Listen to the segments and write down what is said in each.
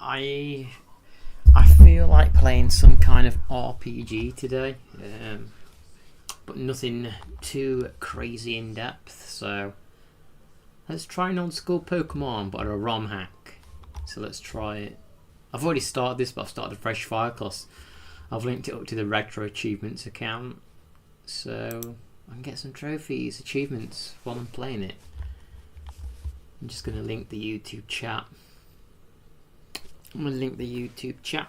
I feel like playing some kind of RPG today, but nothing too crazy in depth. So let's try an old school Pokemon, but a ROM hack. So let's try it. I've already started this, but I've started a fresh file because I've linked it up to the Retroachievements account, so I can get some trophies, achievements while I'm playing it. I'm just going to link the YouTube chat. I'm going to link the YouTube chat.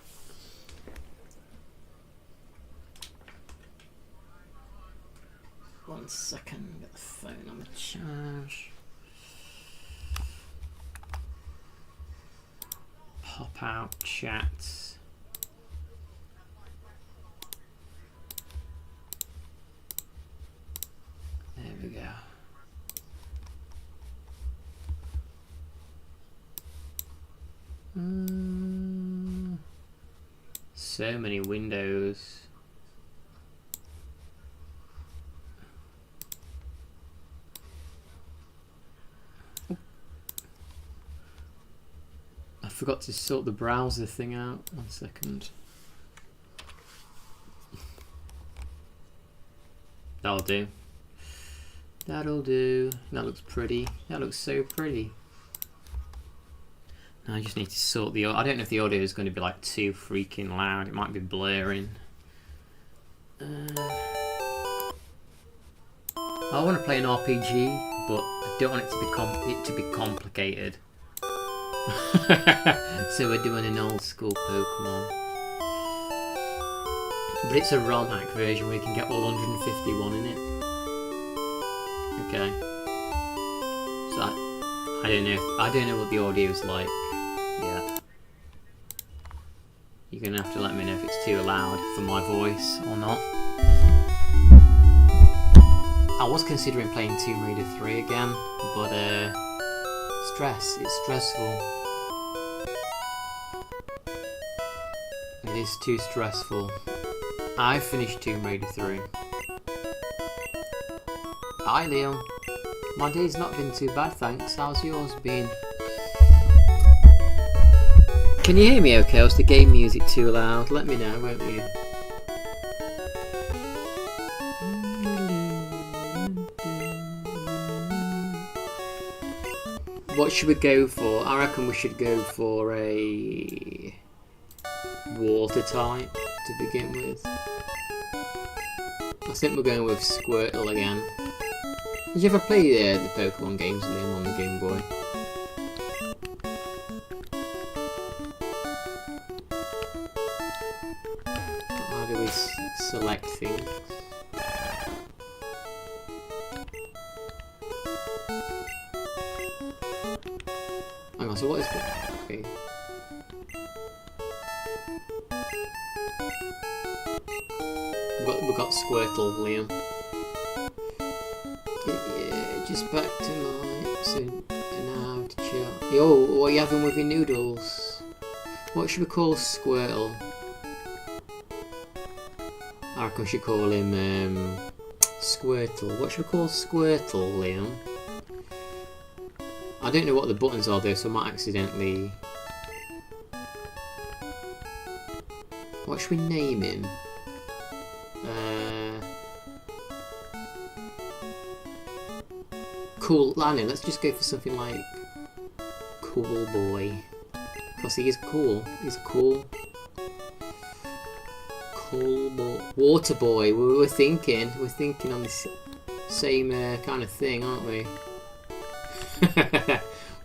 One second, get the phone on the charge. Pop out chats. There we go. So many windows. I forgot to sort the browser thing out. 1 second. That'll do. That'll do. That looks pretty. That looks so pretty. Now I just need to sort the audio. I don't know if the audio is going to be like too freaking loud. It might be blaring. I want to play an RPG, but I don't want it to be complicated. So we're doing an old school Pokemon. But it's a ROM hack version where you can get all 151 in it. Okay. So I don't know what the audio is like. Yeah. You're gonna have to let me know if it's too loud for my voice or not. I was considering playing Tomb Raider 3 again, but it's stressful. It is too stressful. I finished Tomb Raider 3. Hi Leon. My day's not been too bad, thanks. How's yours been? Can you hear me okay, or is the game music too loud? Let me know, won't you? What should we go for? I reckon we should go for a water type to begin with. I think we're going with Squirtle again. Did you ever play the Pokemon games, Liam, on the Game Boy? How do we select things? Hang on, so what is that? Okay. We've got Squirtle, Liam. Yeah, just back to my... So now to chill. Yo, what are you having with your noodles? What should we call Squirtle? I reckon we should call him Squirtle. What should we call Squirtle, Liam? I don't know what the buttons are though, so I might accidentally... What should we name him? Cool, Lana, let's just go for something like Cool Boy. Because he is cool. He's cool. Cool Boy. Water Boy. We're thinking on the same kind of thing, aren't we?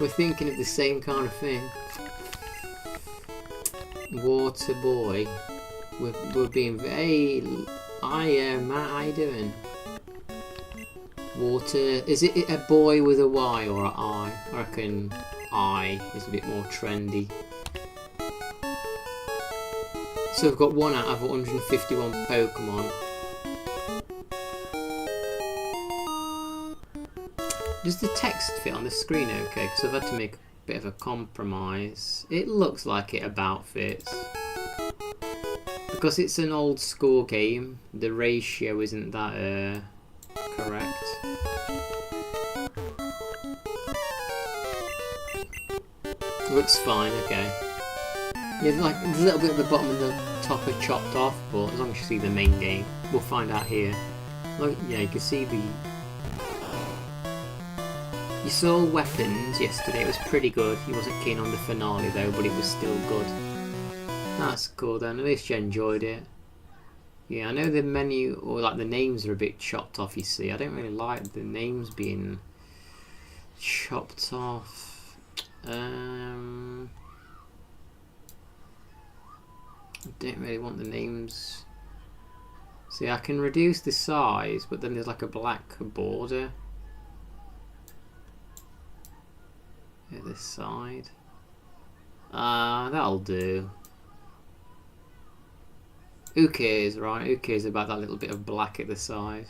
We're thinking of the same kind of thing. Water Boy. We're being very... Hi, Matt, how you doing? Water... Is it a boy with a Y or an I? I reckon I is a bit more trendy. So we've got 1 out of 151 Pokemon. Does the text fit on the screen okay? Because I've had to make a bit of a compromise. It looks like it about fits. Because it's an old school game, the ratio isn't that correct. Looks fine, okay. Yeah, like there's a little bit at the bottom and the top are chopped off, but as long as you see the main game, we'll find out here. Like, yeah, you can see the. You saw weapons yesterday. It was pretty good. He wasn't keen on the finale though, but it was still good. That's cool then. At least you enjoyed it. Yeah, I know the menu or like the names are a bit chopped off. You see, I don't really like the names being chopped off. I don't really want the names. See, I can reduce the size, but then there's like a black border at this side. That'll do. Who cares, right? Who cares about that little bit of black at the side?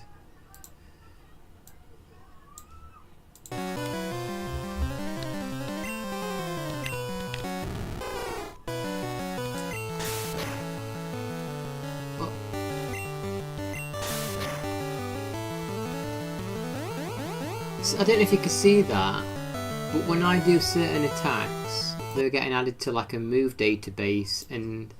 I don't know if you can see that, but when I do certain attacks, they're getting added to like a move database, and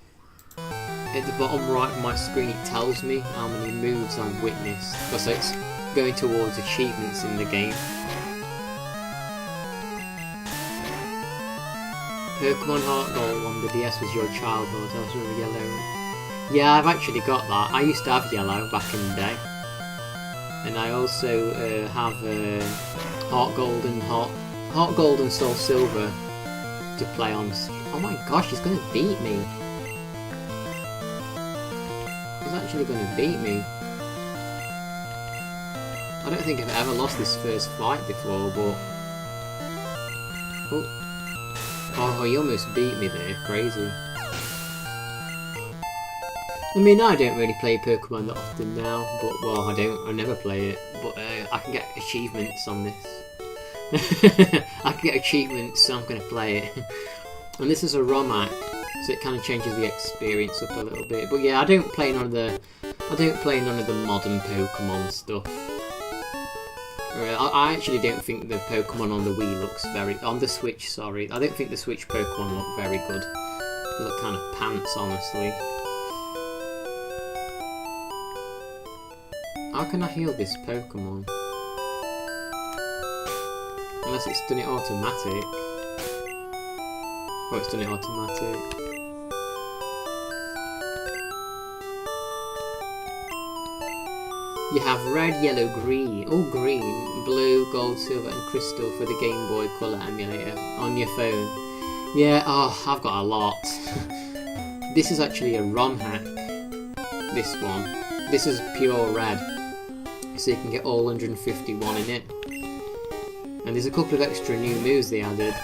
at the bottom right of my screen it tells me how many moves I've witnessed, because it's going towards achievements in the game. Pokemon Heart Gold on the DS was your childhood. I was really yellow. Yeah, I've actually got that. I used to have yellow back in the day. And I also have Heart Gold and Soul Silver to play on. Oh my gosh, he's going to beat me. He's actually going to beat me. I don't think I've ever lost this first fight before, but... Oh, he almost beat me there. Crazy. I mean, I don't really play Pokemon that often now, but, well, I never play it, but I can get achievements on this. I can get achievements, so I'm going to play it. And this is a ROM hack, so it kind of changes the experience up a little bit. But yeah, I don't play none of the modern Pokemon stuff. I actually don't think the Pokemon on the Wii looks on the Switch, sorry. I don't think the Switch Pokemon look very good. They look kind of pants, honestly. How can I heal this Pokemon? Unless it's done it automatic. Oh, it's done it automatic. You have red, yellow, green, green, blue, gold, silver and crystal for the Game Boy Color emulator on your phone. Yeah, I've got a lot. This is actually a ROM hack. This one. This is pure red. So you can get all 151 in it. And there's a couple of extra new moves they added.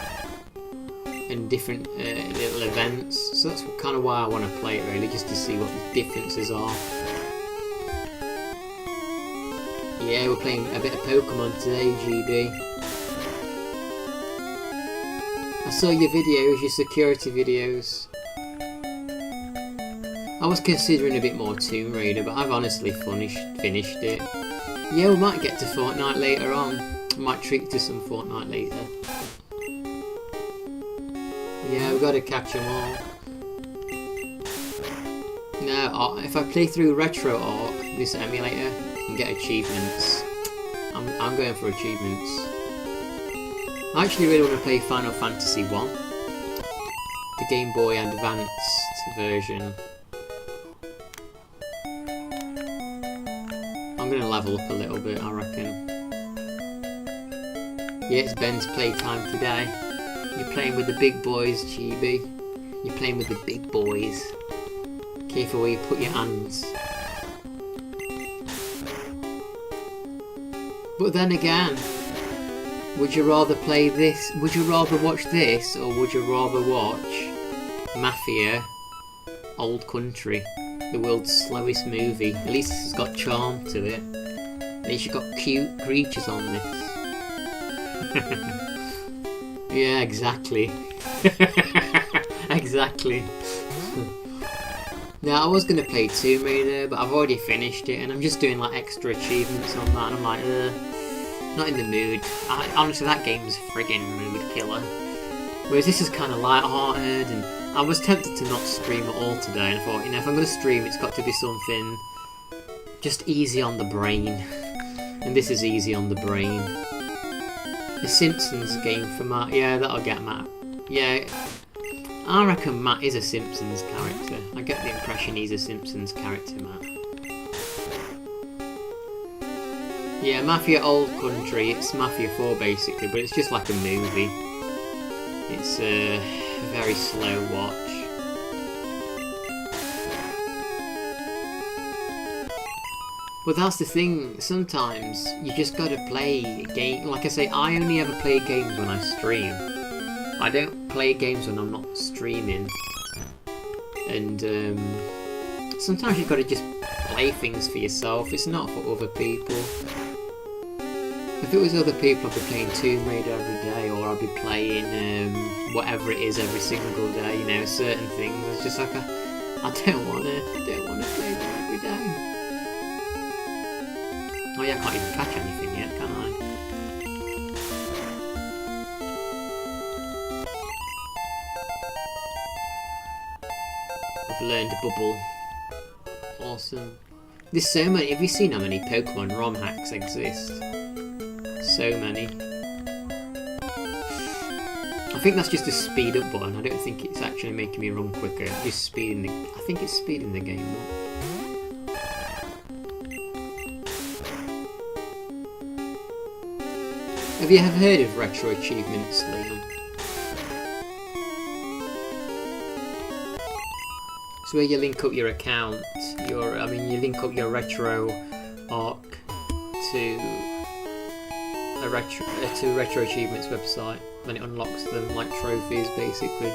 And different little events. So that's kind of why I want to play it really, just to see what the differences are. Yeah, we're playing a bit of Pokemon today, GB. I saw your videos, your security videos. I was considering a bit more Tomb Raider, but I've honestly finished it. Yeah, we might get to Fortnite later on. I might treat to some Fortnite later. Yeah, we've got to catch them all. No, if I play through Retroachievements, this emulator, and get achievements. I'm going for achievements. I actually really want to play Final Fantasy 1, the Game Boy Advanced version. I'm going to level up a little bit, I reckon. Yeah, it's Ben's playtime today. You're playing with the big boys, GB. You're playing with the big boys. Careful where you put your hands. But then again, would you rather play this? Would you rather watch this, or would you rather watch Mafia, Old Country, the world's slowest movie? At least it's got charm to it. At least you've got cute creatures on this. Yeah, exactly. Exactly. Now, I was going to play Tomb Raider, but I've already finished it, and I'm just doing like extra achievements on that, and I'm like, not in the mood. Honestly, that game's friggin' mood killer. Whereas this is kind of light-hearted, and I was tempted to not stream at all today, and I thought, you know, if I'm going to stream, it's got to be something just easy on the brain. And this is easy on the brain. The Simpsons game for Matt. Yeah, that'll get Matt. Yeah, I reckon Matt is a Simpsons character. I get the impression he's a Simpsons character, Matt. Yeah, Mafia Old Country, it's Mafia 4 basically, but it's just like a movie. It's a very slow watch. But that's the thing, sometimes you just gotta play a game. Like I say, I only ever play games when I stream. I don't play games when I'm not streaming. And sometimes you've gotta just play things for yourself, it's not for other people. If it was other people, I'd be playing Tomb Raider every day, or I'd be playing whatever it is every single day, you know, certain things. It's just like, I don't want to play them every day. Oh yeah, I can't even catch anything yet, can I? I've learned Bubble. Awesome. There's so many. Have you seen how many Pokemon ROM hacks exist? So many. I think that's just a speed up button. I don't think it's actually making me run quicker. Just speeding the. I think it's speeding the game up. Have you ever heard of Retroachievements, Liam? It's where you link up your account. You link up your Retro arc to a Retroachievements website. Then it unlocks them like trophies, basically,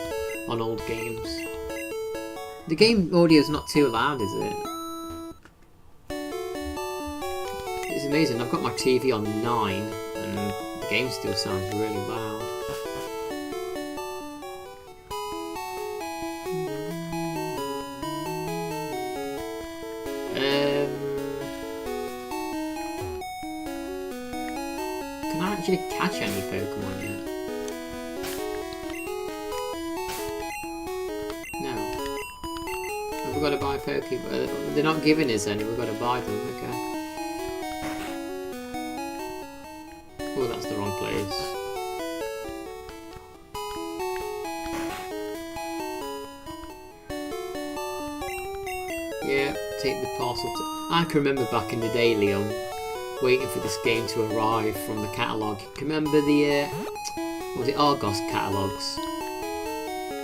on old games. The game audio is not too loud, is it? It's amazing. I've got my TV on 9, and the game still sounds really loud. Can I actually catch any Pokemon yet? No. We've got to buy Pokemon. They're not giving us any, we've got to buy them, okay. Oh, that's the wrong place. Yeah, take the parcel to... I can remember back in the day, Leon, waiting for this game to arrive from the catalogue. Can you remember the, was it Argos catalogues? I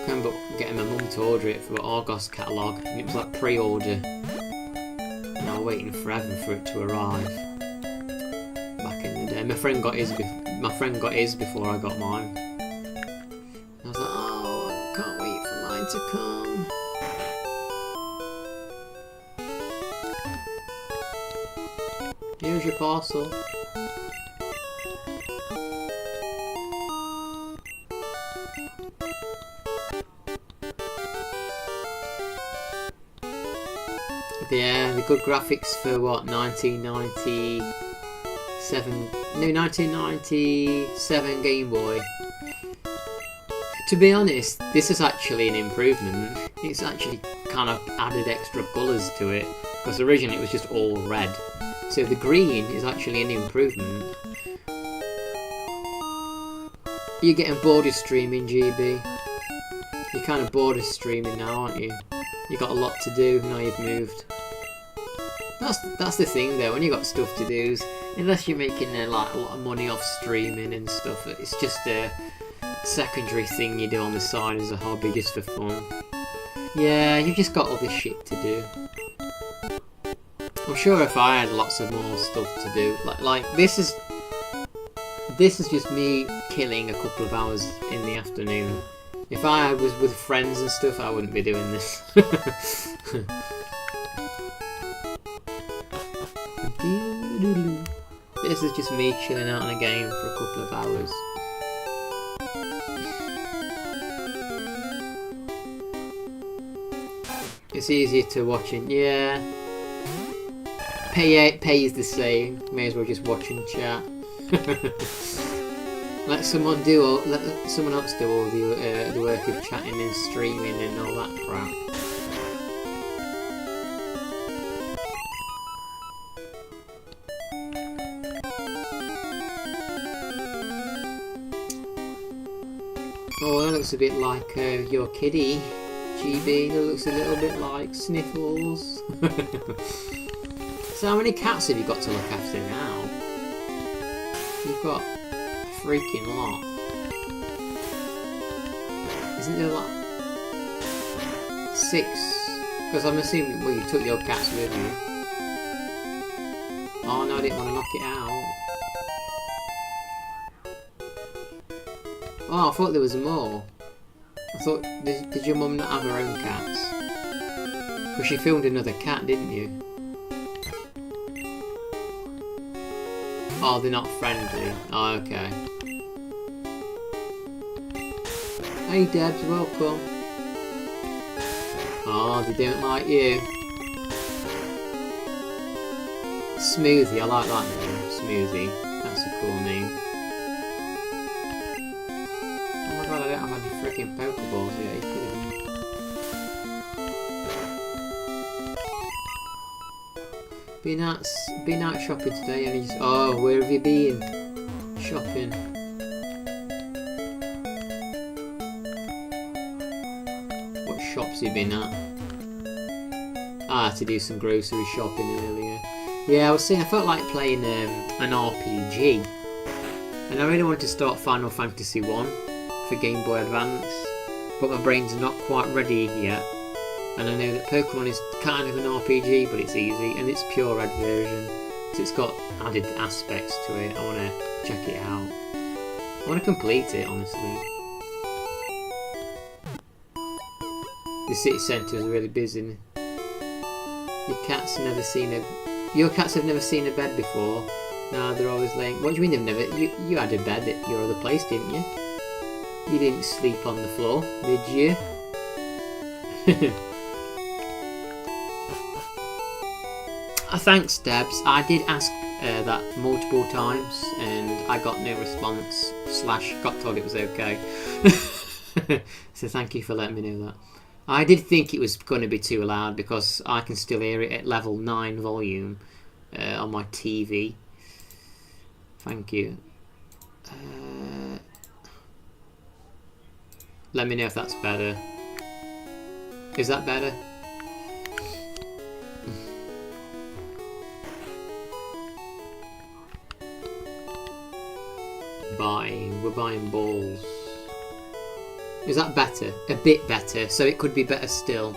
can remember getting my mum to order it for the Argos catalogue, and it was like pre-order. And I was waiting forever for it to arrive. Back in the day. My friend got his before I got mine. I was like, oh, I can't wait for mine to come. Here's your parcel. Yeah, the good graphics for what, 1997 Game Boy. To be honest, this is actually an improvement. It's actually kind of added extra colours to it, because originally it was just all red. So the green is actually an improvement. You're getting bored of streaming, GB. You're kind of bored of streaming now, aren't you? You've got a lot to do now you've moved. That's the thing though, when you got stuff to do, unless you're making like a lot of money off streaming and stuff, it's just a secondary thing you do on the side as a hobby just for fun. Yeah, you've just got other shit to do. I'm sure if I had lots of more stuff to do, like this is just me killing a couple of hours in the afternoon. If I was with friends and stuff, I wouldn't be doing this. This is just me chilling out on a game for a couple of hours. It's easier to watch it, yeah. Pay is the same, may as well just watch and chat. Let someone else do all the work of chatting and streaming and all that crap. Oh, that looks a bit like your kitty, GB. That looks a little bit like Sniffles. So how many cats have you got to look after now? You've got a freaking lot. Isn't there like 6? Because I'm assuming, well, you took your cats with you. Oh no, I didn't want to knock it out. Oh, I thought there was more. I thought, did your mum not have her own cats? Because she filmed another cat, didn't you? Oh, they're not friendly. Oh, okay. Hey Debs, welcome. Oh, they don't like you. Smoothie, I like that name. Smoothie. That's a cool name. Oh my god, I don't have any freaking Pokeballs yet. Are you kidding me? Been out shopping today and he's... Oh, where have you been? Shopping. What shops have you been at? Ah, to do some grocery shopping earlier. Yeah, I was saying I felt like playing an RPG. And I really wanted to start Final Fantasy 1 for Game Boy Advance. But my brain's not quite ready yet. And I know that Pokemon is kind of an RPG, but it's easy, and it's pure red version, so it's got added aspects to it. I want to check it out. I want to complete it, honestly. The city centre is really busy. Your cats have never seen a bed before. No, they're always laying. What do you mean they've never? You had a bed at your other place, didn't you? You didn't sleep on the floor, did you? Thanks, Debs. I did ask that multiple times and I got no response / got told it was okay. So thank you for letting me know that. I did think it was going to be too loud because I can still hear it at level 9 volume on my TV. Thank you. Let me know if that's better. Is that better? We're buying balls. Is that better? A bit better, so it could be better still.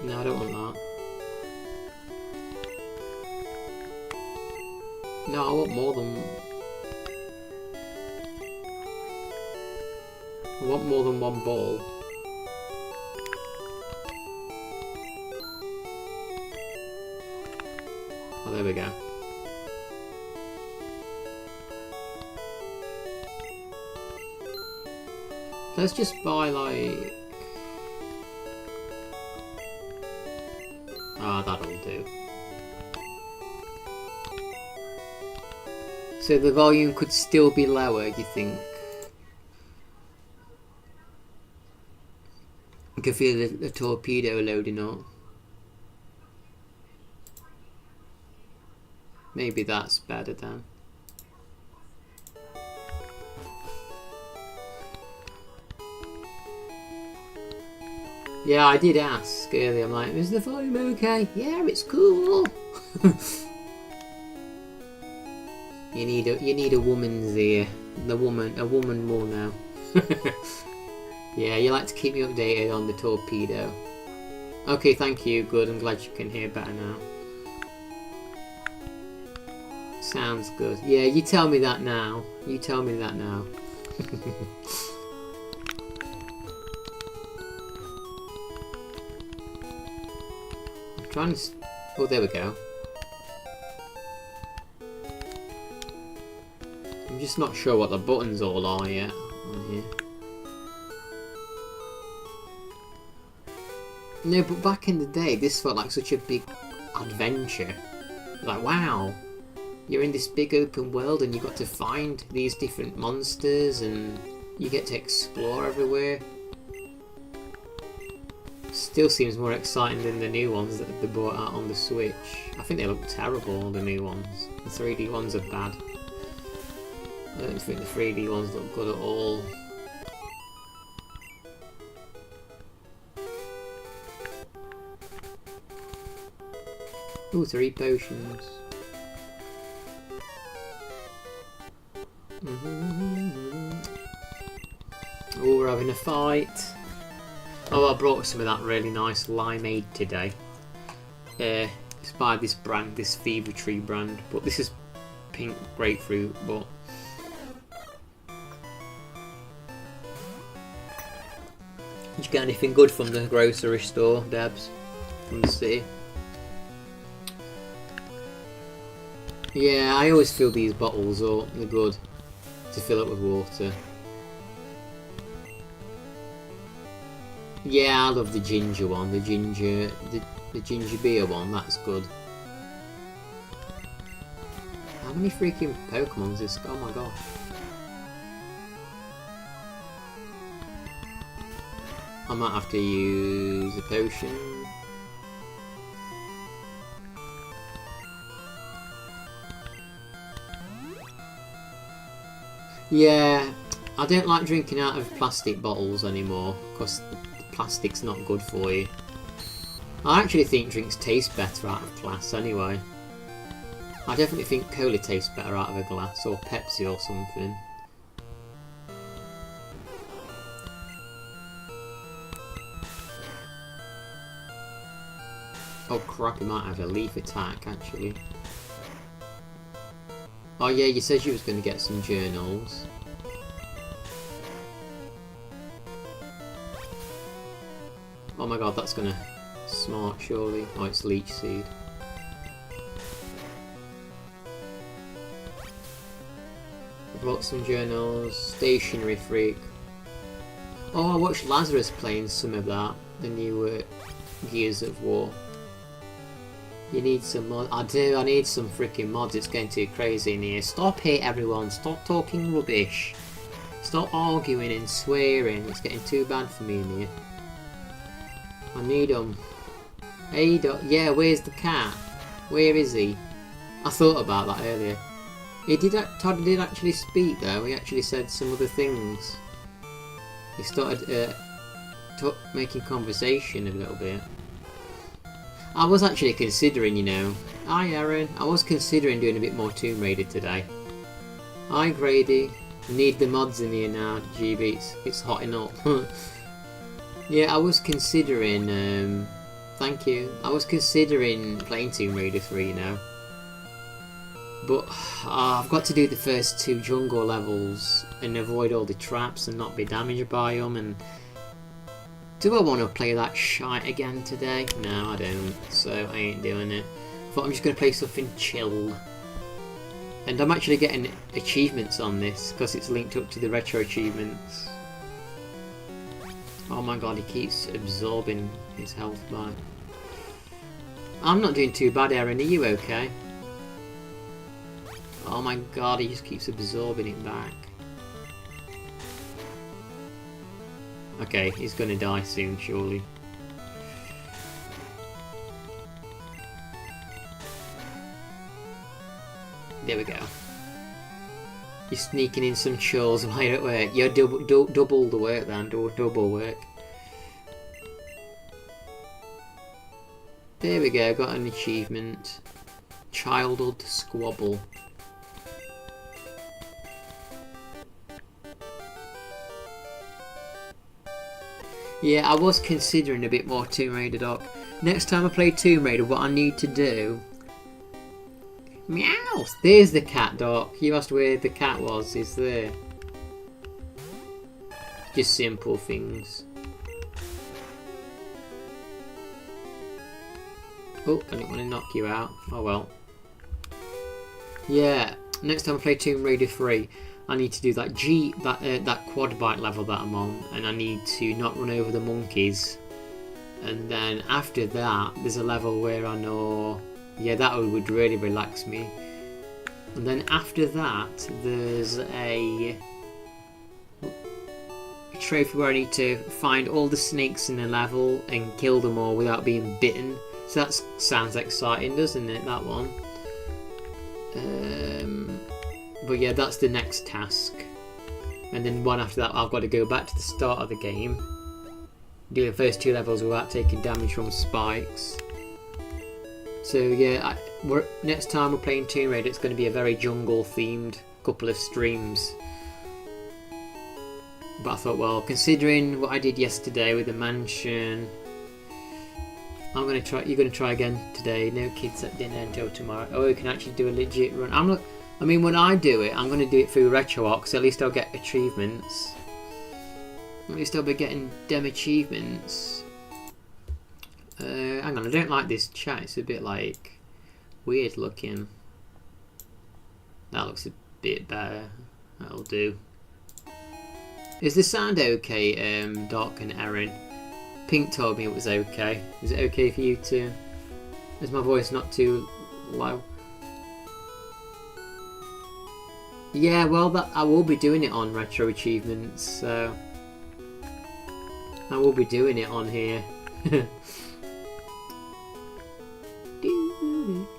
No, I don't want that. No, I want more than... I want more than one ball. Oh, there we go. Let's just buy like... Ah, that'll do. So the volume could still be lower, you think? You can feel the torpedo loading up. Maybe that's better then. Yeah, I did ask earlier. I'm like, is the volume okay? Yeah, it's cool. You need a woman's ear. A woman will know. Yeah, you like to keep me updated on the torpedo. Okay, thank you. Good. I'm glad you can hear better now. Sounds good. Yeah, you tell me that now. You tell me that now. Trying to... Oh, there we go. I'm just not sure what the buttons all are yet on here. No, but back in the day, this felt like such a big adventure. Like, wow. you're in this big open world and you've got to find these different monsters and you get to explore everywhere. Still seems more exciting than the new ones that they brought out on the Switch. I think they look terrible, the new ones. The 3D ones are bad. I don't think the 3D ones look good at all. Ooh, 3 potions. Oh, we're having a fight. Oh, I brought some of that really nice limeade today. It's by this brand, this Fever Tree brand. But this is pink grapefruit, but... Did you get anything good from the grocery store, Debs? From the city? Yeah, I always fill these bottles up. They're good to fill up with water. Yeah, I love the ginger one. The ginger beer one. That's good. How many freaking Pokemons is this? Oh my god. I might have to use a potion. Yeah, I don't like drinking out of plastic bottles anymore because the plastic's not good for you. I actually think drinks taste better out of glass anyway. I definitely think cola tastes better out of a glass, or Pepsi or something. Oh crap, he might have a leaf attack actually. Oh yeah, you said you was going to get some journals. Oh my god, that's going to smart surely. Oh, it's leech seed. I brought some journals. Stationary freak. Oh, I watched Lazarus playing some of that. The new Gears of War. You need some mod. I do, I need some freaking mods. It's getting too crazy in here. Stop it, everyone. Stop talking rubbish. Stop arguing and swearing. It's getting too bad for me in here. I need them. Hey, yeah, where's the cat? Where is he? I thought about that earlier. Todd did actually speak though. He actually said some other things. He started making conversation a little bit. I was actually considering, you know... Hi Aaron, I was considering doing a bit more Tomb Raider today. Hi Grady, need the mods in here now, GB, it's hotting up. Yeah, I was considering, thank you, I was considering playing Tomb Raider 3, you know. But I've got to do the first 2 jungle levels and avoid all the traps and not be damaged by them, and... Do I want to play that shite again today? No, I don't. So I ain't doing it. Thought I'm just going to play something chilled. And I'm actually getting achievements on this because it's linked up to the retro achievements. Oh my god, he keeps absorbing his health back. I'm not doing too bad, Aaron. Are you okay? Oh my god, he just keeps absorbing it back. Okay, he's gonna die soon, surely. There we go. You're sneaking in some chores while you're at work. You're double the work then, double work. There we go, got an achievement. Childhood Squabble. Yeah, I was considering a bit more Tomb Raider, Doc. Next time I play Tomb Raider, what I need to do... Meow! There's the cat, Doc. You asked where the cat was. It's there. Just simple things. Oh, I didn't want to knock you out. Oh well. Yeah, next time I play Tomb Raider 3, I need to do that that quad bike level that I'm on, and I need to not run over the monkeys. And then after that, there's a level where I know, yeah, that would really relax me. And then after that, there's a trophy where I need to find all the snakes in a level and kill them all without being bitten. So that sounds exciting, doesn't it, that one? But yeah, that's the next task. And then one after that, I've got to go back to the start of the game, do the first 2 levels without taking damage from spikes. So yeah, next time we're playing Tomb Raider, it's going to be a very jungle-themed couple of streams. But I thought, well, considering what I did yesterday with the mansion, I'm gonna try. You're gonna try again today. No kids at dinner until tomorrow. Oh, we can actually do a legit run. I mean, when I do it, I'm gonna do it through Retroachievements. At least I'll get achievements. At least I'll be getting them achievements. Hang on, I don't like this chat. It's a bit like weird looking. That looks a bit better. That'll do. Is the sound okay, Doc and Erin? Pink told me it was okay. Is it okay for you too? Is my voice not too low? Yeah, well, I will be doing it on Retro Achievements, so I will be doing it on here.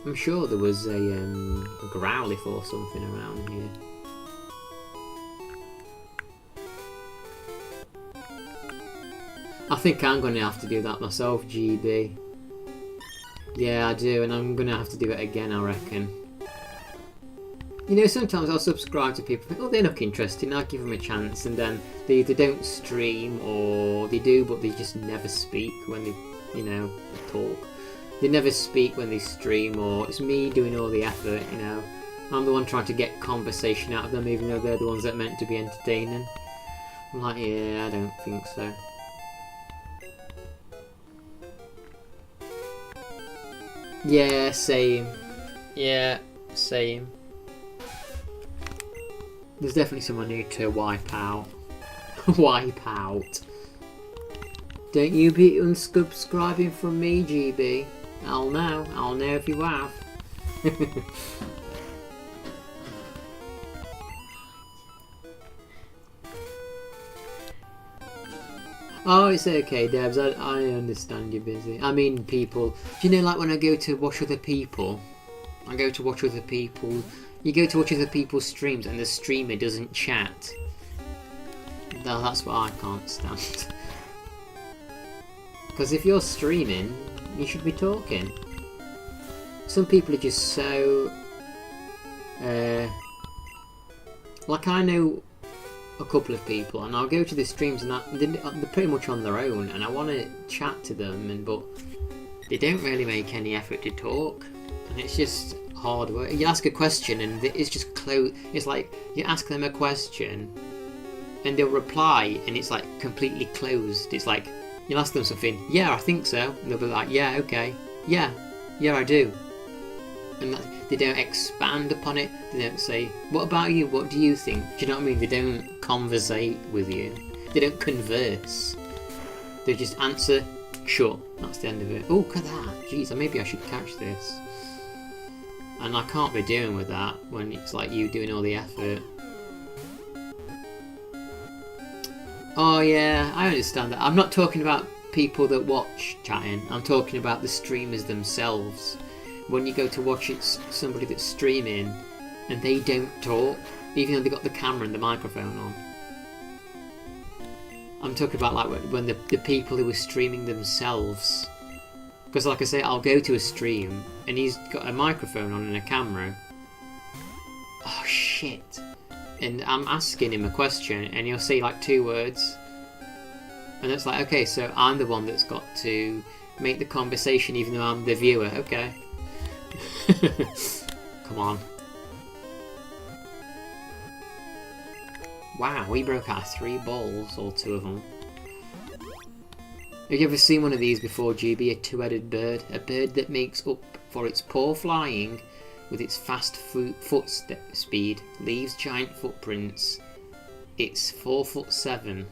I'm sure there was a Growlithe or something around here. I think I'm going to have to do that myself, GB. Yeah, I do, and I'm going to have to do it again, I reckon. You know, sometimes I'll subscribe to people, think, oh, they look interesting, I'll give them a chance, and then they either don't stream, or they do, but they just never speak when they, you know, talk. They never speak when they stream, or it's me doing all the effort, you know. I'm the one trying to get conversation out of them, even though they're the ones that are meant to be entertaining. I'm like, yeah, I don't think so. Yeah, same. Yeah, same. There's definitely someone I need to wipe out. Wipe out. Don't you be unsubscribing from me, GB. I'll know. I'll know if you have. Oh, it's okay, Debs. I understand you're busy. I mean, people. Do you know, like when I go to watch other people? I go to watch other people. You go to watch other people's streams and the streamer doesn't chat. No, that's what I can't stand. Because if you're streaming, you should be talking. Some people are just so... like, I know a couple of people, and I'll go to the streams and they're pretty much on their own, and I want to chat to them, but they don't really make any effort to talk, and it's just hard work. You ask a question and it's just close. It's like you ask them a question and they'll reply and it's like completely closed. It's like you'll ask them something, yeah, I think so, and they'll be like, yeah, okay, yeah, I do, and they don't expand upon it. They don't say, what about you, what do you think? Do you know what I mean? They don't conversate with you. They don't converse. They just answer, sure, that's the end of it. Oh, look at that. Jeez, maybe I should catch this. And I can't be doing with that when it's like you doing all the effort. Oh yeah, I understand that. I'm not talking about people that watch chatting. I'm talking about the streamers themselves. When you go to watch somebody that's streaming and they don't talk, even though they've got the camera and the microphone on. I'm talking about like when the people who are streaming themselves. Because like I say, I'll go to a stream and he's got a microphone on and a camera. Oh shit. And I'm asking him a question and he'll say like 2 words. And it's like, okay, so I'm the one that's got to make the conversation even though I'm the viewer. Okay. Come on. Wow, we broke out 3 balls, or 2 of them. Have you ever seen one of these before, GB? A 2-headed bird? A bird that makes up for its poor flying with its fast footstep speed, leaves giant footprints. It's 4'7".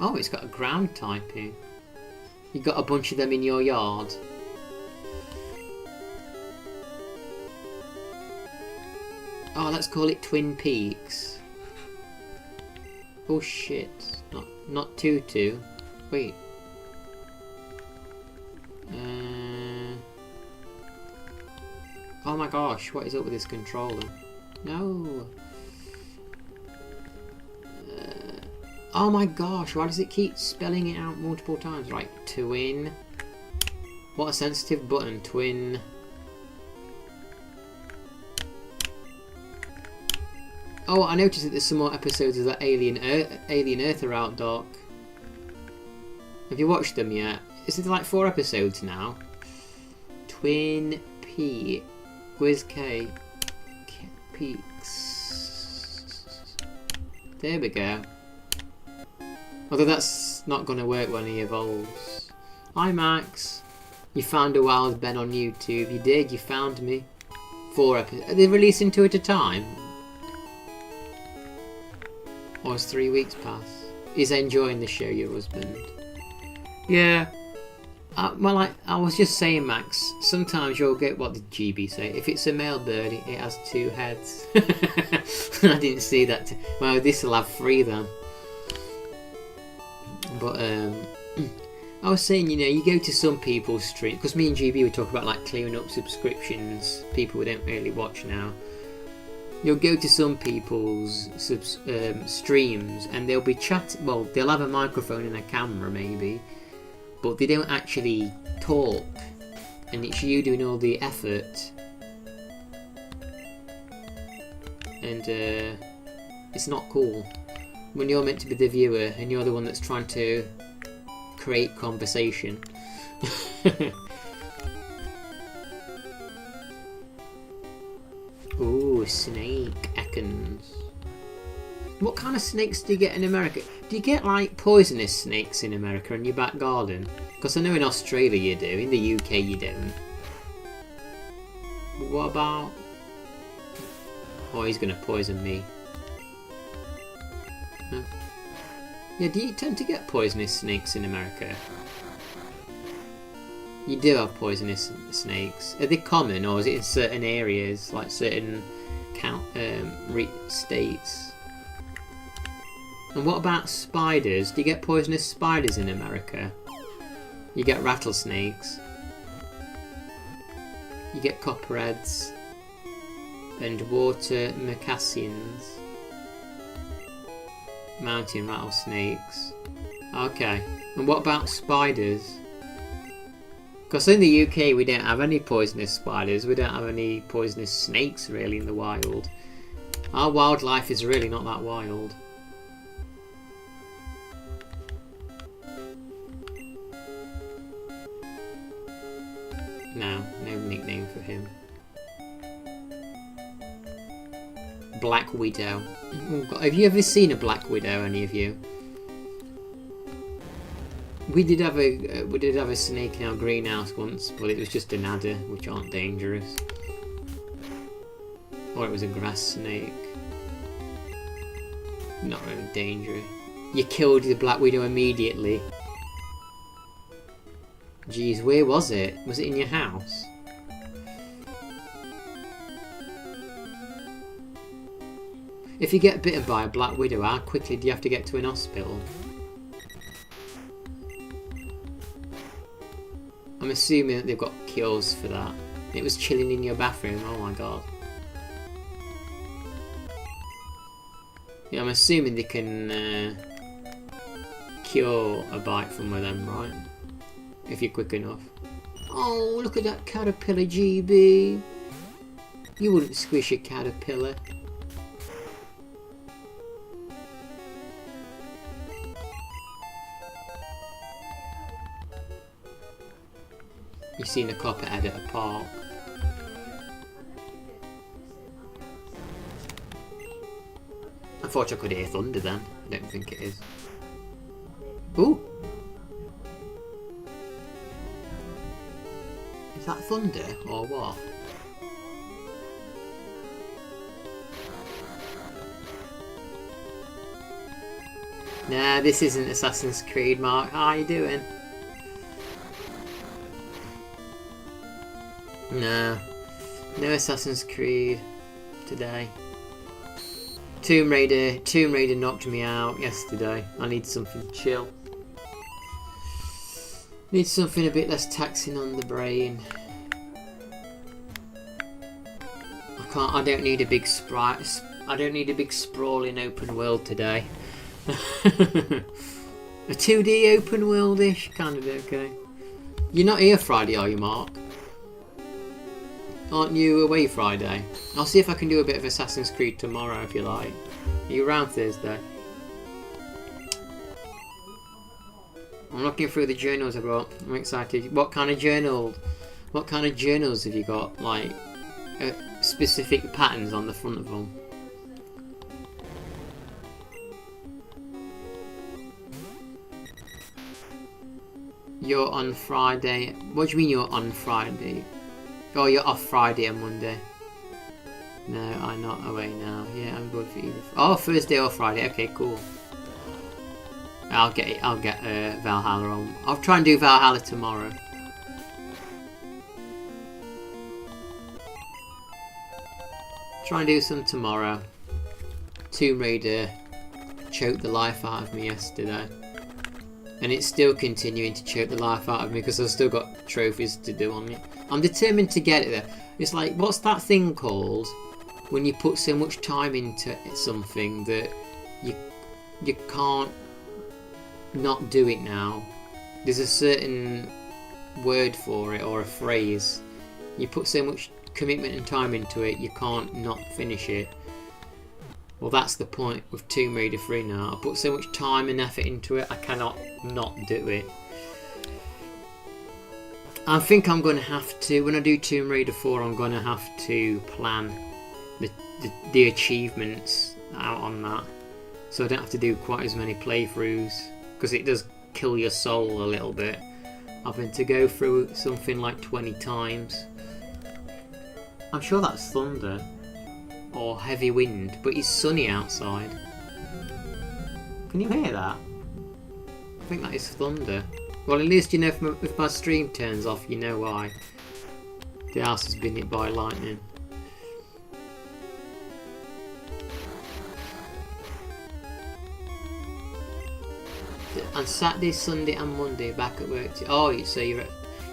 Oh, it's got a ground typing. You got a bunch of them in your yard. Oh, let's call it Twin Peaks. Oh shit. Not Tutu. Wait. Oh my gosh, what is up with this controller? No. Oh my gosh, why does it keep spelling it out multiple times? Right, twin. What a sensitive button, twin. Oh, I noticed that there's some more episodes of that Alien Earth are out, Doc. Have you watched them yet? Is it like 4 episodes now? Twin Peaks. Where's K? Peaks. There we go. Although that's not going to work when he evolves. Hi Max. You found a wild Ben on YouTube. You did, you found me. 4 episodes. Are they releasing 2 at a time? Or is 3 weeks past? Is enjoying the show, your husband? Yeah. Well, I was just saying, Max, sometimes you'll get, what did GB say? If it's a male bird, it has 2 heads. I didn't see that. Well, this will have 3 then. But, I was saying, you know, you go to some people's stream, because me and GB would talk about like clearing up subscriptions, people who don't really watch now. You'll go to some people's streams and they'll be chatting, well, they'll have a microphone and a camera maybe, but they don't actually talk, and it's you doing all the effort, and it's not cool when you're meant to be the viewer and you're the one that's trying to create conversation. Ooh, snake ekans. What kind of snakes do you get in America? Do you get like poisonous snakes in America in your back garden? Because I know in Australia you do, in the UK you don't. But what about... Oh, he's going to poison me. Huh? Yeah, do you tend to get poisonous snakes in America? You do have poisonous snakes. Are they common, or is it in certain areas, like certain states? And what about spiders? Do you get poisonous spiders in America? You get rattlesnakes. You get copperheads and water moccasins. Mountain rattlesnakes. Okay. And what about spiders? Because in the UK we don't have any poisonous spiders, we don't have any poisonous snakes really in the wild. Our wildlife is really not that wild. No nickname for him. Black Widow. Oh God, have you ever seen a Black Widow, any of you? We did have a snake in our greenhouse once, but it was just an adder, which aren't dangerous. Or it was a grass snake. Not really dangerous. You killed the Black Widow immediately. Jeez, where was it? Was it in your house? If you get bitten by a Black Widow, how quickly do you have to get to an hospital? I'm assuming that they've got cures for that. It was chilling in your bathroom, oh my god. Yeah, I'm assuming they can cure a bite from one of them, right? If you're quick enough. Oh, look at that caterpillar, GB. You wouldn't squish a caterpillar. You've seen a copperhead at a park. I thought I could hear thunder then. I don't think it is. Ooh! Is that thunder or what? Nah, this isn't Assassin's Creed, Mark. How are you doing? No. No Assassin's Creed today. Tomb Raider knocked me out yesterday. I need something chill. Need something a bit less taxing on the brain. I don't need a big I don't need a big sprawling open world today. A 2D open world-ish, kind of okay. You're not here Friday, are you, Mark? Aren't you away Friday? I'll see if I can do a bit of Assassin's Creed tomorrow, if you like. Are you around Thursday? I'm looking through the journals I've got. I'm excited. What kind of journals have you got? Like, specific patterns on the front of them? You're on Friday. What do you mean you're on Friday? Oh, you're off Friday and Monday. No, I'm not away now. Yeah, I'm good for either. Oh, Thursday or Friday. Okay, cool. I'll get Valhalla on. I'll try and do Valhalla tomorrow. Try and do some tomorrow. Tomb Raider choked the life out of me yesterday. And it's still continuing to choke the life out of me because I've still got trophies to do on it. I'm determined to get it there. It's like, what's that thing called when you put so much time into something that you can't not do it now? There's a certain word for it, or a phrase. You put so much commitment and time into it, you can't not finish it. Well, that's the point with Tomb Raider 3 now. I put so much time and effort into it, I cannot not do it. I think I'm going to have to, when I do Tomb Raider 4, I'm going to have to plan the achievements out on that. So I don't have to do quite as many playthroughs, because it does kill your soul a little bit. Having to go through something like 20 times. I'm sure that's thunder. Or heavy wind, but it's sunny outside. Can you hear that? I think that is thunder. Well, at least you know if my stream turns off, you know why. The house has been hit by lightning. And Saturday, Sunday and Monday back at work. Oh, so you're...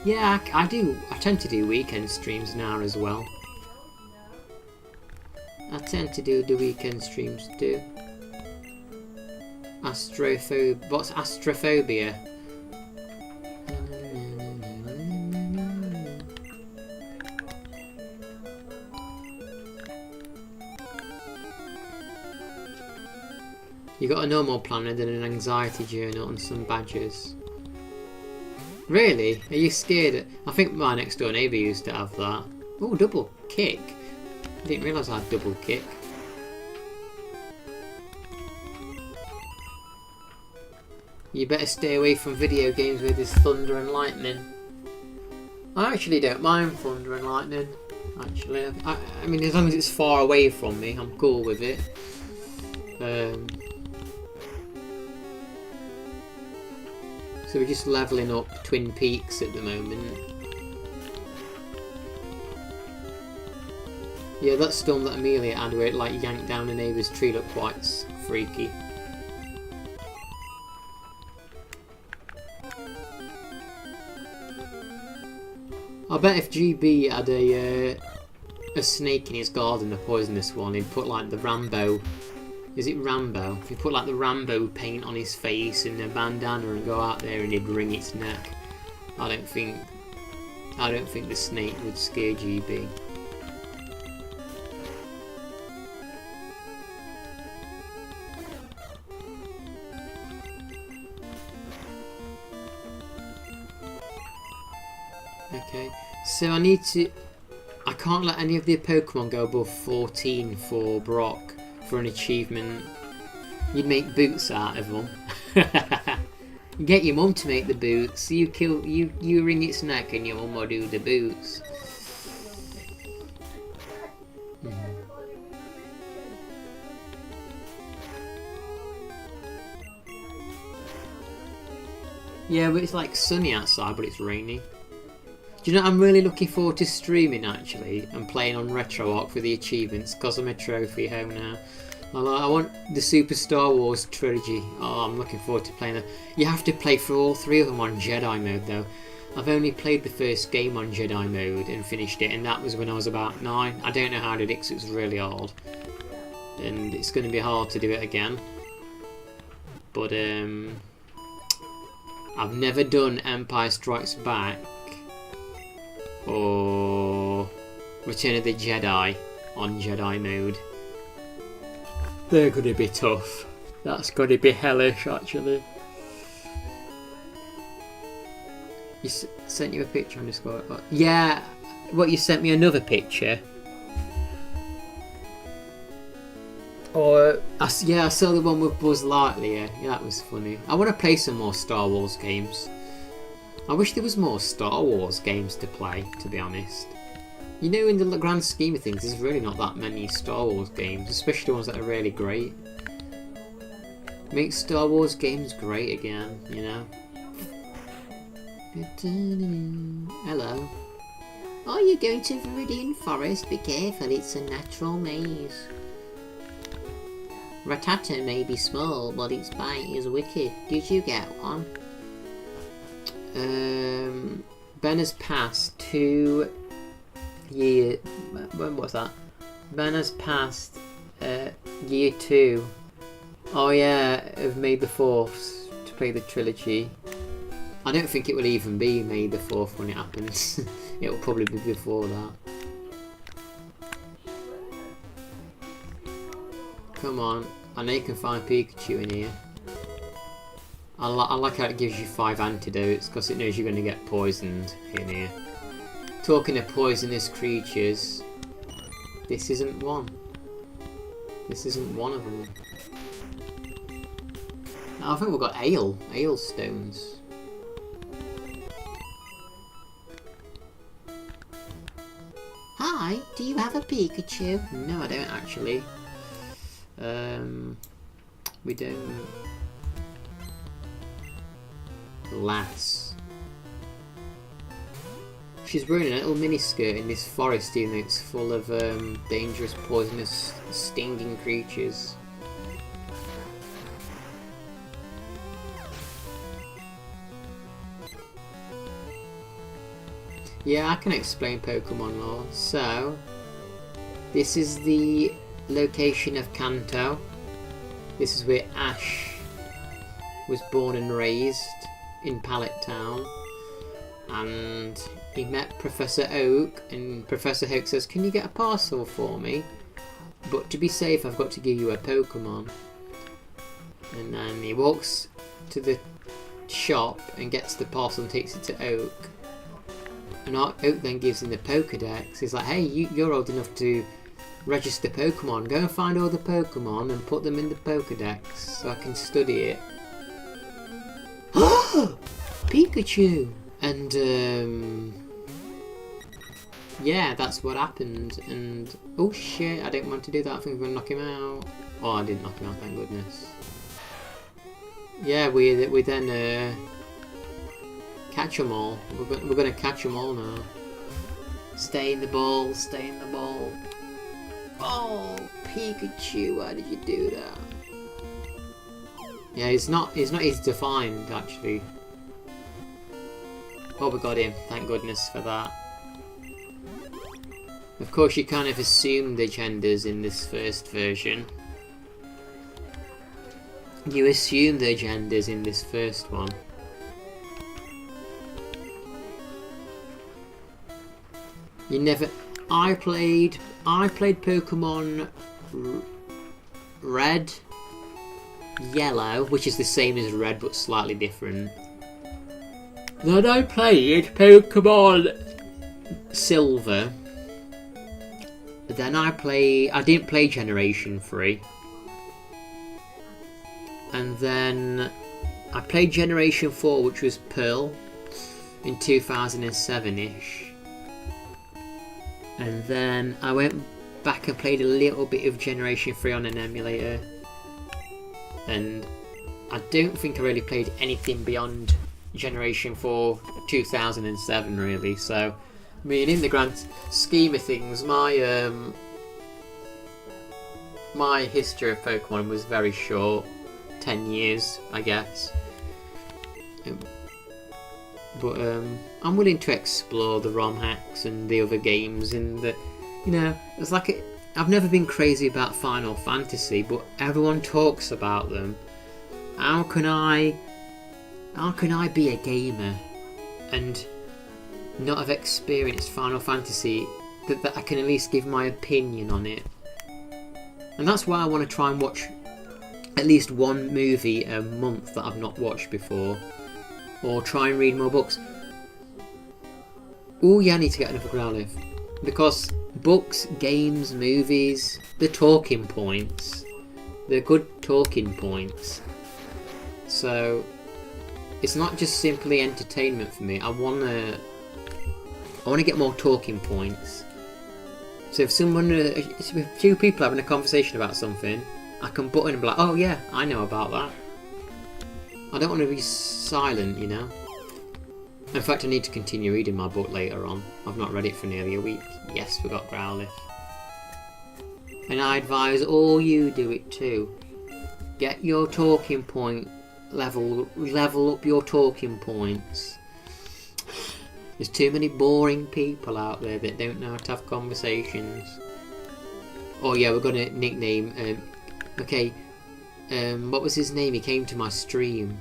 Yeah, I do. I tend to do weekend streams now as well. I tend to do the weekend streams too. What's astrophobia? You got a normal planner, then an anxiety journal and some badges. Really? Are you scared? I think my next door neighbour used to have that. Oh, double kick. I didn't realise I had double kick. You better stay away from video games with this thunder and lightning. I actually don't mind thunder and lightning. Actually, I mean, as long as it's far away from me, I'm cool with it. So we're just levelling up Twin Peaks at the moment. Yeah, that storm that Amelia had where it like yanked down a neighbour's tree looked quite freaky. I bet if GB had a snake in his garden, a poisonous one, he'd put like the Rambo. Is it Rambo? If he put like the Rambo paint on his face and a bandana and go out there and he'd wring its neck. I don't think the snake would scare GB. Okay, so I can't let any of the Pokemon go above 14 for Brock for an achievement. You'd make boots out of them. You get your mum to make the boots. You wring its neck and your mum will do the boots. Yeah, but it's like sunny outside, but it's rainy. Do you know, I'm really looking forward to streaming actually and playing on Retroarch for the achievements because I'm a trophy hoe now. I want the Super Star Wars trilogy. Oh, I'm looking forward to playing that. You have to play through all 3 of them on Jedi mode though. I've only played the first game on Jedi mode and finished it, and that was when I was about 9. I don't know how I did it because it was really hard. And it's going to be hard to do it again. But I've never done Empire Strikes Back or Return of the Jedi on Jedi mode. They're going to be tough. That's going to be hellish, actually. You sent you a picture on Discord? Yeah, what, you sent me another picture? Or I saw the one with Buzz Lightyear. Yeah, that was funny. I want to play some more Star Wars games. I wish there was more Star Wars games to play, to be honest. You know, in the grand scheme of things, there's really not that many Star Wars games, especially the ones that are really great. Make Star Wars games great again, you know? Hello. Are you going to Viridian Forest? Be careful, it's a natural maze. Ratata may be small, but its bite is wicked. Did you get one? Ben has passed 2 years. When was that? Ben has passed year 2. Oh yeah, of May the 4th to play the trilogy. I don't think it will even be May the 4th when it happens. It will probably be before that. Come on, I know you can find Pikachu in here. I like how it gives you 5 antidotes because it knows you're going to get poisoned in here. Talking of poisonous creatures, this isn't one. This isn't one of them. I think we've got ale stones. Hi, do you have a Pikachu? No, I don't actually. We don't. Lass. She's wearing a little miniskirt in this forest, even though it's full of dangerous, poisonous, stinging creatures. Yeah, I can explain Pokemon lore. So, this is the location of Kanto. This is where Ash was born and raised, in Pallet Town. And he met Professor Oak, and Professor Oak says, "Can you get a parcel for me? But to be safe, I've got to give you a Pokemon." And then he walks to the shop and gets the parcel and takes it to Oak. And Oak then gives him the Pokedex. He's like, "Hey, you're old enough to register Pokemon. Go and find all the Pokemon and put them in the Pokedex so I can study it." Pikachu! And yeah, that's what happened. And oh shit, I didn't want to do that. I think I'm gonna knock him out. Oh, I didn't knock him out, thank goodness. Yeah, we then catch them all. We're gonna catch them all now. Stay in the ball, stay in the ball. Oh, Pikachu, why did you do that? Yeah, he's not easy to find actually. Oh, we got him, thank goodness for that. Of course, you kind of assume the genders in this first version. You assume the genders in this first one. You never. I played Pokemon Red, Yellow, which is the same as Red but slightly different. Then I played Pokemon Silver. Then I didn't play Generation 3. And then I played Generation 4, which was Pearl, in 2007-ish. And then I went back and played a little bit of Generation 3 on an emulator. And I don't think I really played anything beyond Generation 4 2007 really. So, I mean, in the grand scheme of things, my my history of Pokemon was very short, 10 years, I guess. But I'm willing to explore the ROM hacks and the other games, and the, you know, it's like I've never been crazy about Final Fantasy, but everyone talks about them. How can I be a gamer and not have experienced Final Fantasy that I can at least give my opinion on it? And that's why I want to try and watch at least one movie a month that I've not watched before, or try and read more books. Oh yeah, I need to get another Growlithe, because books, games, movies, they're talking points. They're good talking points. So it's not just simply entertainment for me. I want to get more talking points. So if if two people having a conversation about something, I can butt in and be like, oh yeah, I know about that. I don't want to be silent, you know. In fact, I need to continue reading my book later on. I've not read it for nearly a week. Yes, we got Growlithe. And I advise all you do it too. Get your talking point level up your talking points. There's too many boring people out there that don't know how to have conversations. Oh yeah, we're gonna nickname. What was his name? He came to my stream.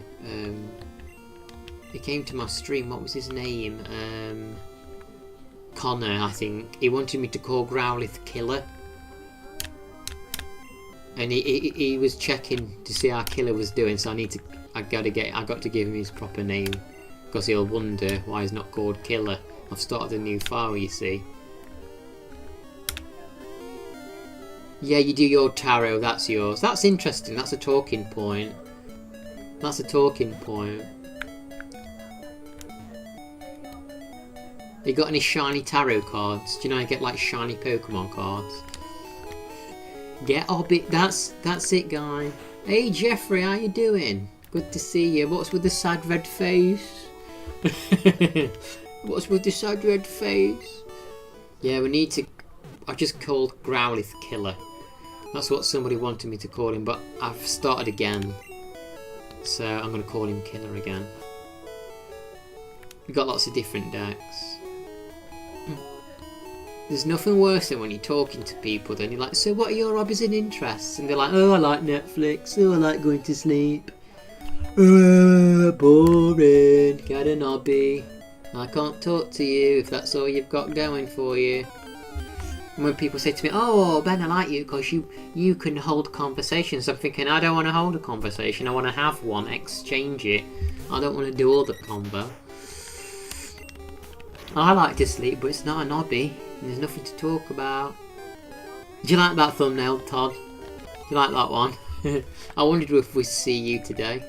What was his name? Connor, I think. He wanted me to call Growlithe Killer. And he was checking to see how Killer was doing, so I got to give him his proper name, because he'll wonder why he's not called Killer. I've started a new file, you see. Yeah, you do your tarot, that's yours. That's interesting, that's a talking point. That's a talking point. You got any shiny tarot cards? Do you know I get like shiny Pokemon cards? Get Orbit, that's it, guy. Hey Jeffrey, how you doing? Good to see you. What's with the sad red face? What's with the sad red face? Yeah, we need to... I just called Growlithe Killer. That's what somebody wanted me to call him, but I've started again. So I'm going to call him Killer again. We've got lots of different decks. There's nothing worse than when you're talking to people, then you're like, so what are your hobbies and interests? And they're like, oh, I like Netflix, oh, I like going to sleep. Boring, get an hobby. I can't talk to you if that's all you've got going for you. And when people say to me, oh Ben, I like you because you can hold conversations, I'm thinking, I don't want to hold a conversation, I want to have one, exchange it. I don't want to do all the convo. I like to sleep, but it's not an hobby. There's nothing to talk about. Do you like that thumbnail, Todd? Do you like that one? I wondered if we'd see you today.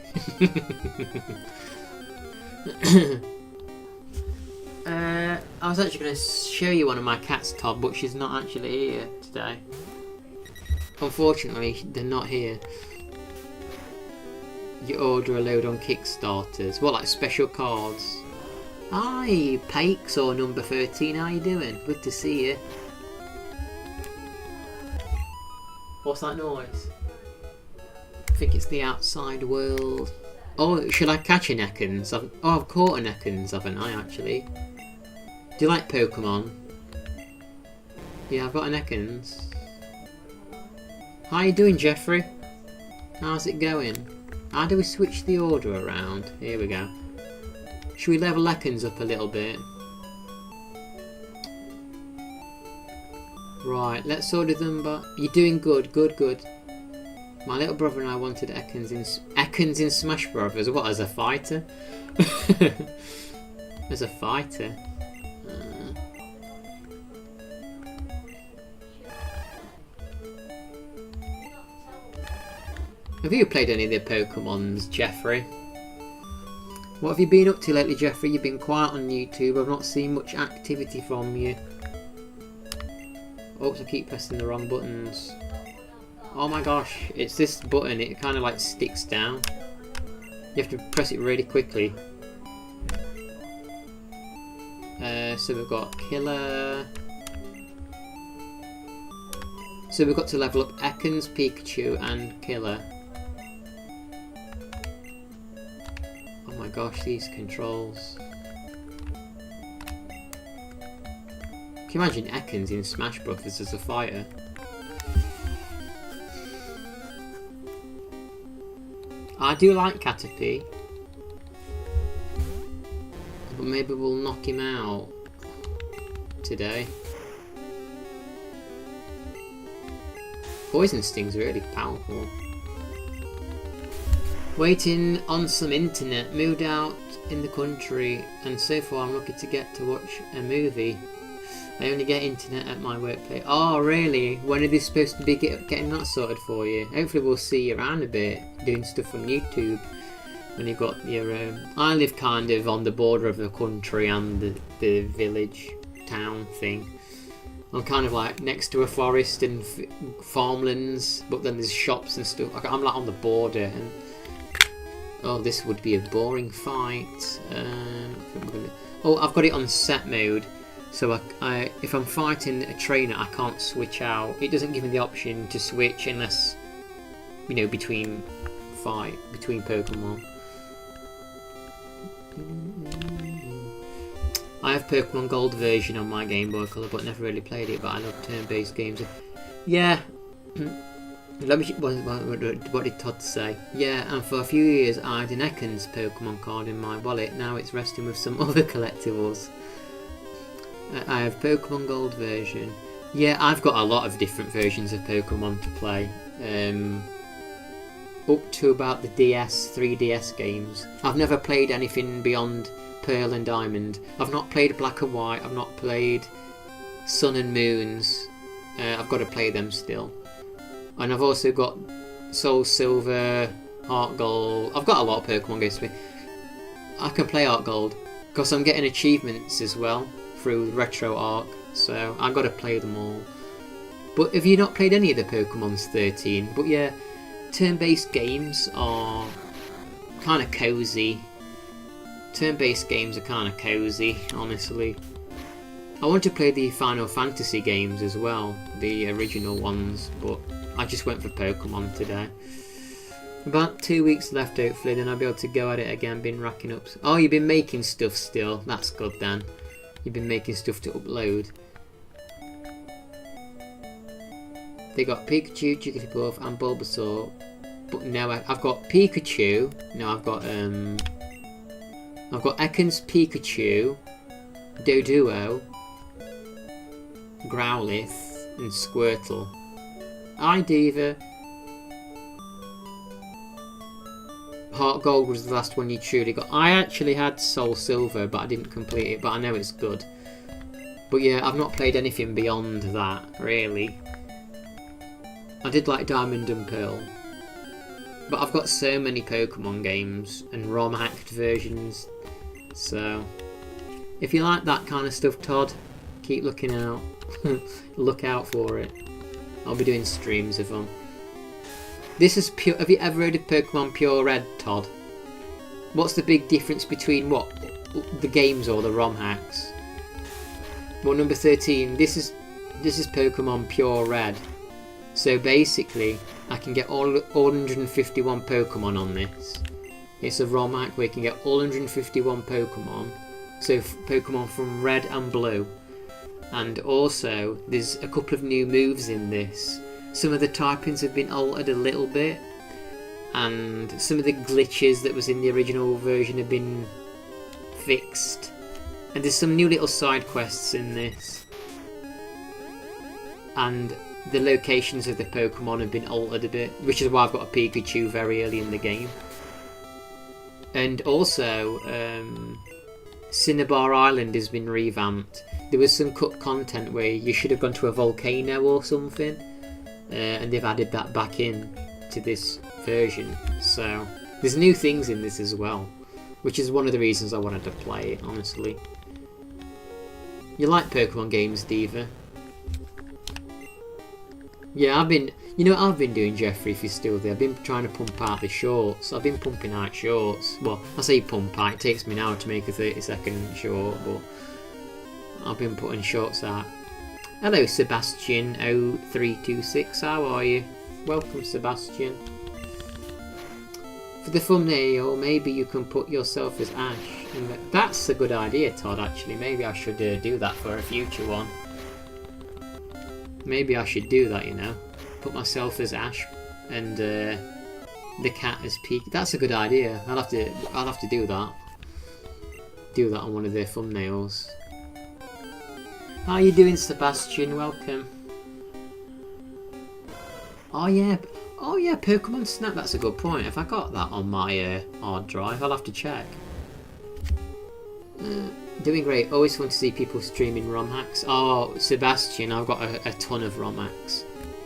I was actually going to show you one of my cats, Todd, but she's not actually here today. Unfortunately, they're not here. You order a load on Kickstarters. What, like special cards? Hi, Pikes or number 13, how you doing? Good to see you. What's that noise? I think it's the outside world. Oh, should I catch an Ekans? I've caught an Ekans, haven't I, actually? Do you like Pokemon? Yeah, I've got an Ekans. How you doing, Jeffrey? How's it going? How do we switch the order around? Here we go. Should we level Ekans up a little bit? Right, let's order them, but you're doing good, good. My little brother and I wanted Ekans in Smash Brothers. What, as a fighter? As a fighter? Have you played any of the Pokemons, Jeffrey? What have you been up to lately, Jeffrey? You've been quiet on YouTube. I've not seen much activity from you. Oops, I keep pressing the wrong buttons. Oh my gosh, it's this button. It kind of like sticks down. You have to press it really quickly. So we've got Killer. So we've got to level up Ekans, Pikachu and Killer. Oh my gosh, these controls. Can you imagine Ekans in Smash Bros as a fighter? I do like Caterpie, but maybe we'll knock him out today. Poison Sting's really powerful. Waiting on some internet, moved out in the country, and so far I'm lucky to get to watch a movie. I only get internet at my workplace. Oh really? When are they supposed to be getting that sorted for you? Hopefully we'll see you around a bit, doing stuff on YouTube when you've got your I live kind of on the border of the country and the village town thing. I'm kind of like next to a forest and farmlands, but then there's shops and stuff. I'm like on the border, and oh, this would be a boring fight. Oh, I've got it on set mode. So if I'm fighting a trainer, I can't switch out. It doesn't give me the option to switch unless, you know, between Pokemon. I have Pokemon Gold version on my Game Boy Color, but never really played it. But I love turn-based games. Yeah. Let me. What did Todd say? Yeah, and for a few years I had an Ekans Pokemon card in my wallet. Now it's resting with some other collectibles. I have Pokemon Gold version. Yeah, I've got a lot of different versions of Pokemon to play. Up to about the DS, 3DS games. I've never played anything beyond Pearl and Diamond. I've not played Black and White. I've not played Sun and Moons. I've got to play them still. And I've also got Soul Silver, Heart Gold. I've got a lot of Pokemon games to play. I can play Heart Gold because I'm getting achievements as well through Retro Arc, so I've got to play them all. But have you not played any of the Pokemon's 13? But yeah, turn-based games are kind of cozy. Turn-based games are kind of cozy, honestly. I want to play the Final Fantasy games as well, the original ones, but I just went for Pokemon today. About 2 weeks left hopefully, then I'll be able to go at it again. Been racking up. Oh, you've been making stuff still. That's good then. You've been making stuff to upload. They got Pikachu, Jigglypuff and Bulbasaur. But now I've got Pikachu. No, I've got Ekans Pikachu, Doduo, Growlithe and Squirtle. Hi Diva. Heart Gold was the last one you truly got. I actually had Soul Silver, but I didn't complete it, but I know it's good. But yeah, I've not played anything beyond that, really. I did like Diamond and Pearl. But I've got so many Pokemon games and ROM-hacked versions. So, if you like that kind of stuff, Todd, keep looking out. Look out for it. I'll be doing streams of them. This is pure. Have you ever heard of Pokemon Pure Red, Todd? What's the big difference between what? The games or the ROM hacks? Well, number 13. This is Pokemon Pure Red. So basically, I can get all 151 Pokemon on this. It's a ROM hack where you can get all 151 Pokemon. So Pokemon from Red and Blue. And also, there's a couple of new moves in this. Some of the typings have been altered a little bit, and some of the glitches that was in the original version have been fixed. And there's some new little side quests in this. And the locations of the Pokemon have been altered a bit, which is why I've got a Pikachu very early in the game. And also, Cinnabar Island has been revamped. There was some cut content where you should have gone to a volcano or something, and they've added that back in to this version. So there's new things in this as well, which is one of the reasons I wanted to play it, honestly. You like Pokemon games, Diva? Yeah, I've been doing, Jeffrey, if you're still there. I've been trying to pump out the shorts. I've been pumping out shorts. Well, I say pump out, it takes me an hour to make a 30-second short, but I've been putting shorts out. Hello Sebastian 0326, how are you? Welcome Sebastian. For the thumbnail, maybe you can put yourself as Ash. That's a good idea, Todd, actually. Maybe I should do that for a future one. Maybe I should do that, you know. Put myself as Ash and the cat as Peek. That's a good idea. I'll have to do that. Do that on one of their thumbnails. How are you doing, Sebastian? Welcome. Oh yeah, Pokemon Snap. That's a good point. If I got that on my hard drive, I'll have to check. Doing great. Always fun to see people streaming ROM hacks. Oh, Sebastian, I've got a ton of ROM hacks.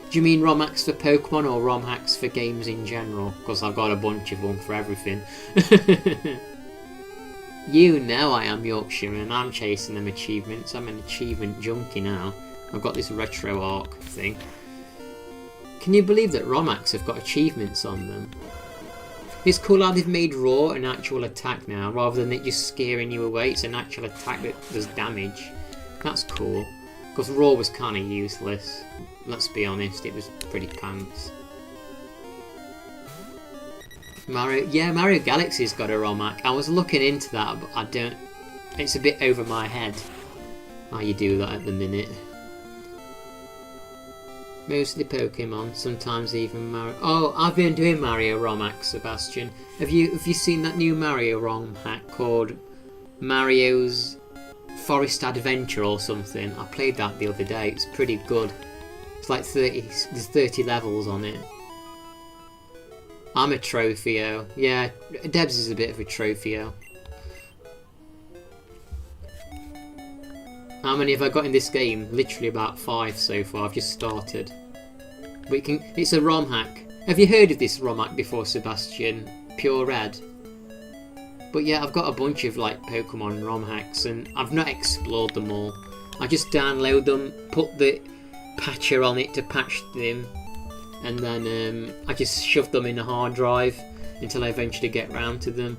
Do you mean ROM hacks for Pokemon or ROM hacks for games in general? Because I've got a bunch of them for everything. You know I am Yorkshire and I'm chasing them achievements. I'm an achievement junkie now. I've got this retro arc thing. Can you believe that ROM hacks have got achievements on them? It's cool how they've made Raw an actual attack now, rather than it just scaring you away. It's an actual attack that does damage. That's cool. Because Raw was kind of useless. Let's be honest, it was pretty pants. Mario Galaxy's got a ROM hack. I was looking into that, but I don't... It's a bit over my head how you do that at the minute. Mostly Pokemon, sometimes even Mario. Oh, I've been doing Mario ROM hacks, Sebastian. Have you seen that new Mario ROM hack called Mario's Forest Adventure or something? I played that the other day. It's pretty good. It's like 30. There's 30 levels on it. I'm a Tropheo. Yeah, Debs is a bit of a Tropheo. How many have I got in this game? Literally about 5 so far. I've just started. But it's a ROM hack. Have you heard of this ROM hack before, Sebastian? Pure Red. But yeah, I've got a bunch of like Pokemon ROM hacks and I've not explored them all. I just download them, put the patcher on it to patch them, and then I just shove them in a hard drive until I eventually get round to them.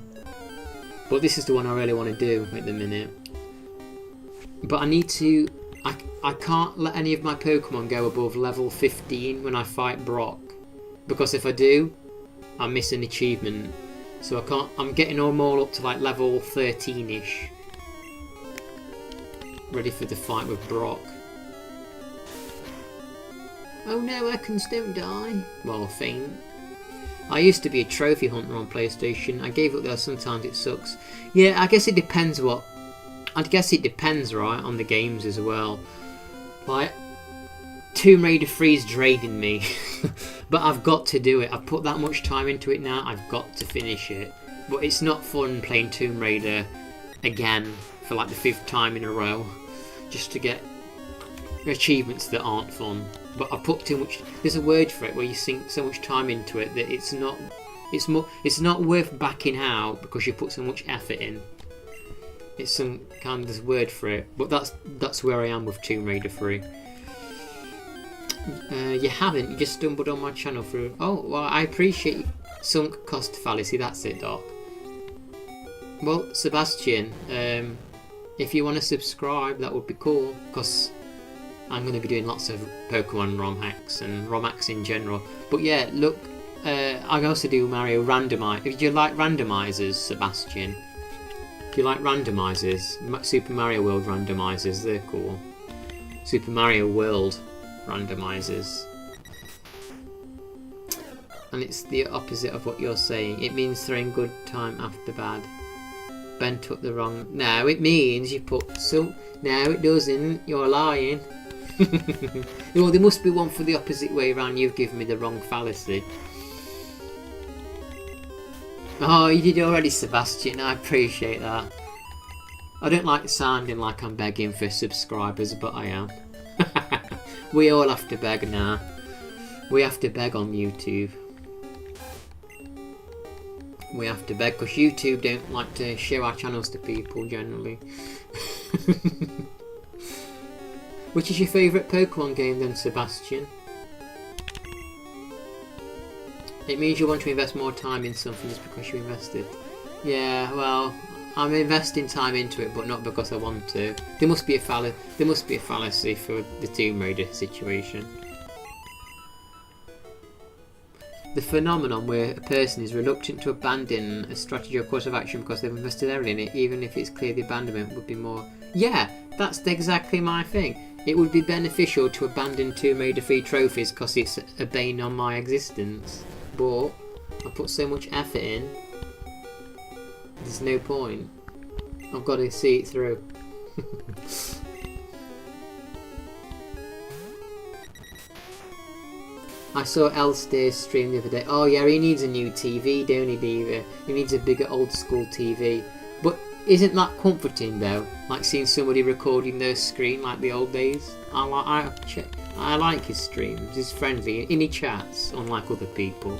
But this is the one I really want to do at the minute. But I need to... I can't let any of my Pokemon go above level 15 when I fight Brock. Because if I do, I miss an achievement. So I can't... I'm getting them all up to like level 13-ish. Ready for the fight with Brock. Oh no, Ekans don't die. Well, faint. I used to be a trophy hunter on PlayStation. I gave up there, sometimes it sucks. Yeah, I guess it depends what... I guess it depends, right, on the games as well. Like, Tomb Raider 3 is draining me. But I've got to do it. I've put that much time into it now, I've got to finish it. But it's not fun playing Tomb Raider again for like the 5th time in a row. Just to get achievements that aren't fun. But I put too much... There's a word for it where you sink so much time into it that it's not worth backing out because you put so much effort in. It's some kind of this word for it, but that's where I am with Tomb Raider 3. You haven't, you just stumbled on my channel through... Oh, well, I appreciate sunk cost fallacy, that's it, Doc. Well, Sebastian, if you want to subscribe, that would be cool, because I'm going to be doing lots of Pokemon ROM hacks and ROM hacks in general. But yeah, look, I also do Mario randomize. If you like randomizers, Sebastian, if you like randomizers, Super Mario World randomizers, they're cool. Super Mario World randomizers. And it's the opposite of what you're saying. It means throwing good time after bad. Ben took the wrong... No, it means you put so... No, it doesn't. You're lying. Oh, there must be one for the opposite way around. You've given me the wrong fallacy. Oh, you did already, Sebastian. I appreciate that. I don't like sounding like I'm begging for subscribers, but I am. We all have to beg now. We have to beg on YouTube. We have to beg because YouTube don't like to show our channels to people generally. Which is your favourite Pokemon game then, Sebastian? It means you want to invest more time in something just because you invested. Yeah, well, I'm investing time into it, but not because I want to. There must be a fallacy for the Tomb Raider situation. The phenomenon where a person is reluctant to abandon a strategy or course of action because they've invested heavily in it, even if it's clear the abandonment would be more... Yeah, that's exactly my thing. It would be beneficial to abandon Tomb Raider free trophies because it's a bane on my existence. But I put so much effort in, there's no point. I've got to see it through. I saw Elstay's stream the other day. Oh yeah, he needs a new TV, don't he, Diva? He needs a bigger old school TV. But isn't that comforting though? Like seeing somebody recording their screen like the old days. I like his streams. He's friendly and he chats, unlike other people.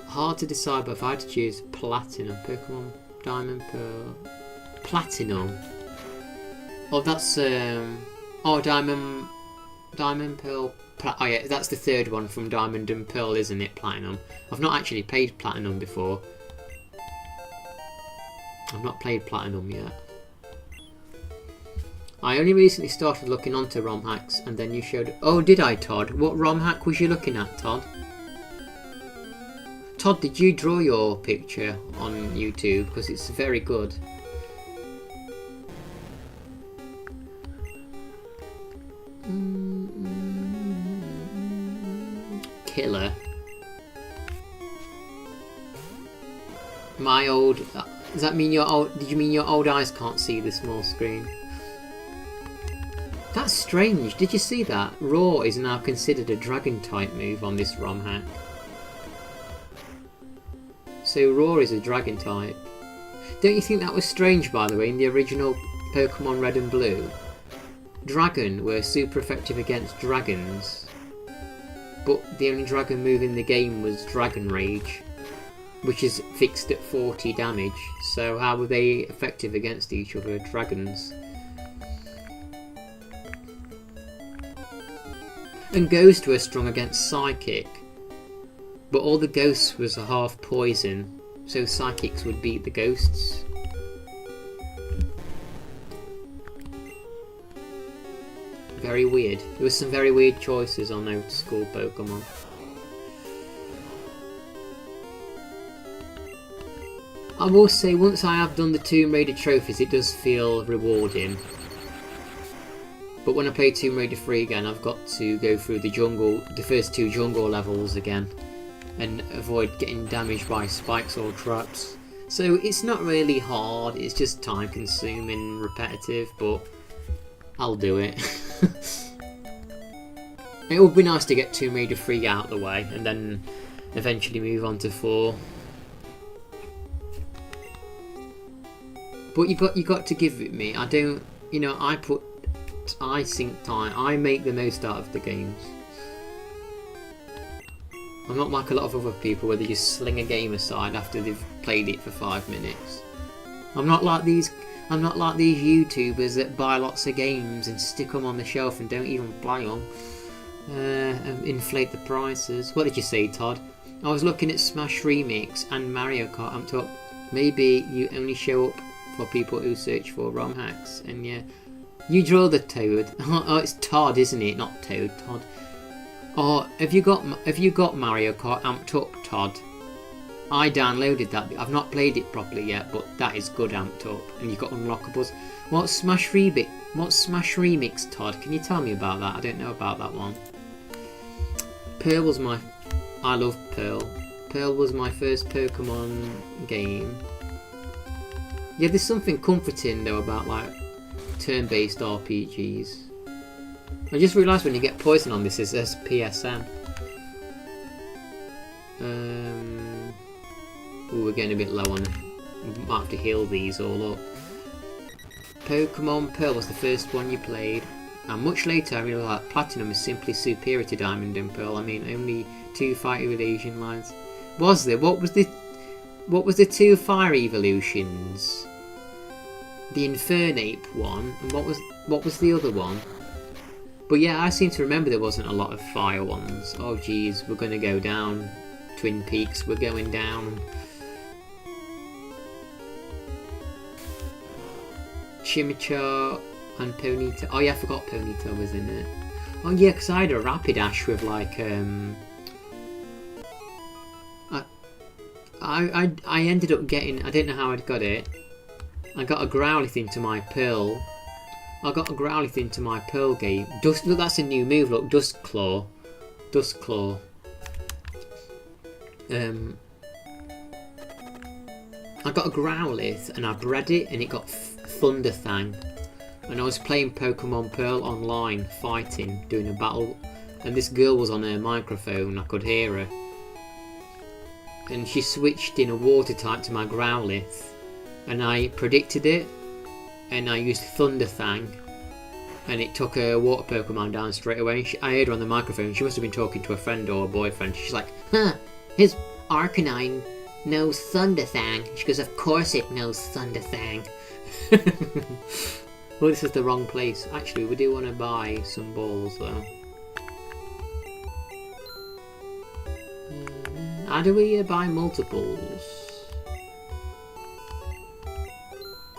Hard to decide, but if I had to choose Platinum, Pokemon Diamond, Pearl, Platinum. Oh, that's oh, Diamond, Pearl. Oh yeah, that's the third one from Diamond and Pearl, isn't it? Platinum. I've not actually played Platinum before. I've not played Platinum yet. I only recently started looking onto ROM hacks, and then you showed. Oh, did I, Todd? What ROM hack was you looking at, Todd? Todd, did you draw your picture on YouTube? Because it's very good. Killer. My old... Does that mean your old... Did you mean your old eyes can't see the small screen? That's strange. Did you see that? Raw is now considered a dragon type move on this ROM hack. So Raw is a dragon type. Don't you think that was strange, by the way, in the original Pokemon Red and Blue? Dragon were super effective against dragons, but the only dragon move in the game was Dragon Rage, which is fixed at 40 damage. So how were they effective against each other, dragons? And Ghost were strong against Psychic, but all the ghosts was a half poison, so psychics would beat the ghosts. Very weird. There were some very weird choices on old school Pokemon. I will say, once I have done the Tomb Raider trophies, it does feel rewarding. But when I play Tomb Raider 3 again, I've got to go through the first two jungle levels again, and avoid getting damaged by spikes or traps. So it's not really hard, it's just time consuming, repetitive, but I'll do it. It would be nice to get Tomb Raider 3 out of the way and then eventually move on to 4. But you got to give it me. I don't, you know, I sink time. I make the most out of the games. I'm not like a lot of other people where they just sling a game aside after they've played it for 5 minutes. I'm not like these YouTubers that buy lots of games and stick them on the shelf and don't even play them. And inflate the prices. What did you say, Todd? I was looking at Smash Remix and Mario Kart Amped Up. Maybe you only show up for people who search for ROM hacks. And yeah, you draw the Toad. Oh, it's Todd, isn't it? Not Toad, Todd. Oh, have you got Mario Kart Amped Up, Todd? I downloaded that. I've not played it properly yet, but that is good amped up. And you've got unlockables. What's Smash Remix, Todd? Can you tell me about that? I don't know about that one. Pearl was my... I love Pearl. Pearl was my first Pokemon game. Yeah, there's something comforting though about like turn-based RPGs. I just realised when you get poison on this, it says PSN. Ooh, we're getting a bit low on... Might have to heal these all up. Pokemon Pearl was the first one you played. And much later I realised that Platinum is simply superior to Diamond and Pearl. I mean, only 2 fire evolution lines. Was there? What was the 2 fire evolutions? The Infernape one, and what was the other one? But yeah, I seem to remember there wasn't a lot of fire ones. Oh geez, we're gonna go down Twin Peaks were going down. Chimichar and Ponyta. Oh yeah, I forgot Ponyta was in it. Oh yeah, because I had a Rapidash with like I ended up getting, I don't know how I'd got it. I got a Growlithe into my Pearl. I got a Growlithe into my Pearl game. Look, that's a new move. Look, Dustclaw. Dustclaw. I got a Growlithe and I bred it and it got Thunderthang. And I was playing Pokemon Pearl online, fighting, doing a battle. And this girl was on her microphone, I could hear her. And she switched in a water type to my Growlithe. And I predicted it. And I used Thunderthang. And it took a water Pokemon down straight away. I heard her on the microphone. She must have been talking to a friend or a boyfriend. She's like, huh, his Arcanine knows Thunderthang. She goes, of course it knows Thunderthang. Well, this is the wrong place. Actually, we do want to buy some balls though. How do we buy multiples?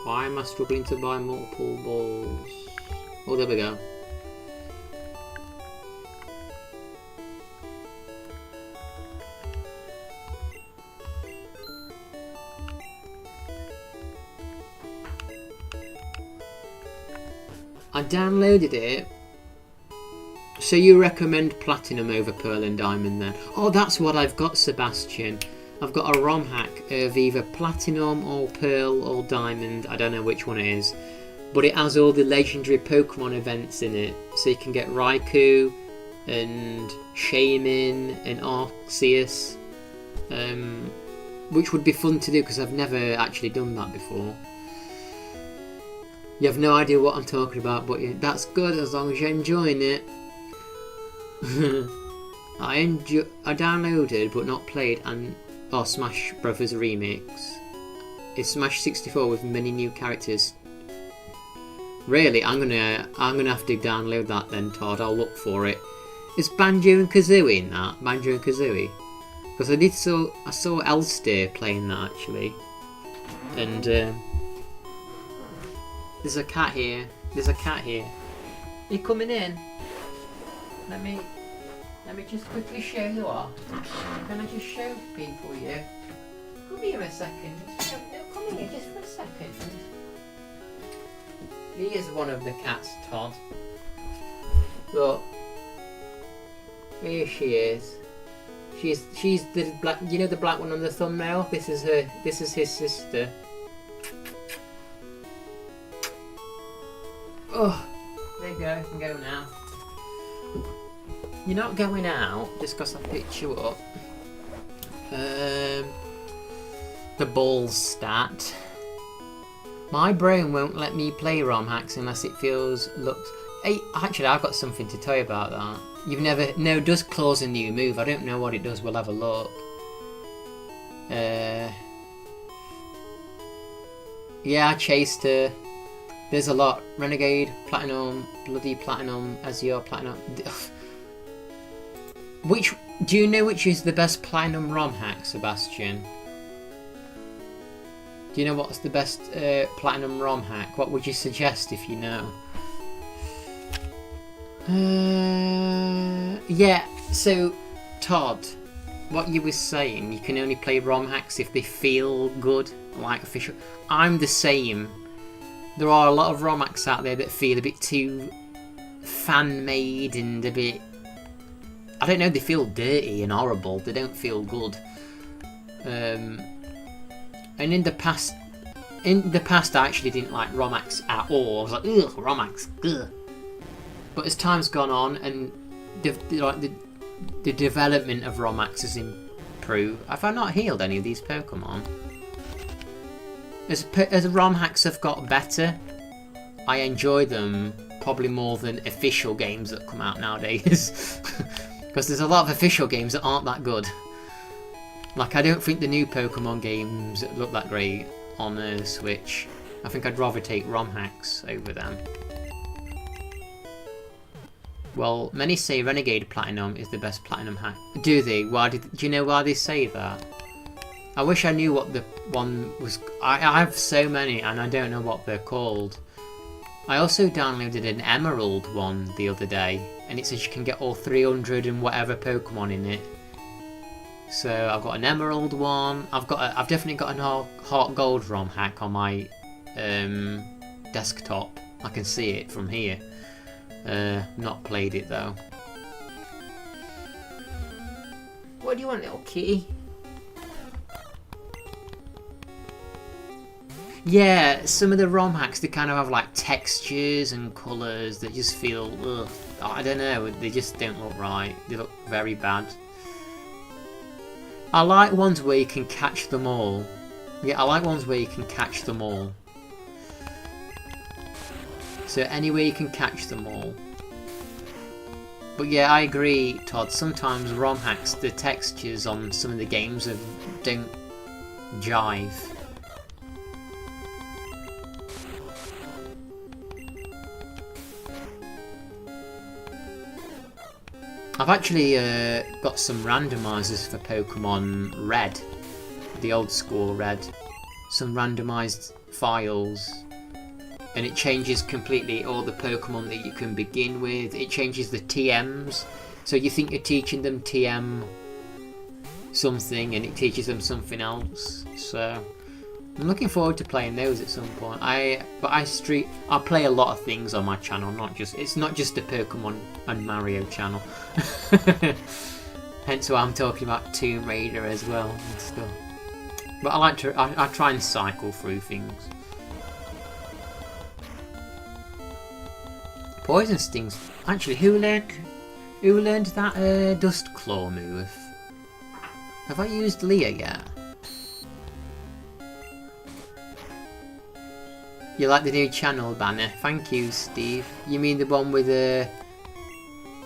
Why am I struggling to buy multiple balls? Oh, there we go. I downloaded it. So you recommend Platinum over Pearl and Diamond then? Oh, that's what I've got, Sebastian. I've got a ROM hack of either Platinum or Pearl or Diamond. I don't know which one it is. But it has all the legendary Pokemon events in it. So you can get Raikou and Shaman and Arceus. Which would be fun to do because I've never actually done that before. You have no idea what I'm talking about, but yeah, that's good as long as you're enjoying it. I downloaded but not played Smash Brothers Remix. It's Smash 64 with many new characters. Really, I'm gonna have to download that then, Todd. I'll look for it. Is Banjo and Kazooie in that? Banjo and Kazooie? Because I saw Elster playing that actually. And there's a cat here. There's a cat here. You coming in? Let me just quickly show you off. Can I just show people you? Come here a second. Come here just for a second. He is one of the cats, Todd. Look. Here she is. She's the black, you know the black one on the thumbnail? This is her. This is his sister. Oh, there you go. You can go now. You're not going out just because I picked you up. The balls stat. My brain won't let me play ROM hacks unless it looks. Hey, actually, I've got something to tell you about that. You've never. No, Dustclaw's a new move. I don't know what it does. We'll have a look. Yeah, I chased her. There's a lot. Renegade, Platinum, Bloody Platinum, Azure Platinum. Do you know which is the best Platinum ROM hack, Sebastian? Do you know what's the best Platinum ROM hack? What would you suggest if you know? Yeah, so Todd, what you were saying, you can only play ROM hacks if they feel good, like official. I'm the same. There are a lot of ROM hacks out there that feel a bit too fan-made and a bit, I don't know, they feel dirty and horrible. They don't feel good. And in the past I actually didn't like ROM hacks at all. I was like, ugh, ROM hacks, ugh. But as time's gone on and the development of ROM hacks has improved, have I not healed any of these Pokemon? As ROM hacks have got better, I enjoy them probably more than official games that come out nowadays. Because there's a lot of official games that aren't that good. Like, I don't think the new Pokemon games look that great on the Switch. I think I'd rather take ROM hacks over them. Well, many say Renegade Platinum is the best Platinum hack. Do they? Do you know why they say that? I wish I knew what the one was. I have so many and I don't know what they're called. I also downloaded an Emerald one the other day, and it says you can get all 300 and whatever Pokemon in it. So I've got an Emerald one. I've definitely got an Heart Gold ROM hack on my desktop. I can see it from here. Not played it though. What do you want, little kitty? Yeah, some of the ROM hacks, they kind of have like textures and colours that just feel, ugh, I don't know, they just don't look right. They look very bad. I like ones where you can catch them all. Yeah, I like ones where you can catch them all. So anywhere you can catch them all. But yeah, I agree, Todd, sometimes ROM hacks, the textures on some of the games don't jive. I've actually got some randomizers for Pokemon Red, the old school Red. Some randomized files, and it changes completely all the Pokemon that you can begin with. It changes the TMs, so you think you're teaching them TM something, and it teaches them something else. So I'm looking forward to playing those at some point. I play a lot of things on my channel, it's not just a Pokemon and Mario channel. Hence why I'm talking about Tomb Raider as well and stuff. But I try and cycle through things. Poison Stings. Actually, who learned that Dust Claw move? Have I used Leah yet? You like the new channel banner? Thank you, Steve. You mean the one with a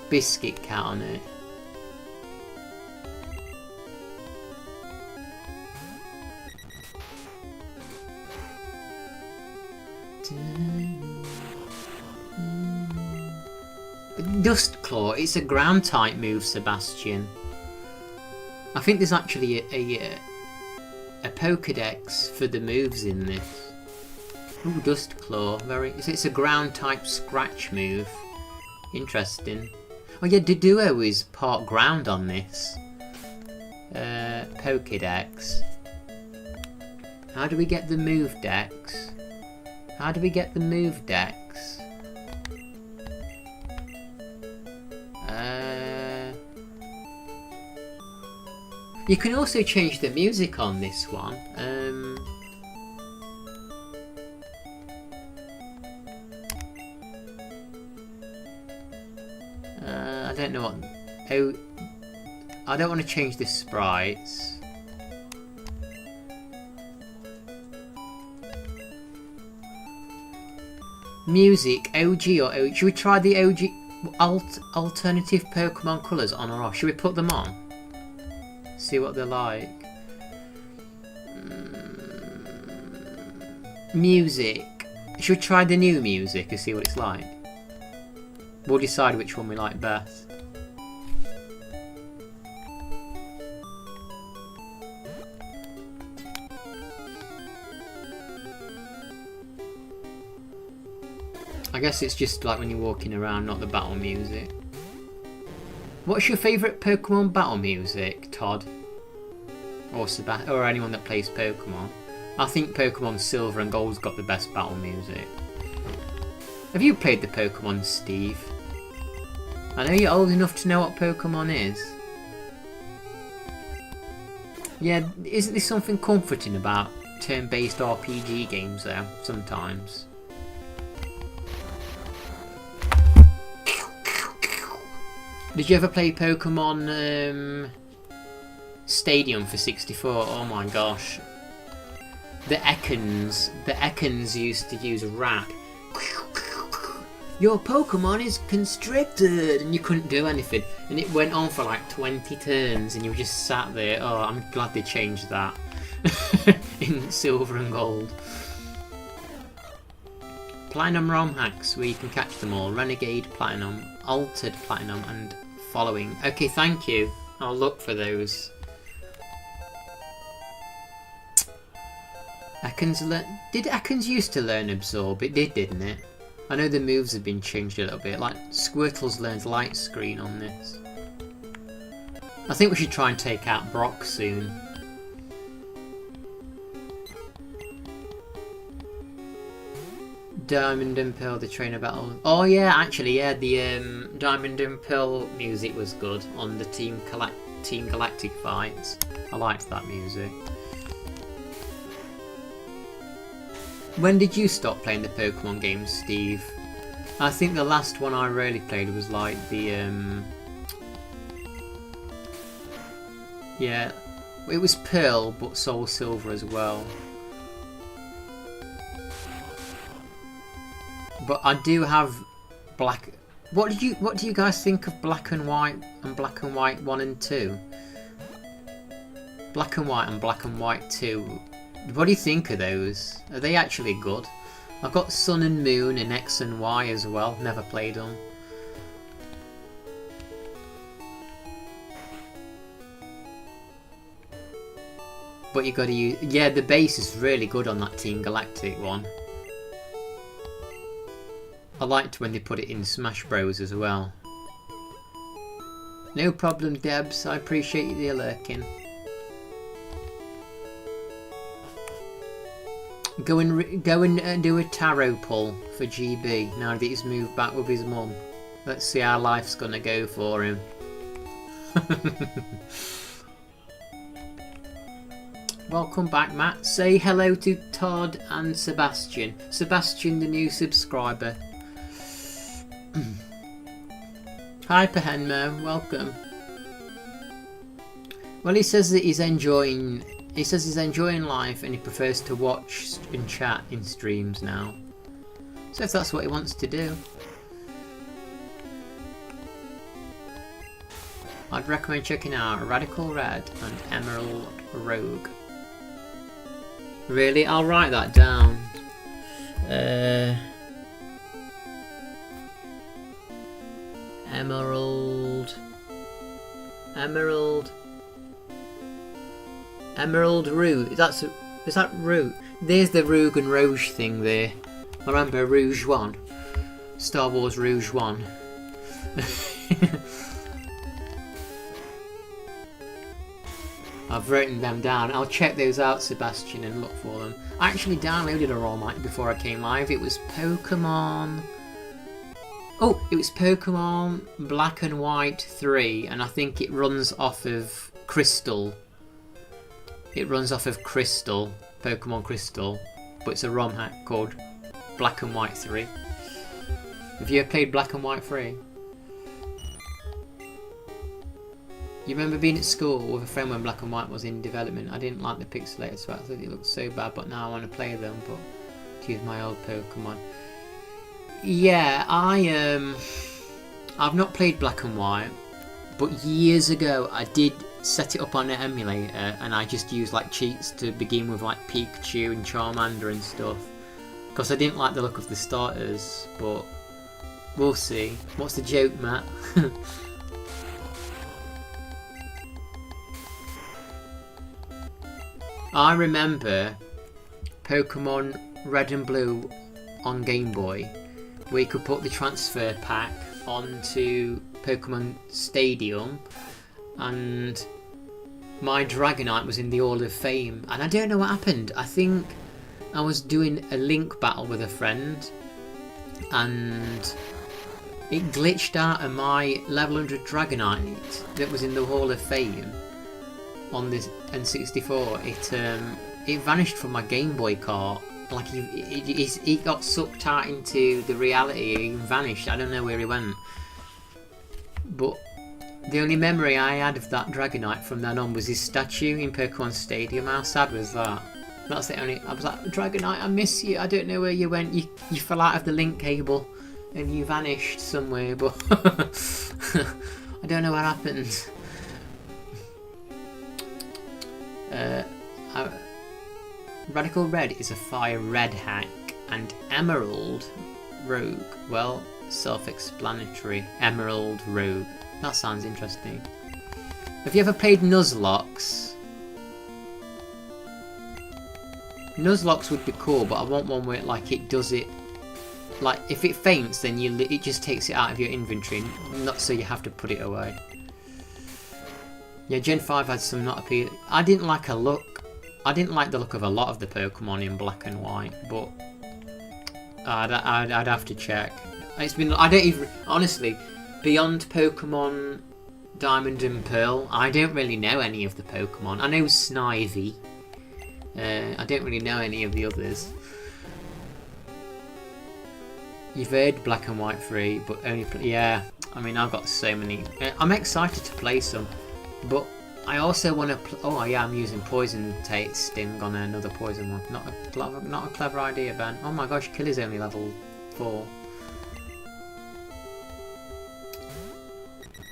biscuit cat on it? Dust Claw, it's a ground type move, Sebastian. I think there's actually a Pokedex for the moves in this. Ooh, Dust Claw, it's a ground type scratch move. Interesting. Oh yeah, Duo is part ground on this. Pokedex. How do we get the move dex? How do we get the move dex? You can also change the music on this one. I don't know what. Oh, I don't want to change the sprites. Music, OG or OG? Should we try the OG alternative Pokemon colours on or off? Should we put them on? See what they're like. Music. Should we try the new music and see what it's like? We'll decide which one we like best. I guess it's just like when you're walking around, not the battle music. What's your favourite Pokemon battle music, Todd? Or anyone that plays Pokemon? I think Pokemon Silver and Gold's got the best battle music. Have you played the Pokemon, Steve? I know you're old enough to know what Pokemon is. Yeah, isn't there something comforting about turn-based RPG games though, sometimes? Did you ever play Pokemon Stadium for 64? Oh my gosh. The Ekans used to use rap. Your Pokemon is constricted, and you couldn't do anything, and it went on for like 20 turns, and you just sat there. Oh, I'm glad they changed that in Silver and Gold. Platinum ROM hacks where you can catch them all. Renegade Platinum. Altered Platinum and following. Okay, thank you. I'll look for those. Did Ekans used to learn Absorb? It did, didn't it? I know the moves have been changed a little bit. Like Squirtle's learns Light Screen on this. I think we should try and take out Brock soon. Diamond and Pearl, the trainer battle. Oh yeah, actually, yeah, the Diamond and Pearl music was good on the Team Galactic fights. I liked that music. When did you stop playing the Pokemon games, Steve? I think the last one I really played was like the yeah, it was Pearl, but Soul Silver as well. But I do have Black. What do you guys think of Black and White and Black and White 1 and 2? Black and White and Black and White 2. What do you think of those? Are they actually good? I've got Sun and Moon and X and Y as well. Never played them. But you got to use. Yeah, the base is really good on that Team Galactic one. I liked when they put it in Smash Bros as well. No problem, Debs. I appreciate you lurking. Go and do a tarot pull for GB now that he's moved back with his mum. Let's see how life's gonna go for him. Welcome back, Matt. Say hello to Todd and Sebastian. Sebastian, the new subscriber. Hi, Pahenmo. Welcome. Well, he says that he's enjoying. He says he's enjoying life and he prefers to watch and chat in streams now. So if that's what he wants to do, I'd recommend checking out Radical Red and Emerald Rogue. Really? I'll write that down. Emerald Root. Is that Root? There's the Rogue and Rouge thing there. I remember Rouge 1. Star Wars Rouge 1. I've written them down. I'll check those out, Sebastian, and look for them. I actually downloaded a ROM before I came live. It was Pokemon... Oh, it was Pokemon Black and White 3, and I think it runs off of Crystal. It runs off of Crystal, Pokemon Crystal, but it's a ROM hack called Black and White 3. Have you ever played Black and White 3? You remember being at school with a friend when Black and White was in development? I didn't like the pixelated so I thought it looked so bad, but now I want to play them, but to use my old Pokemon. Yeah, I've not played Black and White, but years ago I did set it up on an emulator and I just used like cheats to begin with, like Pikachu and Charmander and stuff, because I didn't like the look of the starters, but we'll see. What's the joke, Matt? I remember Pokemon Red and Blue on Game Boy, where you could put the transfer pack onto Pokemon Stadium, and my Dragonite was in the Hall of Fame, and I don't know what happened. I think I was doing a link battle with a friend and it glitched out of my level 100 Dragonite that was in the Hall of Fame on this N64. It vanished from my Game Boy cart. Like he got sucked out into the reality. He vanished. I don't know where he went. But the only memory I had of that Dragonite from then on was his statue in Pokemon Stadium. How sad was that? That's the only. I was like, Dragonite, I miss you. I don't know where you went. You fell out of the link cable and you vanished somewhere. But I don't know what happened. Radical Red is a fire red hack, and Emerald Rogue, well, self-explanatory. Emerald Rogue. That sounds interesting. Have you ever played Nuzlocke? Nuzlocke would be cool, but I want one where like it does it. Like if it faints, then it just takes it out of your inventory, not so you have to put it away. Yeah, Gen 5 had some not appealing. I didn't like the look of a lot of the Pokemon in black and white, but I'd have to check. It's been, I don't even, honestly, beyond Pokemon Diamond and Pearl, I don't really know any of the Pokemon. I know Snivy. I don't really know any of the others. You've heard Black and White 3, but only yeah. I mean, I've got so many. I'm excited to play some, but I also want to. Oh yeah, I'm using Poison Sting on another Poison one. Not a clever idea, Ben. Oh my gosh, Killer's only level 4.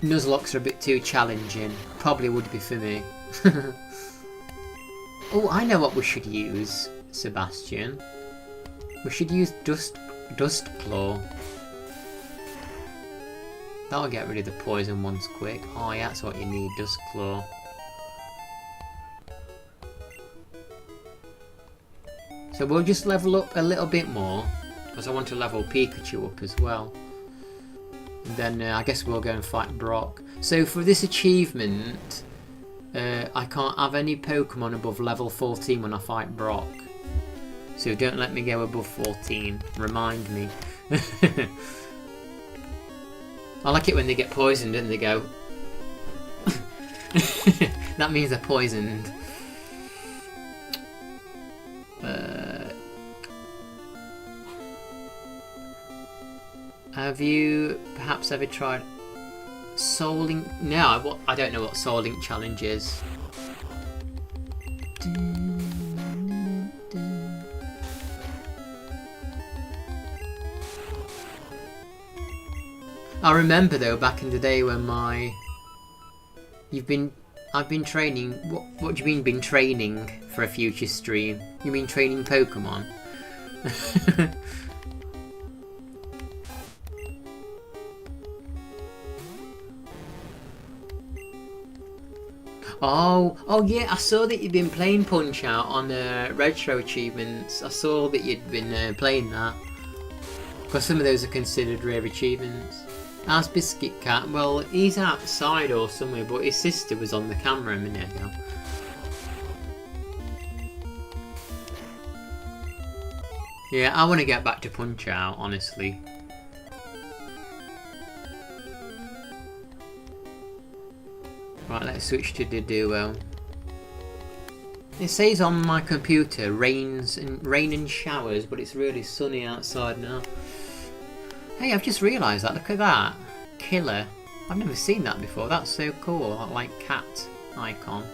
Nuzlocke are a bit too challenging. Probably would be for me. Oh, I know what we should use, Sebastian. We should use Dust Claw. That'll get rid of the poison ones quick. Oh yeah, that's what you need, Dust Claw. So we'll just level up a little bit more, because I want to level Pikachu up as well. And then I guess we'll go and fight Brock. So for this achievement, I can't have any Pokemon above level 14 when I fight Brock. So don't let me go above 14. Remind me. I like it when they get poisoned and they go. That means they're poisoned. Have you perhaps ever tried Soul Link? No, I don't know what Soul Link challenge is. I remember though back in the day when I've been training. What do you mean been training for a future stream? You mean training Pokemon? Oh yeah, I saw that you'd been playing Punch Out on Retro Achievements. I saw that you'd been playing that. Because some of those are considered rare achievements. How's Biscuit Cat? Well, he's outside or somewhere, but his sister was on the camera a minute ago. Yeah, I want to get back to Punch Out, honestly. Right, let's switch to the duo. It says on my computer rain and showers, but it's really sunny outside now. Hey, I've just realised that. Look at that. Killer. I've never seen that before. That's so cool. That like cat icon.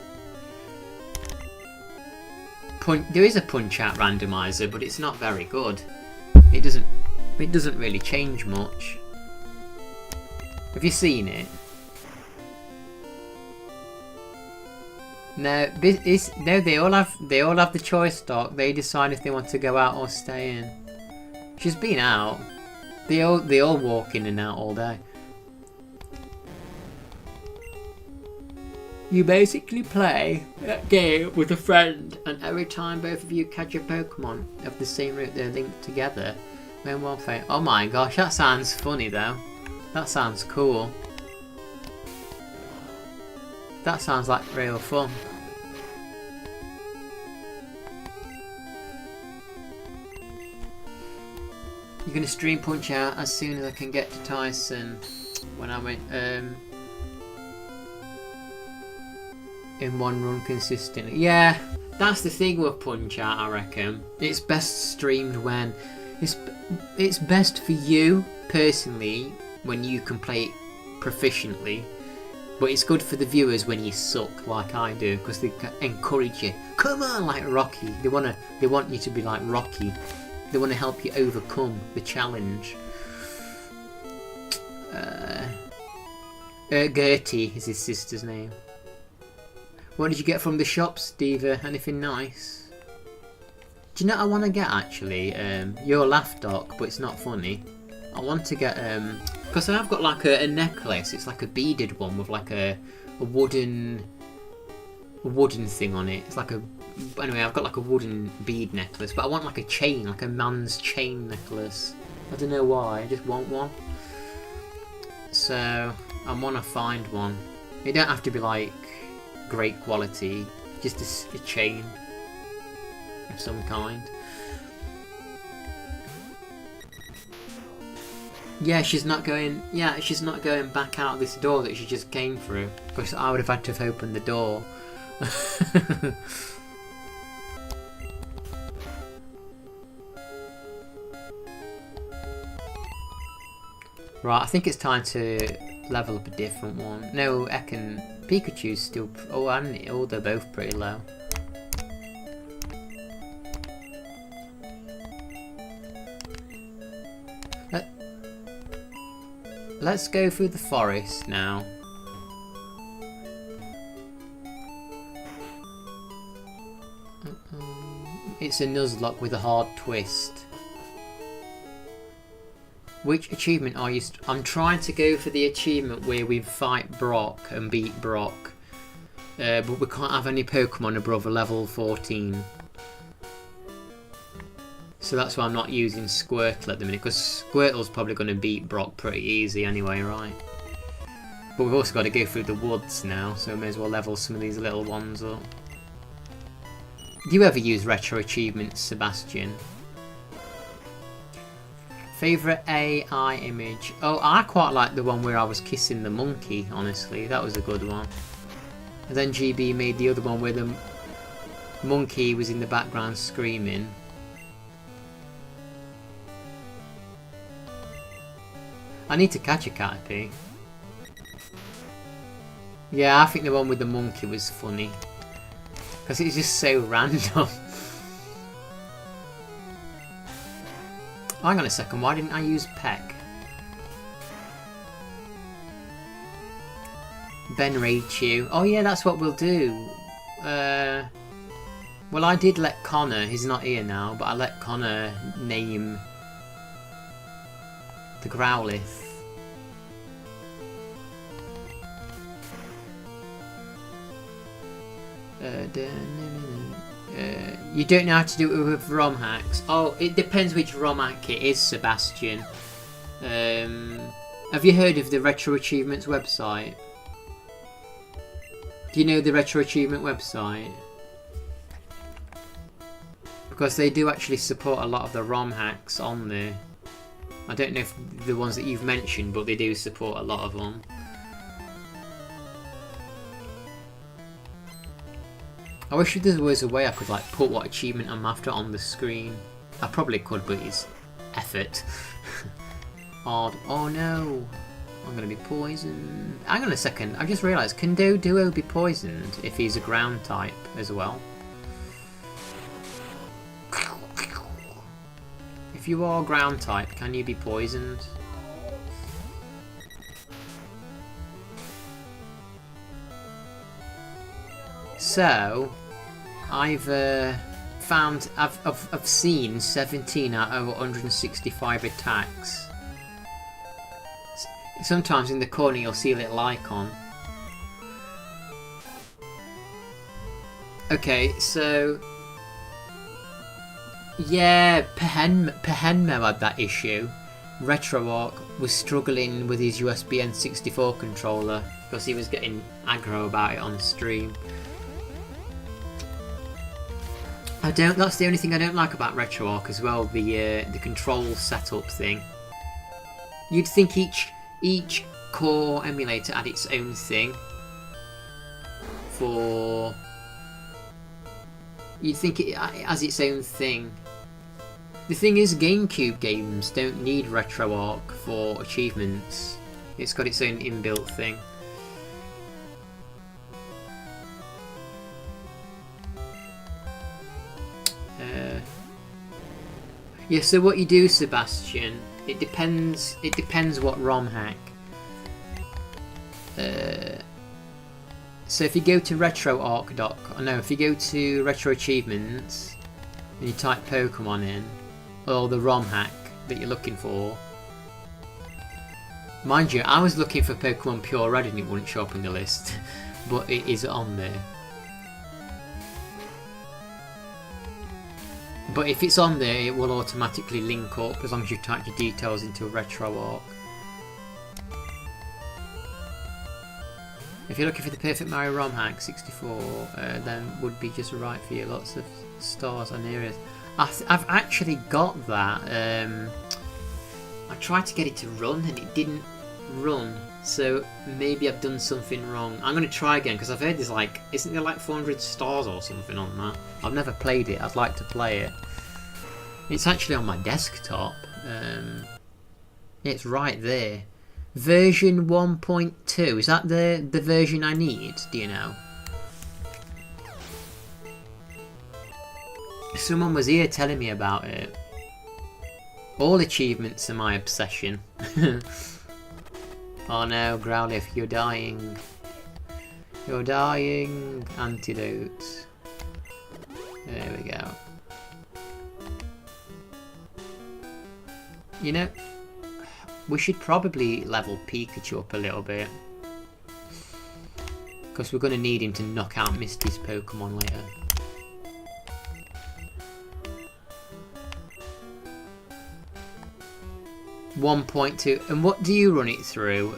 There is a Punch Out randomizer, but it's not very good. It doesn't really change much. Have you seen it? No, they all have the choice dock. They decide if they want to go out or stay in. She's been out. They all walk in and out all day. You basically play that game with a friend, and every time both of you catch a Pokemon of the same route, they're linked together. When welfare. Oh my gosh, that sounds funny though. That sounds cool. That sounds like real fun. You're gonna stream Punch Out as soon as I can get to Tyson. When I went in one run consistently. Yeah, that's the thing with Punch Out. I reckon it's best streamed when it's best for you personally when you can play it proficiently. But it's good for the viewers when you suck like I do, because they encourage you. Come on, like Rocky. They want you to be like Rocky. They want to help you overcome the challenge. Gertie is his sister's name. What did you get from the shops, Diva? Anything nice? Do you know what I want to get actually? Your laugh doc, but it's not funny. I want to get because I've got like a necklace. It's like a beaded one with like a wooden thing on it. It's like a anyway. I've got like a wooden bead necklace, but I want like a chain, like a man's chain necklace. I don't know why. I just want one. So I want to find one. It don't have to be like great quality. Just a chain of some kind. Yeah, she's not going. Yeah, she's not going back out this door that she just came through. Because I would have had to have opened the door. Right, I think it's time to level up a different one. No, Pikachu's still. Oh, and they're both pretty low. Let's go through the forest now. It's a Nuzlocke with a hard twist. Which achievement are you? I'm trying to go for the achievement where we fight Brock and beat Brock. But we can't have any Pokemon above a level 14. So that's why I'm not using Squirtle at the minute, because Squirtle's probably going to beat Brock pretty easy anyway, right? But we've also got to go through the woods now, so we may as well level some of these little ones up. Do you ever use retro achievements, Sebastian? Favourite AI image? Oh, I quite like the one where I was kissing the monkey, honestly. That was a good one. And then GB made the other one where the monkey was in the background screaming. I need to catch a Caterpie. Yeah, I think the one with the monkey was funny. Because it's just so random. Hang on a second, why didn't I use Peck? Ben Raichu. Oh yeah, that's what we'll do. Well, I did let Connor, he's not here now, but I let Connor name the Growlithe. You don't know how to do it with ROM hacks. Oh, it depends which ROM hack it is, Sebastian. Have you heard of the Retro Achievements website? Do you know the Retro Achievement website? Because they do actually support a lot of the ROM hacks on there. I don't know if the ones that you've mentioned, but they do support a lot of them. I wish there was a way I could like put what achievement I'm after on the screen. I probably could, but it's effort. Odd. Oh no! I'm gonna be poisoned. Hang on a second, I just realised, can Doduo be poisoned if he's a ground type as well? If you are ground type, can you be poisoned? So, I've seen 17 out of 165 attacks. Sometimes in the corner you'll see a little icon. Okay, so yeah, Pehenmo had that issue. Retroarch was struggling with his USB N64 controller because he was getting aggro about it on stream. That's the only thing I don't like about RetroArch as well, the control setup thing. You'd think each core emulator had its own thing for. You'd think it has its own thing. The thing is, GameCube games don't need RetroArch for achievements. It's got its own inbuilt thing. Yeah, so what you do, Sebastian, it depends what ROM hack. So if you go to if you go to Retro Achievements and you type Pokemon in, or the ROM hack that you're looking for, Mind you, I was looking for Pokemon Pure Red and it wouldn't show up in the list, but it is on there. But if it's on there, it will automatically link up as long as you type your details into a RetroArch. If you're looking for the perfect Mario ROM hack 64, then would be just right for you. Lots of stars and areas. I've actually got that. I tried to get it to run and it didn't run, so maybe I've done something wrong. I'm going to try again because I've heard there's like, isn't there like 400 stars or something on that? I've never played it. I'd like to play it. It's actually on my desktop. It's right there. Version 1.2. Is that the version I need? Do you know? Someone was here telling me about it. All achievements are my obsession. Oh no, Growlithe, you're dying. You're dying. Antidote. There we go. You know, we should probably level Pikachu up a little bit. Because we're going to need him to knock out Misty's Pokemon later. .2. And what do you run it through?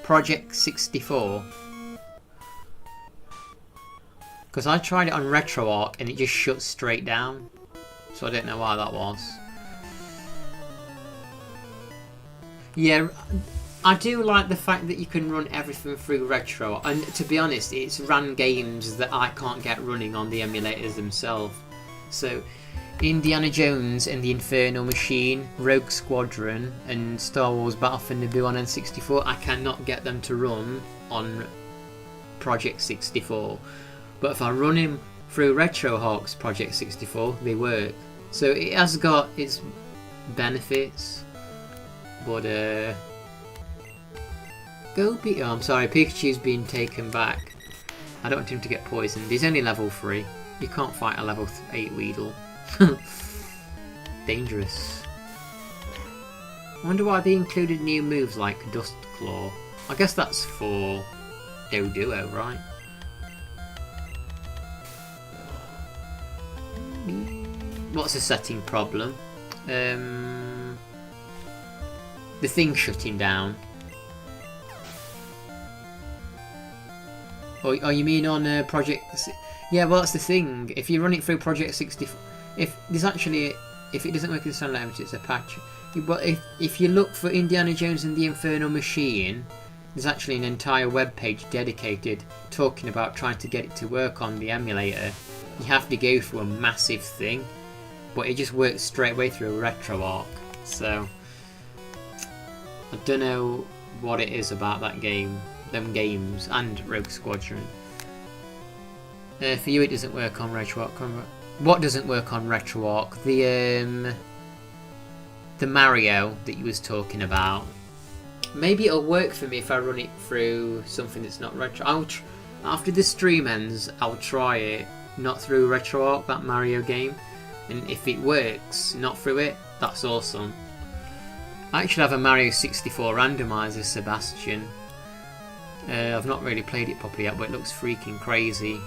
Project 64. Because I tried it on RetroArch and it just shut straight down. So I don't know why that was. Yeah, I do like the fact that you can run everything through Retro. And to be honest, it's ran games that I can't get running on the emulators themselves. So Indiana Jones and the Infernal Machine, Rogue Squadron and Star Wars Battle for Naboo on N64, I cannot get them to run on Project 64. But if I run him through RetroArch's Project 64, they work. So it has got its benefits. But oh, I'm sorry, Pikachu's been taken back. I don't want him to get poisoned. He's only level 3. You can't fight a level 8 Weedle. Dangerous. I wonder why they included new moves like Dust Claw. I guess that's for Doduo, right? What's the setting problem? The thing shutting down. Oh, you mean on Project... Yeah, well, that's the thing. If you run it through Project 64... If there's actually... If it doesn't work in the sound language, it's a patch. But if you look for Indiana Jones and the Infernal Machine, there's actually an entire web page dedicated talking about trying to get it to work on the emulator. You have to go through a massive thing. But it just works straight away through a RetroArch. So... I don't know what it is about that game, them games, and Rogue Squadron. For you, it doesn't work on RetroArch. What doesn't work on RetroArch? The Mario that you was talking about. Maybe it'll work for me if I run it through something that's not Retro. After the stream ends, I'll try it not through RetroArch, that Mario game, and if it works not through it, that's awesome. I actually have a Mario 64 randomizer, Sebastian. I've not really played it properly yet, but it looks freaking crazy.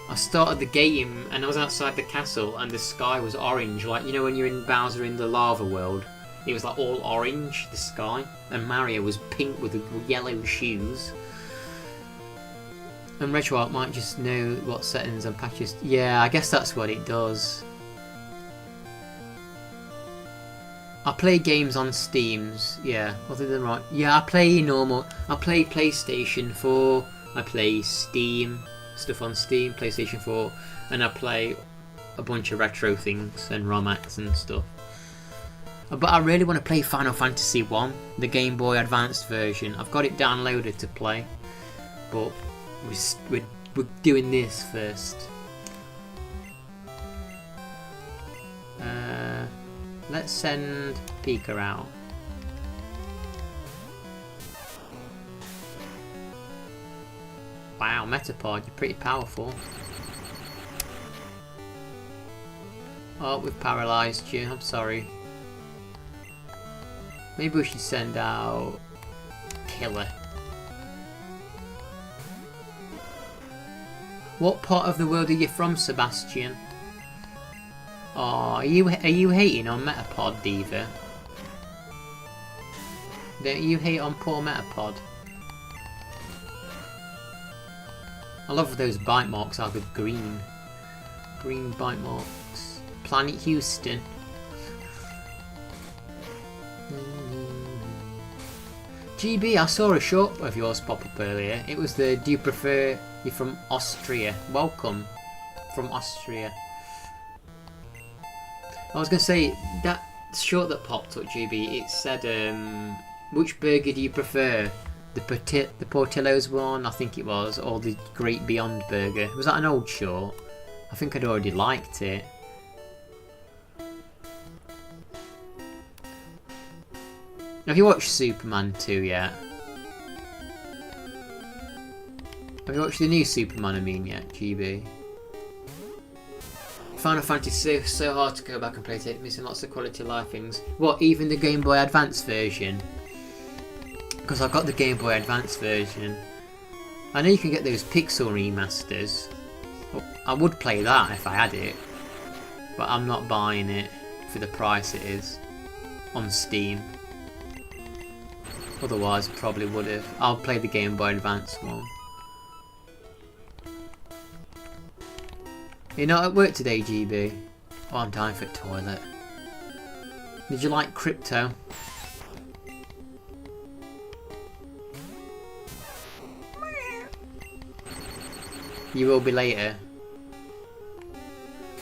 I started the game and I was outside the castle and the sky was orange, like, you know when you're in Bowser in the lava world? It was like all orange, the sky, and Mario was pink with yellow shoes. And RetroArch might just know what settings and patches... Yeah, I guess that's what it does. I play games on Steams, yeah, other than right. Yeah, I play normal. I play PlayStation 4, I play Steam, stuff on Steam, PlayStation 4, and I play a bunch of retro things and ROMAX and stuff. But I really want to play Final Fantasy 1, the Game Boy Advanced version. I've got it downloaded to play, but we're doing this first. Let's send Pika out. Wow, Metapod, you're pretty powerful. Oh, we've paralysed you, I'm sorry. Maybe we should send out Killer. What part of the world are you from, Sebastian? Oh, are you hating on Metapod, Diva? Don't you hate on poor Metapod? I love those bite marks are with green. Green bite marks. Planet Houston. GB, I saw a short of yours pop up earlier. It was the, do you prefer, you're from Austria. Welcome from Austria. I was going to say, that short that popped up, GB, it said, which burger do you prefer? The Portillo's one, I think it was, or the Great Beyond burger. Was that an old short? I think I'd already liked it. Have you watched Superman 2 yet? Have you watched the new Superman, I mean, yet, GB? Final Fantasy is so hard to go back and play it, missing lots of quality of life things. What, even the Game Boy Advance version? Because I got the Game Boy Advance version. I know you can get those pixel remasters. I would play that if I had it. But I'm not buying it for the price it is on Steam. Otherwise, probably would have. I'll play the Game Boy Advance one. You're not at work today, GB? Oh, I'm dying for a toilet. Did you like crypto? You will be later.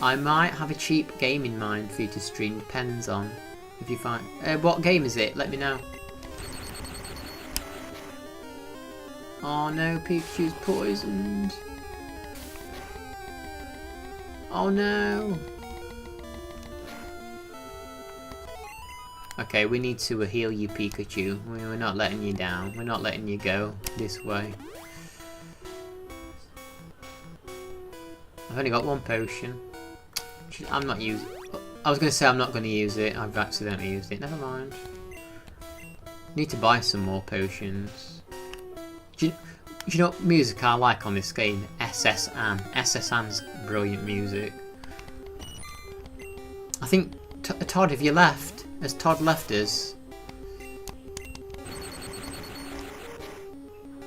I might have a cheap game in mind for you to stream, depends on if you find... what game is it? Let me know. Oh no, Pikachu's poisoned. Oh no. Okay, we need to heal you, Pikachu. We're not letting you down. We're not letting you go this way. I've only got one potion. I'm not using... I was going to say I'm not going to use it. I've accidentally used it. Never mind. Need to buy some more potions. Do you know what music I like on this game? SS Anne. SS Anne's brilliant music. I think... Todd, have you left? Has Todd left us?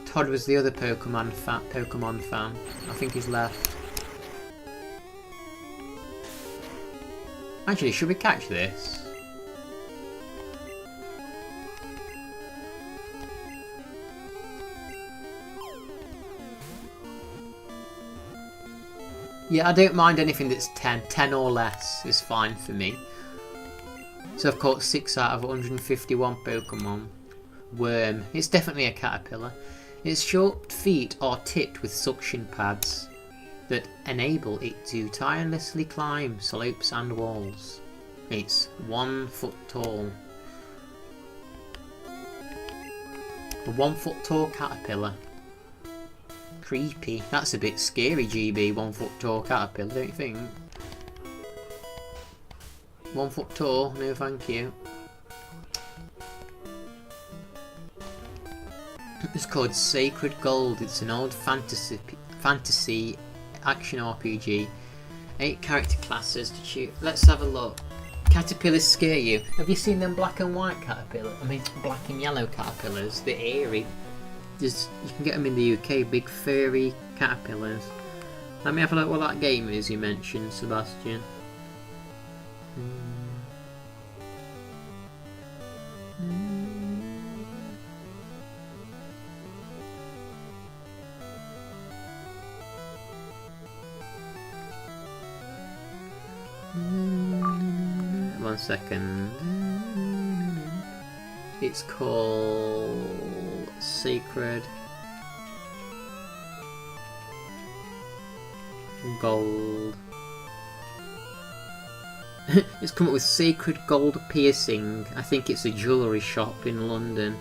Todd was the other Pokemon fan. I think he's left. Actually, should we catch this? Yeah, I don't mind anything that's 10. 10 or less is fine for me. So I've caught 6 out of 151 Pokemon. Worm. It's definitely a caterpillar. Its short feet are tipped with suction pads that enable it to tirelessly climb slopes and walls. It's 1 foot tall. A 1 foot tall caterpillar. Creepy. That's a bit scary, GB. 1 foot tall caterpillar, don't you think? 1 foot tall, no thank you. It's called Sacred Gold. It's an old fantasy action RPG. 8 character classes to choose. Let's have a look. Caterpillars scare you. Have you seen them black and white caterpillars? I mean black and yellow caterpillars. They're eerie. You can get them in the UK. Big furry caterpillars. Let me have a look what that game is you mentioned, Sebastian. One second. It's called Sacred Gold. It's come up with Sacred Gold Piercing. I think it's a jewellery shop in London.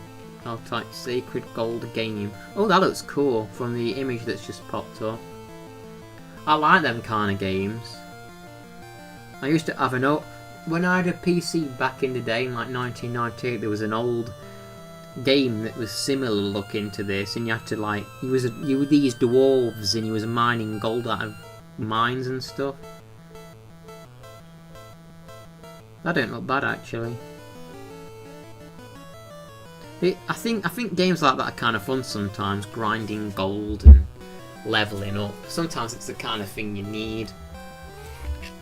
I'll type Sacred Gold Game. Oh, that looks cool from the image that's just popped up. I like them kind of games. I used to have an old... when I had a PC back in the day, in like 1998, there was an old game that was similar looking to this, and you had to like you were these dwarves, and you was mining gold out of mines and stuff. That don't look bad actually. I think games like that are kind of fun sometimes, grinding gold and leveling up. Sometimes it's the kind of thing you need.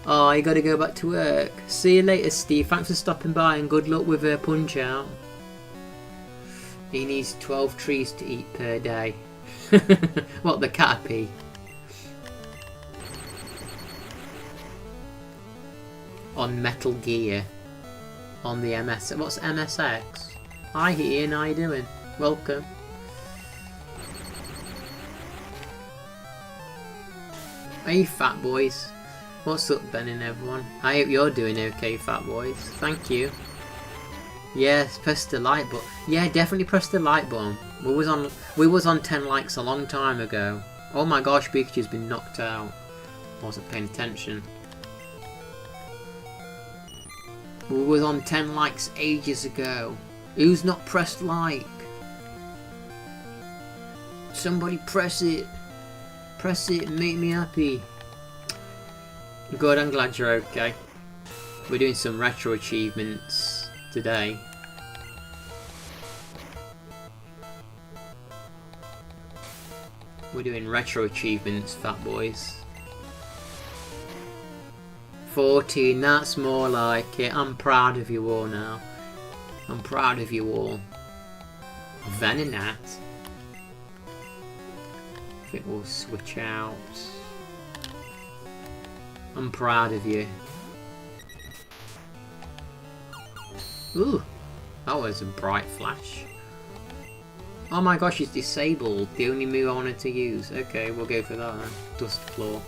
Oh, you gotta go back to work. See you later, Steve. Thanks for stopping by and good luck with Punch Out. He needs 12 trees to eat per day. What, the Caterpie? On Metal Gear. On the MS. What's MSX? Hi Ian, how you doing? Welcome. Hey fat boys. What's up Ben and everyone? I hope you're doing okay, fat boys. Thank you. Yes, press the like button. Yeah, definitely press the like button. We was on 10 likes a long time ago. Oh my gosh, Pikachu's been knocked out. I wasn't paying attention. We was on 10 likes ages ago. Who's not pressed like? Somebody press it. Press it and make me happy. Good, I'm glad you're okay. We're doing some retro achievements today. We're doing retro achievements, fat boys. 14, that's more like it. I'm proud of you all now. I'm proud of you all. Venonat. I think we'll switch out. I'm proud of you. Ooh, that was a bright flash. Oh my gosh, it's disabled. The only move I wanted to use. Okay, we'll go for that then. Dust Claw.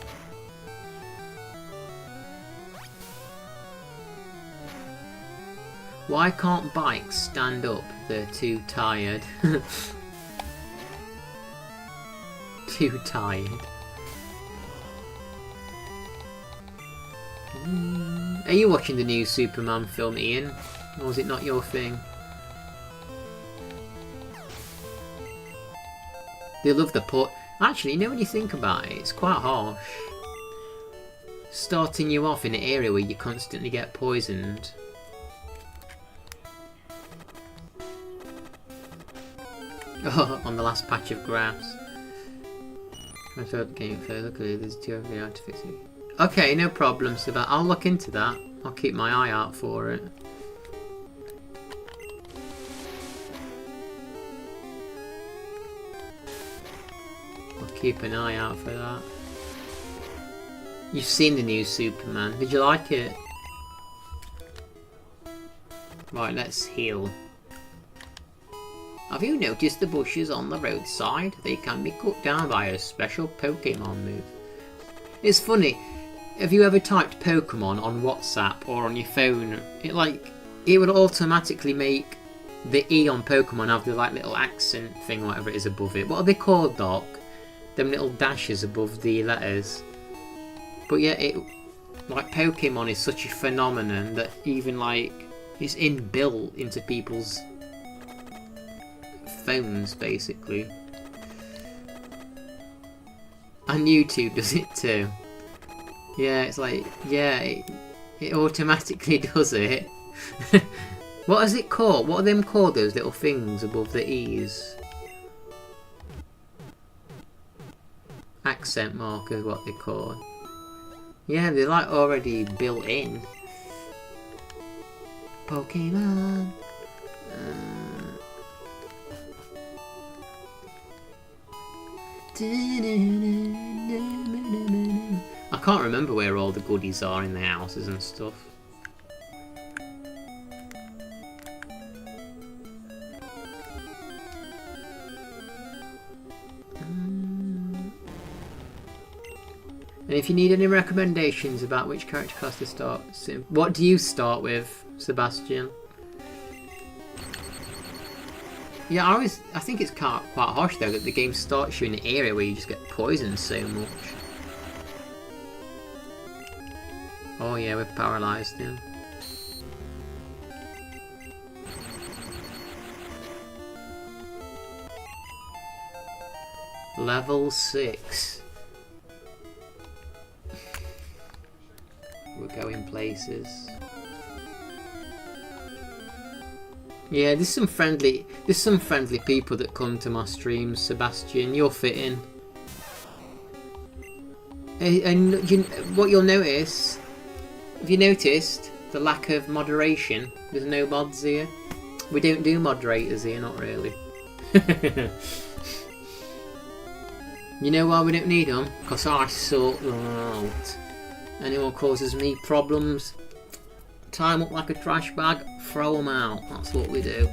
Why can't bikes stand up? They're too tired. Too tired. Are you watching the new Superman film, Ian? Or is it not your thing? They love the put. Actually, you know when you think about it, it's quite harsh. Starting you off in an area where you constantly get poisoned. Oh, on the last patch of grass. I thought the game further clearly there's 2 over there to fix it. Okay, no problem, Sebastian. I'll look into that. I'll keep my eye out for it. I'll keep an eye out for that. You've seen the new Superman. Did you like it? Right, let's heal. Have you noticed the bushes on the roadside? They can be cut down by a special Pokemon move. It's funny. Have you ever typed Pokemon on WhatsApp or on your phone? It would automatically make the E on Pokemon have the like little accent thing, whatever it is above it. What are they called, Doc? Them little dashes above the letters. But yeah, Pokemon is such a phenomenon that even it's inbuilt into people's phones basically. And YouTube does it too. Yeah, it's like, yeah, it automatically does it. What is it called? What are them called, those little things above the E's? Accent marker is what they're called. Yeah, they're like already built in. Pokemon. I can't remember where all the goodies are in the houses and stuff. And if you need any recommendations about which character class to start, what do you start with, Sebastian? Yeah, I think it's quite harsh though that the game starts you in an area where you just get poisoned so much. Oh yeah, we're paralysed now. Level 6. We're going places. Yeah, there's some friendly people that come to my streams, Sebastian. You're fitting. And what you'll notice, have you noticed the lack of moderation? There's no mods here. We don't do moderators here, not really. You know why we don't need them? Because I sort them out. Anyone causes me problems, tie them up like a trash bag, throw them out. That's what we do.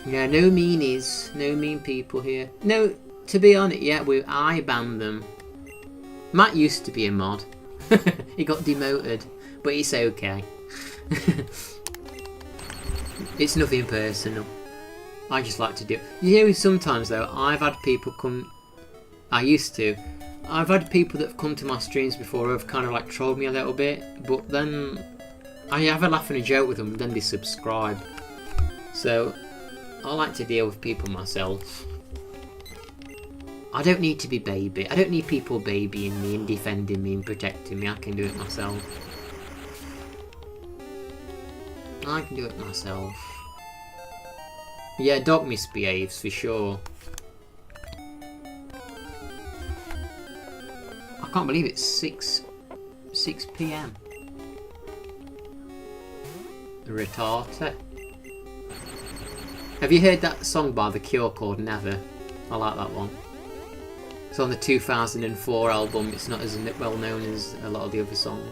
Yeah, no meanies, no mean people here. No, to be honest, yeah, I banned them. Matt used to be a mod. He got demoted, but it's okay. It's nothing personal. I just like to do it. You know, sometimes though, I've had people come. I've had people that have come to my streams before who have kind of like trolled me a little bit, but then I have a laugh and a joke with them, and then they subscribe. So I like to deal with people myself. I don't need to be baby. I don't need people babying me and defending me and protecting me. I can do it myself. I can do it myself. Yeah, dog misbehaves for sure. I can't believe it's 6 PM. Retarded. Have you heard that song by The Cure called Never? I like that one. It's on the 2004 album. It's not as well known as a lot of the other songs.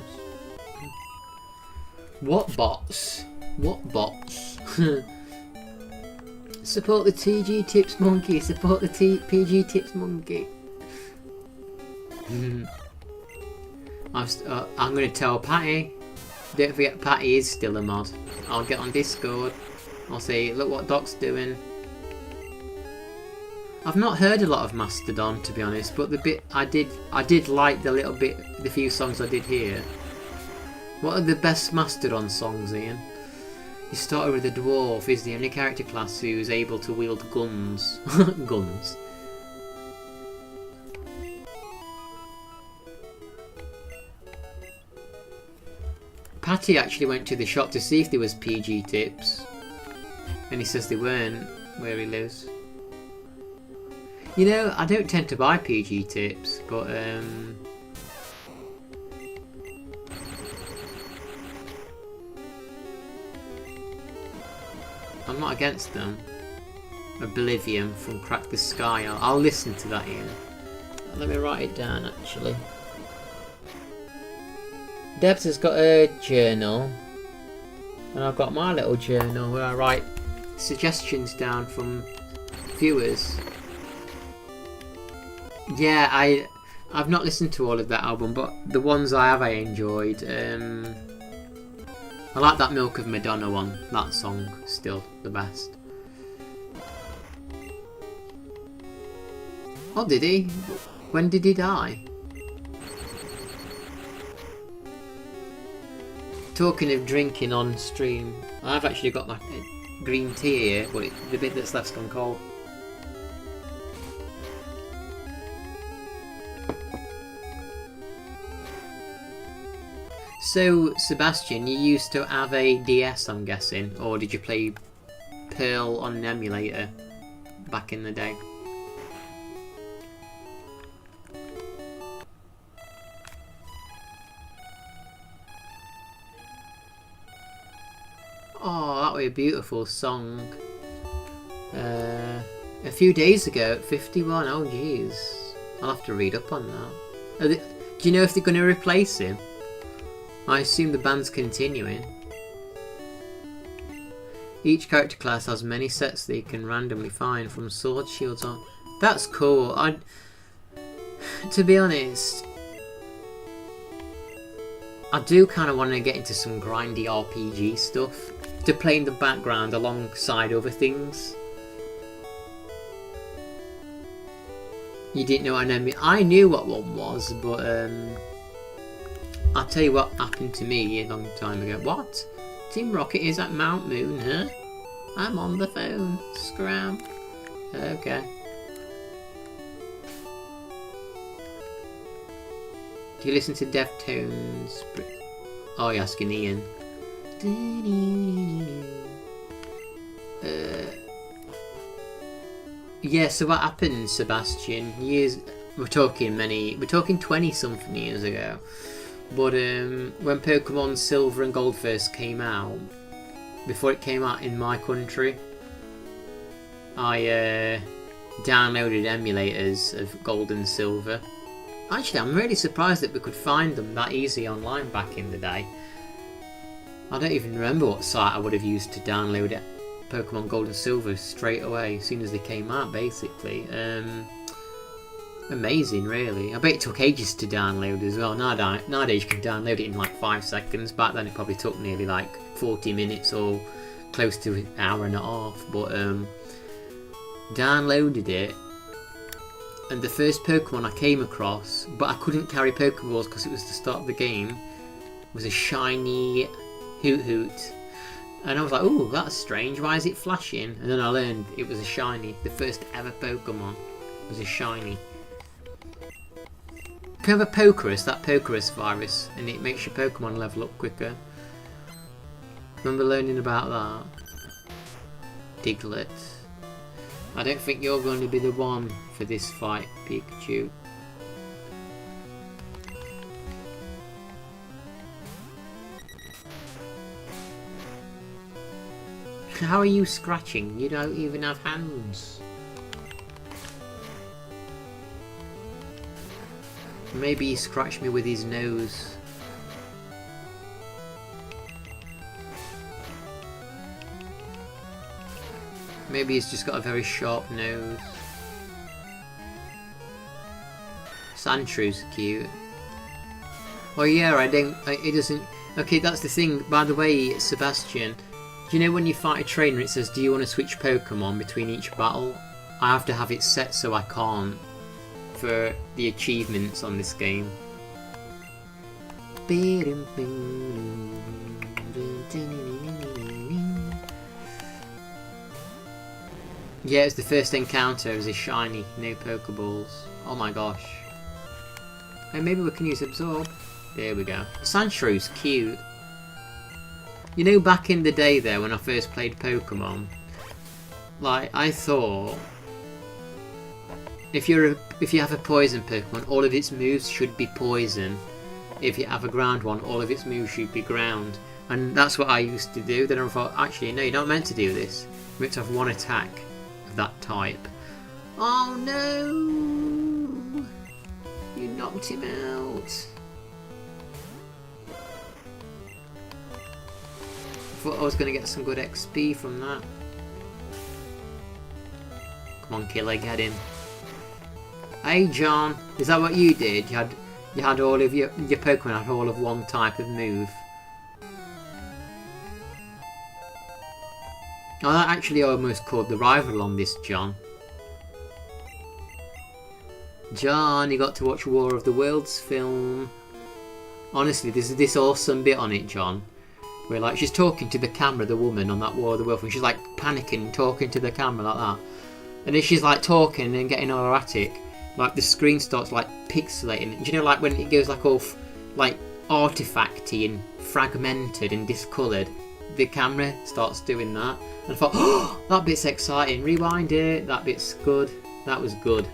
What bots? What bots? Support the TG Tips Monkey. Support the PG Tips Monkey. I'm going to tell Patty. Don't forget, Patty is still a mod. I'll get on Discord. I'll say, look what Doc's doing. I've not heard a lot of Mastodon, to be honest, but the bit I did like the few songs I did hear. What are the best Mastodon songs, Ian? He started with a dwarf. He's the only character class who's able to wield guns. Guns. Patty actually went to the shop to see if there was PG tips, and he says they weren't where he lives. You know, I don't tend to buy PG tips, but I'm not against them. Oblivion from Crack the Sky. I'll listen to that here. Let me write it down actually. Debs has got a journal, and I've got my little journal where I write suggestions down from viewers. Yeah, I've not listened to all of that album, but the ones I have I enjoyed. I like that Milk of Madonna one. That song still the best. Oh, did he? When did he die? Talking of drinking on stream, I've actually got my green tea here, but the bit that's left's gone cold. So, Sebastian, you used to have a DS, I'm guessing, or did you play Pearl on an emulator back in the day? Oh, that was a beautiful song. A few days ago, at 51. Oh, jeez. I'll have to read up on that. Do you know if they're going to replace him? I assume the band's continuing. Each character class has many sets they can randomly find, from sword shields on. That's cool. To be honest, I do kind of want to get into some grindy RPG stuff to play in the background alongside other things. You didn't know what an enemy? I knew what one was, but I'll tell you what happened to me a long time ago. What? Team Rocket is at Mount Moon, huh? I'm on the phone. Scram. Okay. Do you listen to Deftones? Oh, you're asking Ian. Yeah, so what happened, Sebastian? We're talking 20 something years ago. But when Pokemon Silver and Gold first came out, before it came out in my country, I downloaded emulators of Gold and Silver. Actually, I'm really surprised that we could find them that easy online back in the day. I don't even remember what site I would have used to download it. Pokemon Gold and Silver straight away as soon as they came out, basically. Amazing, really. I bet it took ages to download as well. Nowadays you can download it in like 5 seconds. Back then it probably took nearly like 40 minutes or close to an hour and a half. But downloaded it, and the first Pokemon I came across, but I couldn't carry Pokeballs because it was the start of the game, was a shiny Hoot. And I was like, oh, that's strange, why is it flashing? And then I learned it was a shiny. The first ever Pokemon was a shiny. If you have a Pokerus, that Pokerus virus, and it makes your Pokemon level up quicker. Remember learning about that? Diglett. I don't think you're going to be the one for this fight, Pikachu. How are you scratching? You don't even have hands. Maybe he scratched me with his nose. Maybe he's just got a very sharp nose. Sandshrews are cute. Oh yeah, it doesn't... Okay, that's the thing. By the way, Sebastian, do you know when you fight a trainer it says, do you want to switch Pokemon between each battle? I have to have it set so I can't for the achievements on this game. Yeah, it's the first encounter as a shiny, no Pokeballs. Oh my gosh. Hey, maybe we can use Absorb. There we go. Sandshrew's cute. You know, back in the day there when I first played Pokemon, like I thought if you have a poison Pokemon, all of its moves should be poison. If you have a ground one, all of its moves should be ground. And that's what I used to do. Then I thought, actually no, you're not meant to do this. You're meant to have one attack of that type. Oh no! You knocked him out. I thought I was going to get some good XP from that. Come on, killer, get him. Hey, John, is that what you did? You had all of your Pokemon had all of one type of move. Oh, that actually almost caught the rival on this, John. John, you got to watch War of the Worlds film. Honestly, there's this awesome bit on it, John, where like she's talking to the camera, the woman on that War of the Worlds film. She's like panicking, talking to the camera like that, and then she's like talking and getting all erratic. Like the screen starts like pixelating. Do you know, like when it goes like all like artifacty and fragmented and discoloured, the camera starts doing that. And I thought, oh, that bit's exciting. Rewind it. That bit's good. That was good.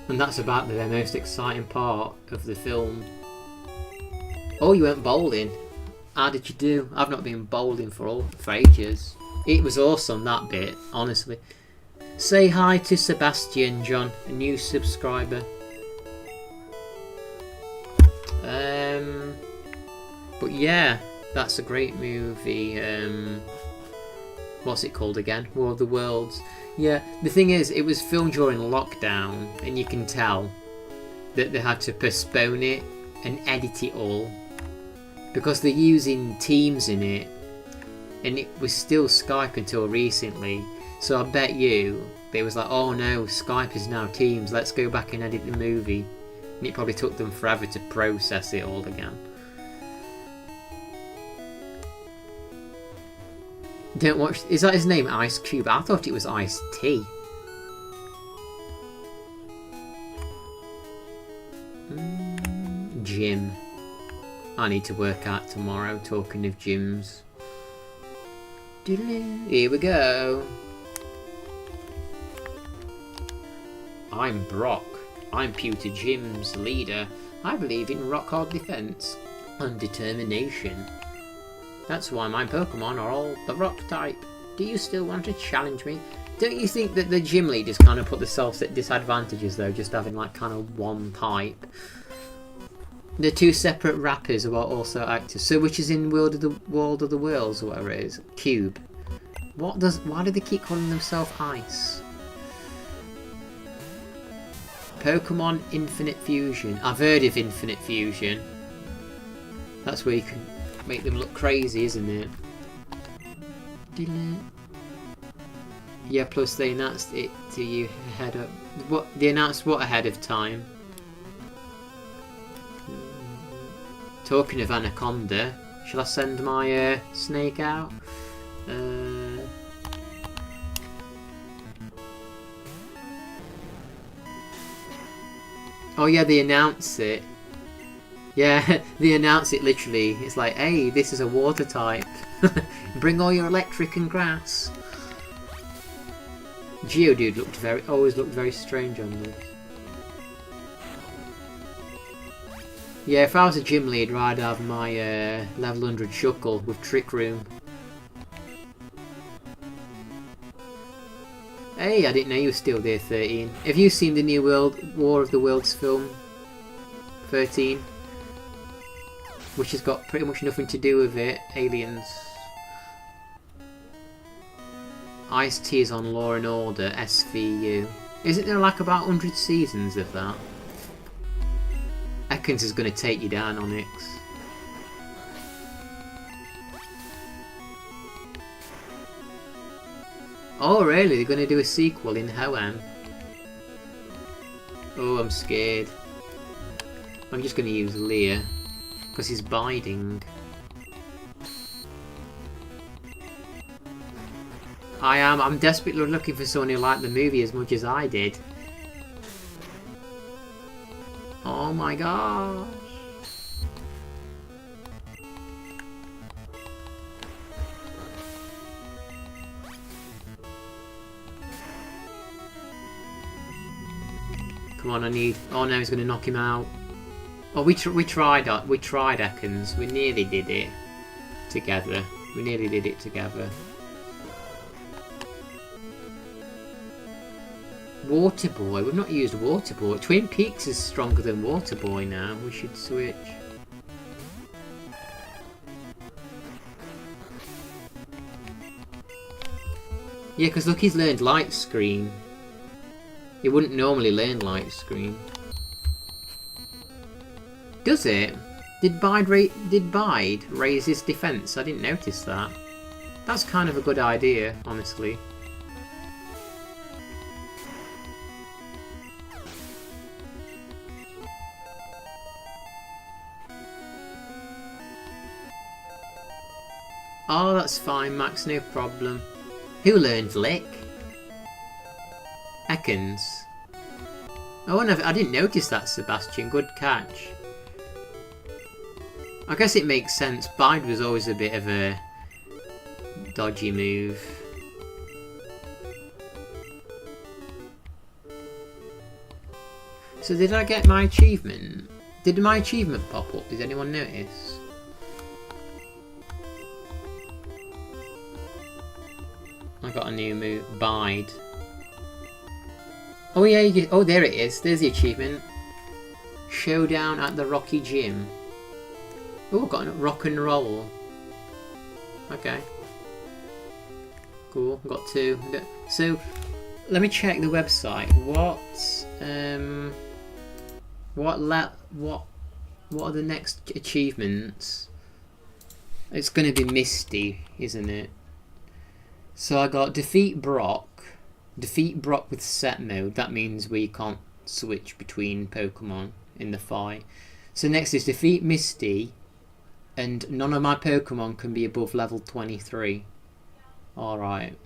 And that's about the most exciting part of the film. Oh, you went bowling. How did you do? I've not been bowling for ages. It was awesome, that bit, honestly. Say hi to Sebastian, John, a new subscriber. But yeah, that's a great movie. What's it called again? War of the Worlds. Yeah, the thing is, it was filmed during lockdown, and you can tell that they had to postpone it and edit it all because they're using Teams in it, and it was still Skype until recently. So I bet you they was like, oh no, Skype is now Teams, let's go back and edit the movie. And it probably took them forever to process it all again. Don't watch... Is that his name, Ice Cube? I thought it was Ice T. Gym. I need to work out tomorrow, talking of gyms. Here we go. I'm Brock. I'm Pewter Gym's leader. I believe in rock-hard defense and determination. That's why my Pokemon are all the rock type. Do you still want to challenge me? Don't you think that the gym leaders kind of put themselves at disadvantages though, just having like kind of one type? The two separate rappers are also active. So which is in World of the Worlds or whatever it is? Cube. Why do they keep calling themselves Ice? Pokemon Infinite Fusion. I've heard of Infinite Fusion. That's where you can make them look crazy, isn't it? Yeah, plus they announced it to you ahead of... What? They announced what ahead of time? Talking of Anaconda, shall I send my snake out? Oh yeah, they announce it. Yeah, they announce it literally. It's like, hey, this is a water type. Bring all your electric and grass. Geodude always looked very strange on this. Yeah, if I was a gym leader, I'd have my level 100 Shuckle with Trick Room. Hey, I didn't know you were still there, 13. Have you seen the new War of the Worlds film? 13? Which has got pretty much nothing to do with it. Aliens. Ice-T is on Law and Order, SVU. Isn't there like about 100 seasons of that? Ekans is going to take you down, Onyx. Oh really? They're going to do a sequel in Hoenn? Oh, I'm scared. I'm just going to use Leer. Because he's biding. I'm desperately looking for someone who liked the movie as much as I did. Oh my gosh. Come on, I need... Oh no, he's going to knock him out. Oh, we tried Ekans. We nearly did it together. Water Boy. We've not used Water Boy. Twin Peaks is stronger than Water Boy now. We should switch. Yeah, because look, he's learned Light Screen. He wouldn't normally learn Light Screen. Does it? Did Bide raise his defense? I didn't notice that. That's kind of a good idea, honestly. Oh, that's fine, Max, no problem. Who learned Lick? Ekans. Oh, I didn't notice that, Sebastian. Good catch. I guess it makes sense. Bide was always a bit of a dodgy move. So did I get my achievement? Did my achievement pop up? Did anyone notice? I got a new move. Bide. Oh yeah, oh there it is. There's the achievement. Showdown at the Rocky Gym. Oh, got a rock and roll. Okay. Cool. Got two. So, let me check the website. What are the next achievements? It's going to be Misty, isn't it? So I got defeat Brock. Defeat Brock with set mode. That means we can't switch between Pokemon in the fight. So next is defeat Misty. And none of my Pokemon can be above level 23. Alright.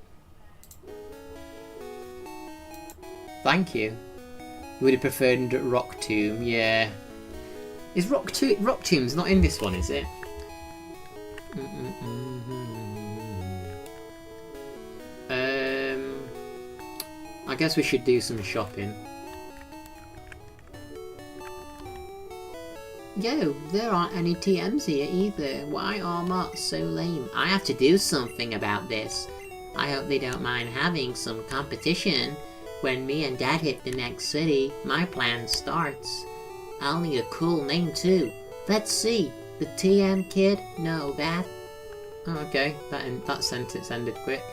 Thank you. Would have preferred Rock Tomb, yeah. Is Rock Tomb's not in this one, is it? I guess we should do some shopping. Yo, there aren't any TMs here either. Why are mods so lame? I have to do something about this. I hope they don't mind having some competition. When me and Dad hit the next city, my plan starts. I'll need a cool name too. Let's see. The TM Kid? No, that. Oh, okay, that sentence ended quick.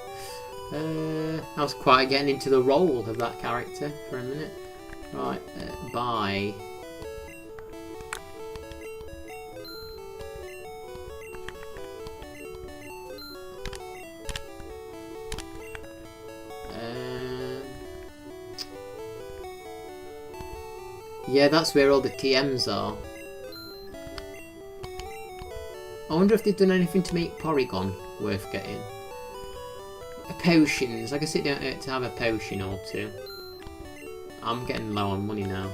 I was quite getting into the role of that character for a minute. Right, bye. Yeah, that's where all the TMs are. I wonder if they've done anything to make Porygon worth getting. Potions. I guess it don't hurt to have a potion or two. I'm getting low on money now.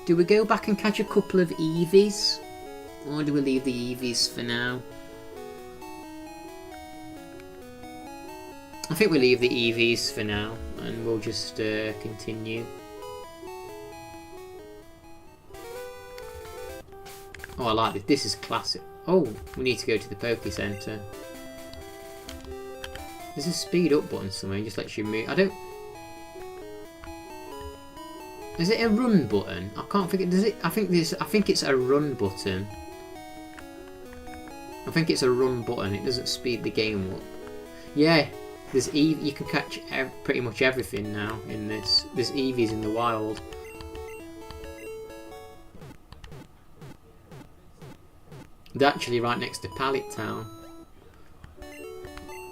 Do we go back and catch a couple of Eevees? Or do we leave the Eevees for now? I think we'll leave the Eevees for now and we'll just continue. Oh, I like this. This is classic. Oh, we need to go to the Poke Center. There's a speed up button somewhere. It just lets you move. I don't. Is it a run button? I can't think. Does it? I think this. I think it's a run button. I think it's a run button. It doesn't speed the game up. Yeah, there's Eevee. You can catch pretty much everything now in this. There's Eevees in the wild. They're actually right next to Pallet Town.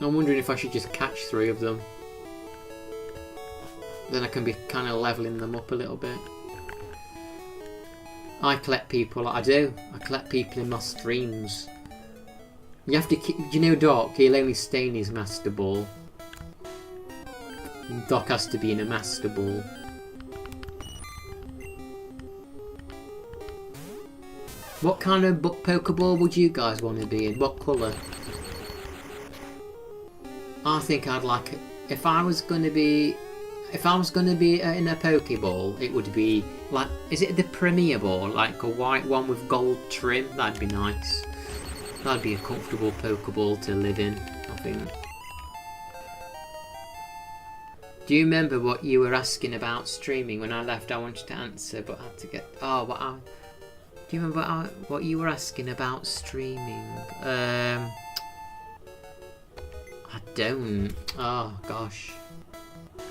I'm wondering if I should just catch 3 of them. Then I can be kind of leveling them up a little bit. I collect people. I do. I collect people in my streams. You have to keep. Do you know Doc? He'll only stay in his Master Ball. And Doc has to be in a Master Ball. What kind of Pokeball would you guys want to be in? What colour? I think I'd like it. If I was going to be in a Pokeball, it would be like, is it the Premier Ball? Like a white one with gold trim? That'd be nice. That'd be a comfortable Pokeball to live in, I think. Do you remember what you were asking about streaming? When I left, I wanted to answer, but I had to get. Oh, what? Do you remember what you were asking about streaming? I don't. Oh gosh.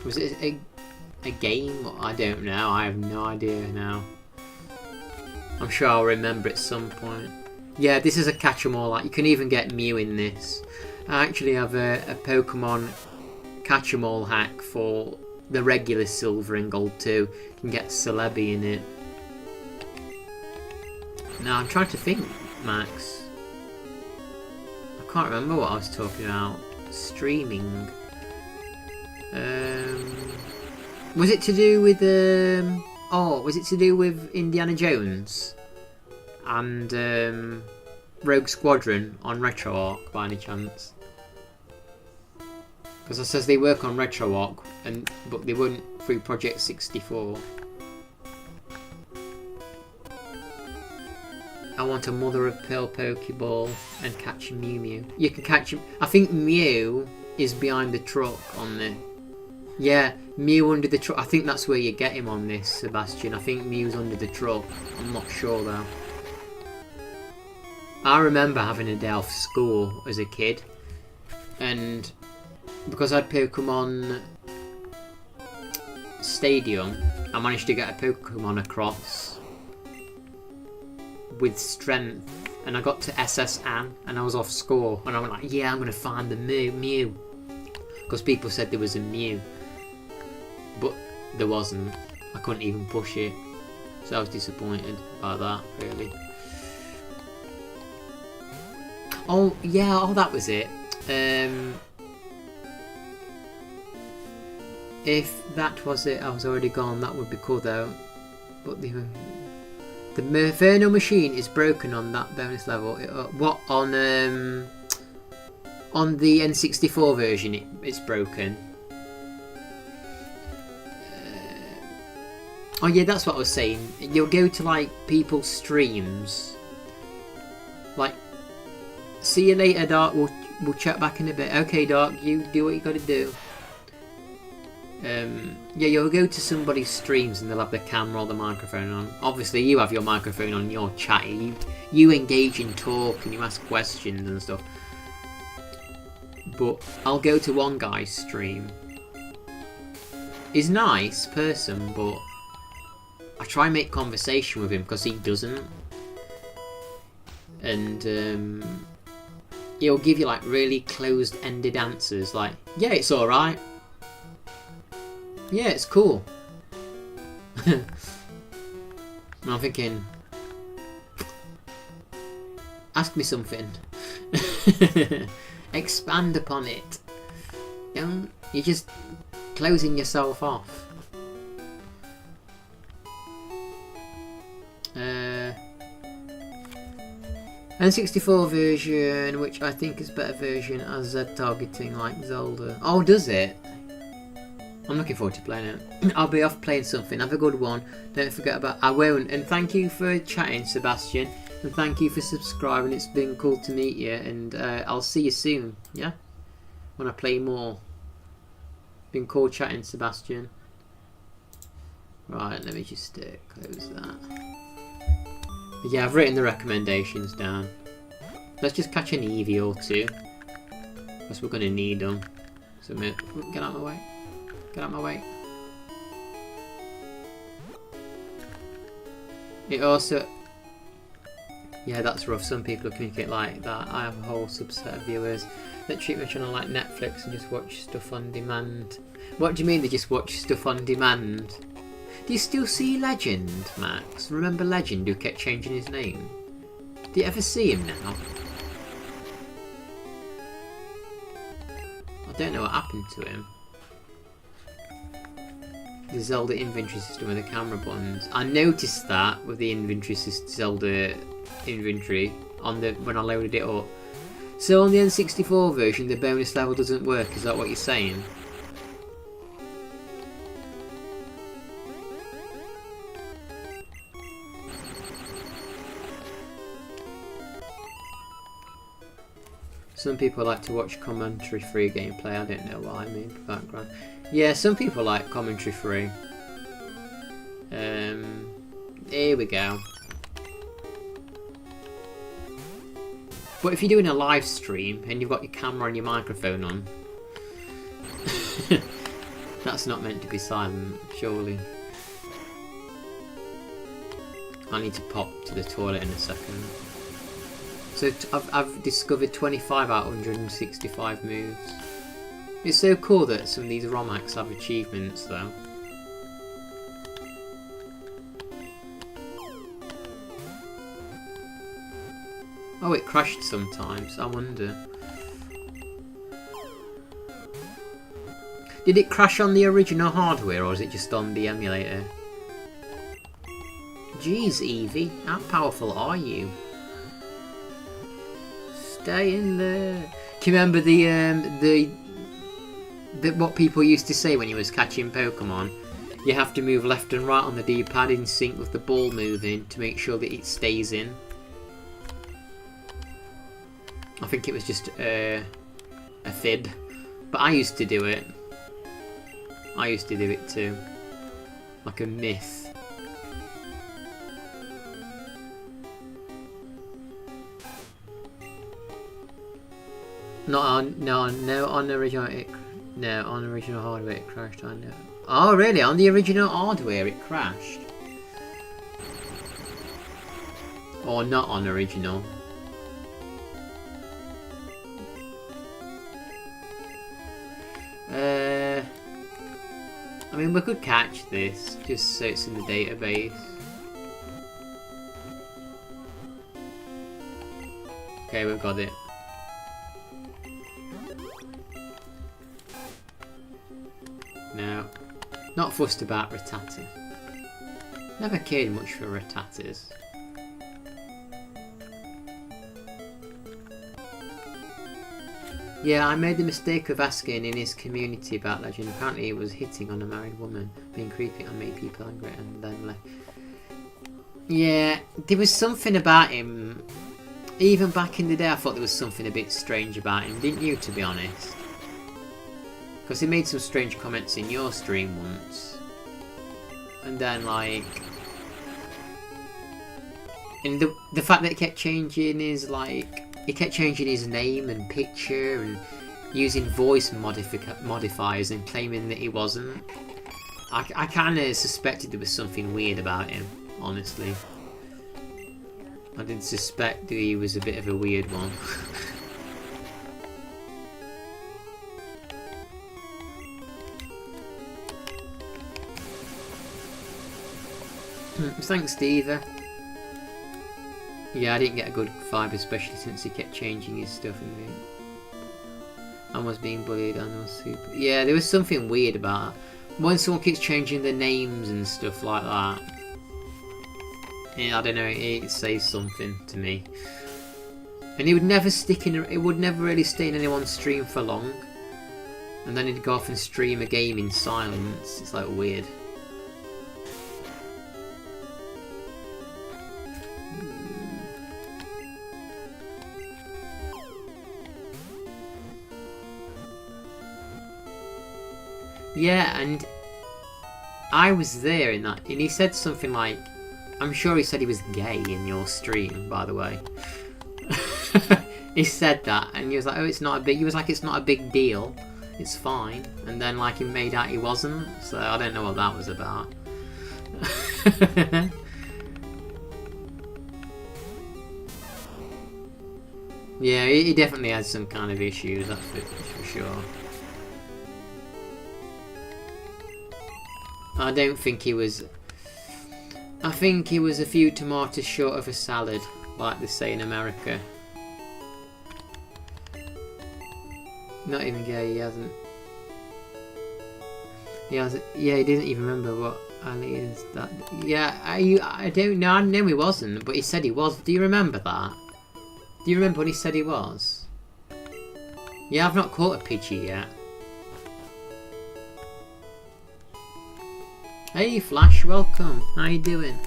Was it a game? I don't know. I have no idea now. I'm sure I'll remember at some point. Yeah, this is a catch-em-all. Like, you can even get Mew in this. I actually have a Pokemon catch-em-all hack for the regular Silver and Gold too. You can get Celebi in it. Now I'm trying to think, Max. I can't remember what I was talking about. Streaming. Was it to do with was it to do with Indiana Jones and Rogue Squadron on RetroArch by any chance? Because it says they work on RetroArch, but they weren't through Project 64. I want a Mother of Pearl Pokeball and catch Mew Mew. You can catch him. I think Mew is behind the truck on the. Yeah, Mew under the truck. I think that's where you get him on this, Sebastian. I think Mew's under the truck. I'm not sure though. I remember having a day off school as a kid, and because I had Pokemon Stadium, I managed to get a Pokemon across with strength, and I got to SS Anne and I was off score, and I went like, yeah, I'm going to find the Mew, because people said there was a Mew, but there wasn't. I couldn't even push it, so I was disappointed by that, really. Oh yeah, that was it. If that was it, I was already gone. That would be cool though. But the Inferno machine is broken on that bonus level. What on the N64 version? It's broken. Oh yeah, that's what I was saying. You'll go to like people's streams. Like, see you later, Dark. We'll chat back in a bit. Okay, Dark, you do what you got to do. Yeah, you'll go to somebody's streams and they'll have the camera or the microphone on. Obviously, you have your microphone on, you're chatty. You engage in talk and you ask questions and stuff. But I'll go to one guy's stream. He's a nice person, but I try and make conversation with him because he doesn't. And he'll give you like really closed-ended answers like, yeah, it's alright. Yeah, it's cool. And I'm thinking, ask me something. Expand upon it. You're just closing yourself off. N64 version, which I think is better version, has Z targeting like Zelda. Oh, does it? I'm looking forward to playing it. I'll be off playing something. Have a good one. Don't forget about... I won't. And thank you for chatting, Sebastian. And thank you for subscribing. It's been cool to meet you. And I'll see you soon. Yeah? When I play more. Been cool chatting, Sebastian. Right, let me just close that. But yeah, I've written the recommendations down. Let's just catch an Eevee or two. Because we're going to need them. So get out of my way. Get out of my way. It also... Yeah, that's rough. Some people communicate like that. I have a whole subset of viewers that treat my channel like Netflix and just watch stuff on demand. What do you mean they just watch stuff on demand? Do you still see Legend, Max? Remember Legend who kept changing his name? Do you ever see him now? I don't know what happened to him. The Zelda inventory system with the camera buttons. I noticed that with the inventory system, Zelda inventory on the when I loaded it up. So on the N64 version, the bonus level doesn't work. Is that what you're saying? Some people like to watch commentary-free gameplay. I don't know what I mean for background. Yeah, some people like commentary-free. Here we go. But if you're doing a live stream and you've got your camera and your microphone on, that's not meant to be silent, surely. I need to pop to the toilet in a second. So I've discovered 25 out of 165 moves. It's so cool that some of these ROM hacks have achievements though. Oh, it crashed sometimes, I wonder. Did it crash on the original hardware or is it just on the emulator? Jeez, Eevee, how powerful are you? Stay in there. Do you remember the what people used to say when you was catching Pokemon? You have to move left and right on the D-pad in sync with the ball moving to make sure that it stays in. I think it was just a fib, but I used to do it. I used to do it too, like a myth. Not on no on original on original hardware it crashed. I know. Oh really? On the original hardware it crashed, or not on original? I mean, we could catch this just so it's in the database. Okay, we've got it. No. Not fussed about Rattata. Never cared much for Rattatas. Yeah, I made the mistake of asking in his community about Legend. Apparently he was hitting on a married woman, being creepy and made people angry and then left. Yeah, there was something about him. Even back in the day I thought there was something a bit strange about him, didn't you, to be honest? Because he made some strange comments in your stream once. And then like... And the fact that he kept changing his like... He kept changing his name and picture and using voice modifiers and claiming that he wasn't. I kind of suspected there was something weird about him, honestly. I did suspect that he was a bit of a weird one. Thanks, Steve. Yeah, I didn't get a good vibe, especially since he kept changing his stuff and I was being bullied and I was super... Yeah, there was something weird about it. When someone keeps changing their names and stuff like that. Yeah, I don't know, it says something to me. And he would never stick in... It would never really stay in anyone's stream for long. And then he'd go off and stream a game in silence. It's like weird. Yeah, and I was there in that, and he said something like, I'm sure he said he was gay in your stream, by the way. He said that, and he was like, oh, it's not a big, he was like, it's not a big deal, it's fine, and then like he made out he wasn't, so I don't know what that was about. Yeah, he definitely had some kind of issues, that's for sure. I don't think he was... I think he was a few tomatoes short of a salad, like they say in America. Not even gay, he hasn't. He hasn't. Yeah, he doesn't even remember what Ali is. That. Yeah, I don't know. I know he wasn't, but he said he was. Do you remember that? Do you remember when he said he was? Yeah, I've not caught a Pidgey yet. Hey Flash, welcome. How you doing?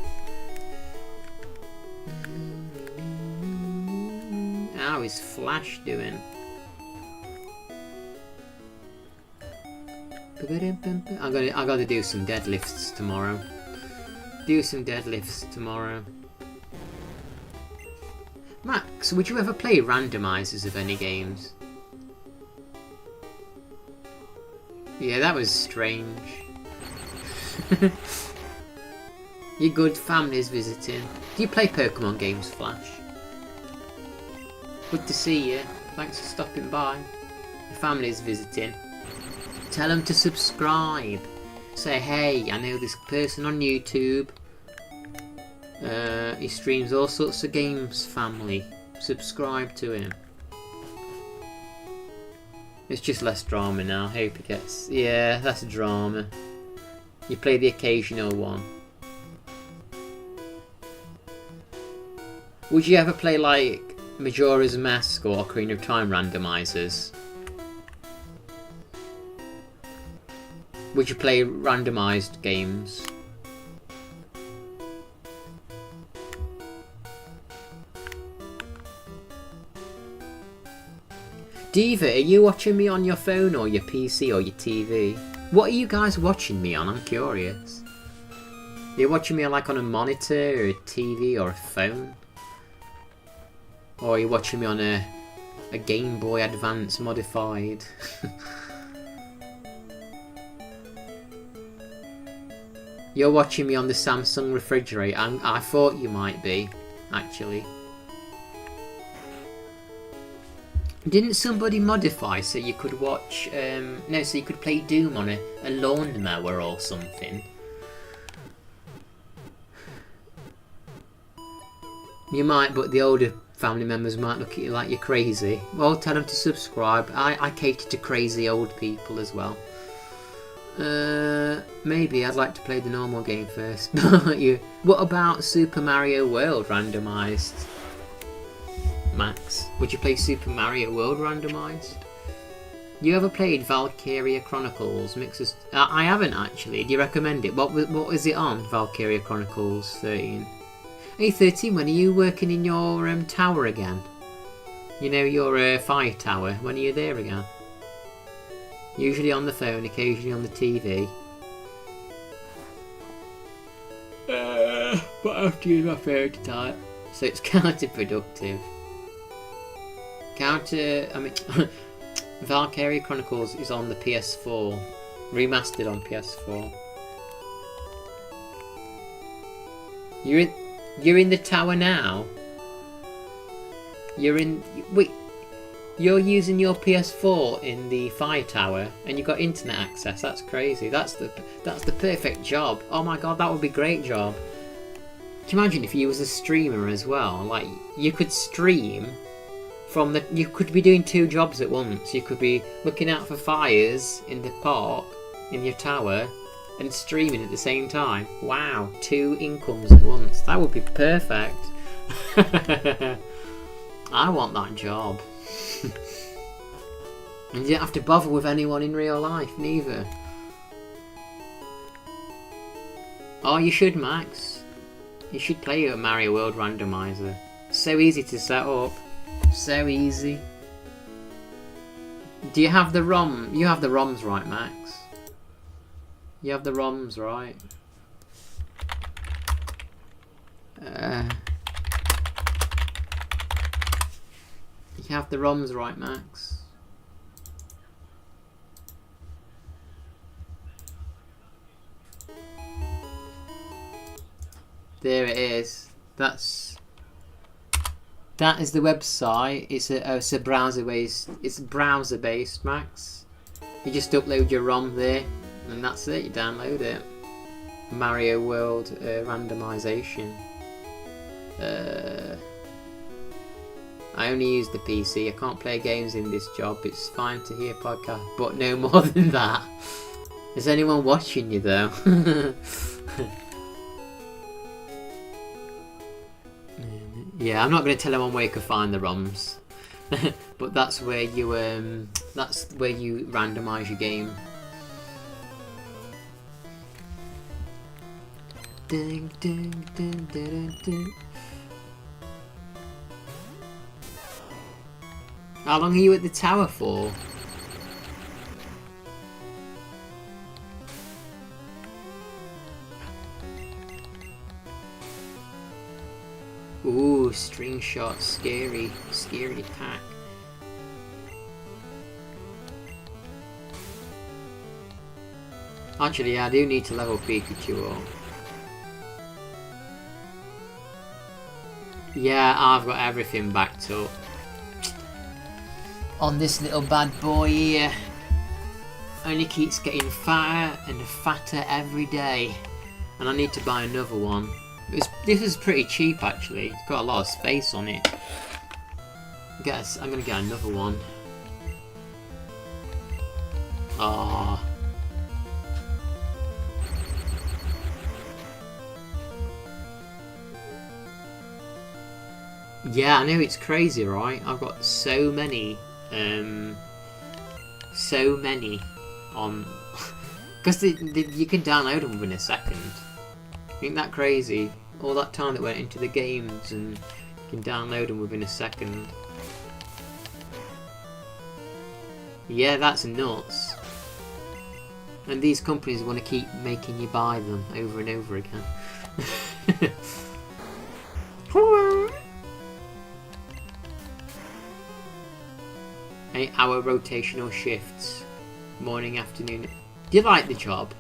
How is Flash doing? I gotta do some deadlifts tomorrow. Max, would you ever play randomizers of any games? Yeah, that was strange. Your good family's visiting. Do you play Pokemon games, Flash? Good to see you. Thanks for stopping by. Your family's visiting. Tell them to subscribe. Say, hey, I know this person on YouTube. He streams all sorts of games, family. Subscribe to him. It's just less drama now. Hope he gets... Yeah, that's drama. You play the occasional one. Would you ever play like Majora's Mask or Ocarina of Time randomizers? Would you play randomized games? Diva, are you watching me on your phone or your PC or your TV? What are you guys watching me on? I'm curious. Are you watching me like on a monitor or a TV or a phone? Or are you watching me on a Game Boy Advance modified? You're watching me on the Samsung refrigerator. I thought you might be, actually. Didn't somebody modify so you could watch... no, so you could play Doom on a lawnmower or something? You might, but the older family members might look at you like you're crazy. Well, tell them to subscribe. I cater to crazy old people as well. Maybe I'd like to play the normal game first. What about Super Mario World randomised? Max, would you play Super Mario World randomised? You ever played Valkyria Chronicles? Mixes. I haven't actually. Do you recommend it? What is it on? Valkyria Chronicles 13. Hey 13, when are you working in your tower again? You know, your fire tower. When are you there again? Usually on the phone, occasionally on the TV. But I have to use my phone to type, so it's counterproductive. Valkyria Chronicles is on the PS4, remastered on PS4. You're in the tower now. You're using your PS4 in the fire tower, and you've got internet access. That's crazy. That's the perfect job. Oh my god, that would be a great job. Can you imagine if you was a streamer as well? Like, you could stream from the. You could be doing 2 jobs at once. You could be looking out for fires in the park, in your tower, and streaming at the same time. Wow, 2 incomes at once. That would be perfect. I want that job. And you don't have to bother with anyone in real life, neither. Oh, you should, Max. You should play a Mario World randomizer. So easy to set up. So easy. Do you have the ROM? You have the ROMs right, Max. You have the ROMs right. You have the ROMs right, Max. There it is. That is the website. It's a browser based. It's browser based, Max. You just upload your ROM there, and that's it. You download it. Mario World randomization. I only use the PC. I can't play games in this job. It's fine to hear podcasts, but no more than that. Is anyone watching you though? Yeah, I'm not going to tell anyone where you can find the ROMs, but that's where you randomise your game. Ding, ding, ding, ding, ding. How long are you at the tower for? Ooh, string shot, scary attack. Actually, yeah, I do need to level Pikachu up. Yeah, I've got everything backed up. On this little bad boy here. Only keeps getting fatter and fatter every day. And I need to buy another one. This is pretty cheap actually. It's got a lot of space on it. I'm gonna get another one. Ah. Yeah, I know, it's crazy, right? I've got so many on, because you can download them within a second. Ain't that crazy? All that time that went into the games, and you can download them within a second. Yeah, that's nuts. And these companies want to keep making you buy them over and over again. 8-hour rotational shifts, morning, afternoon. Do you like the job?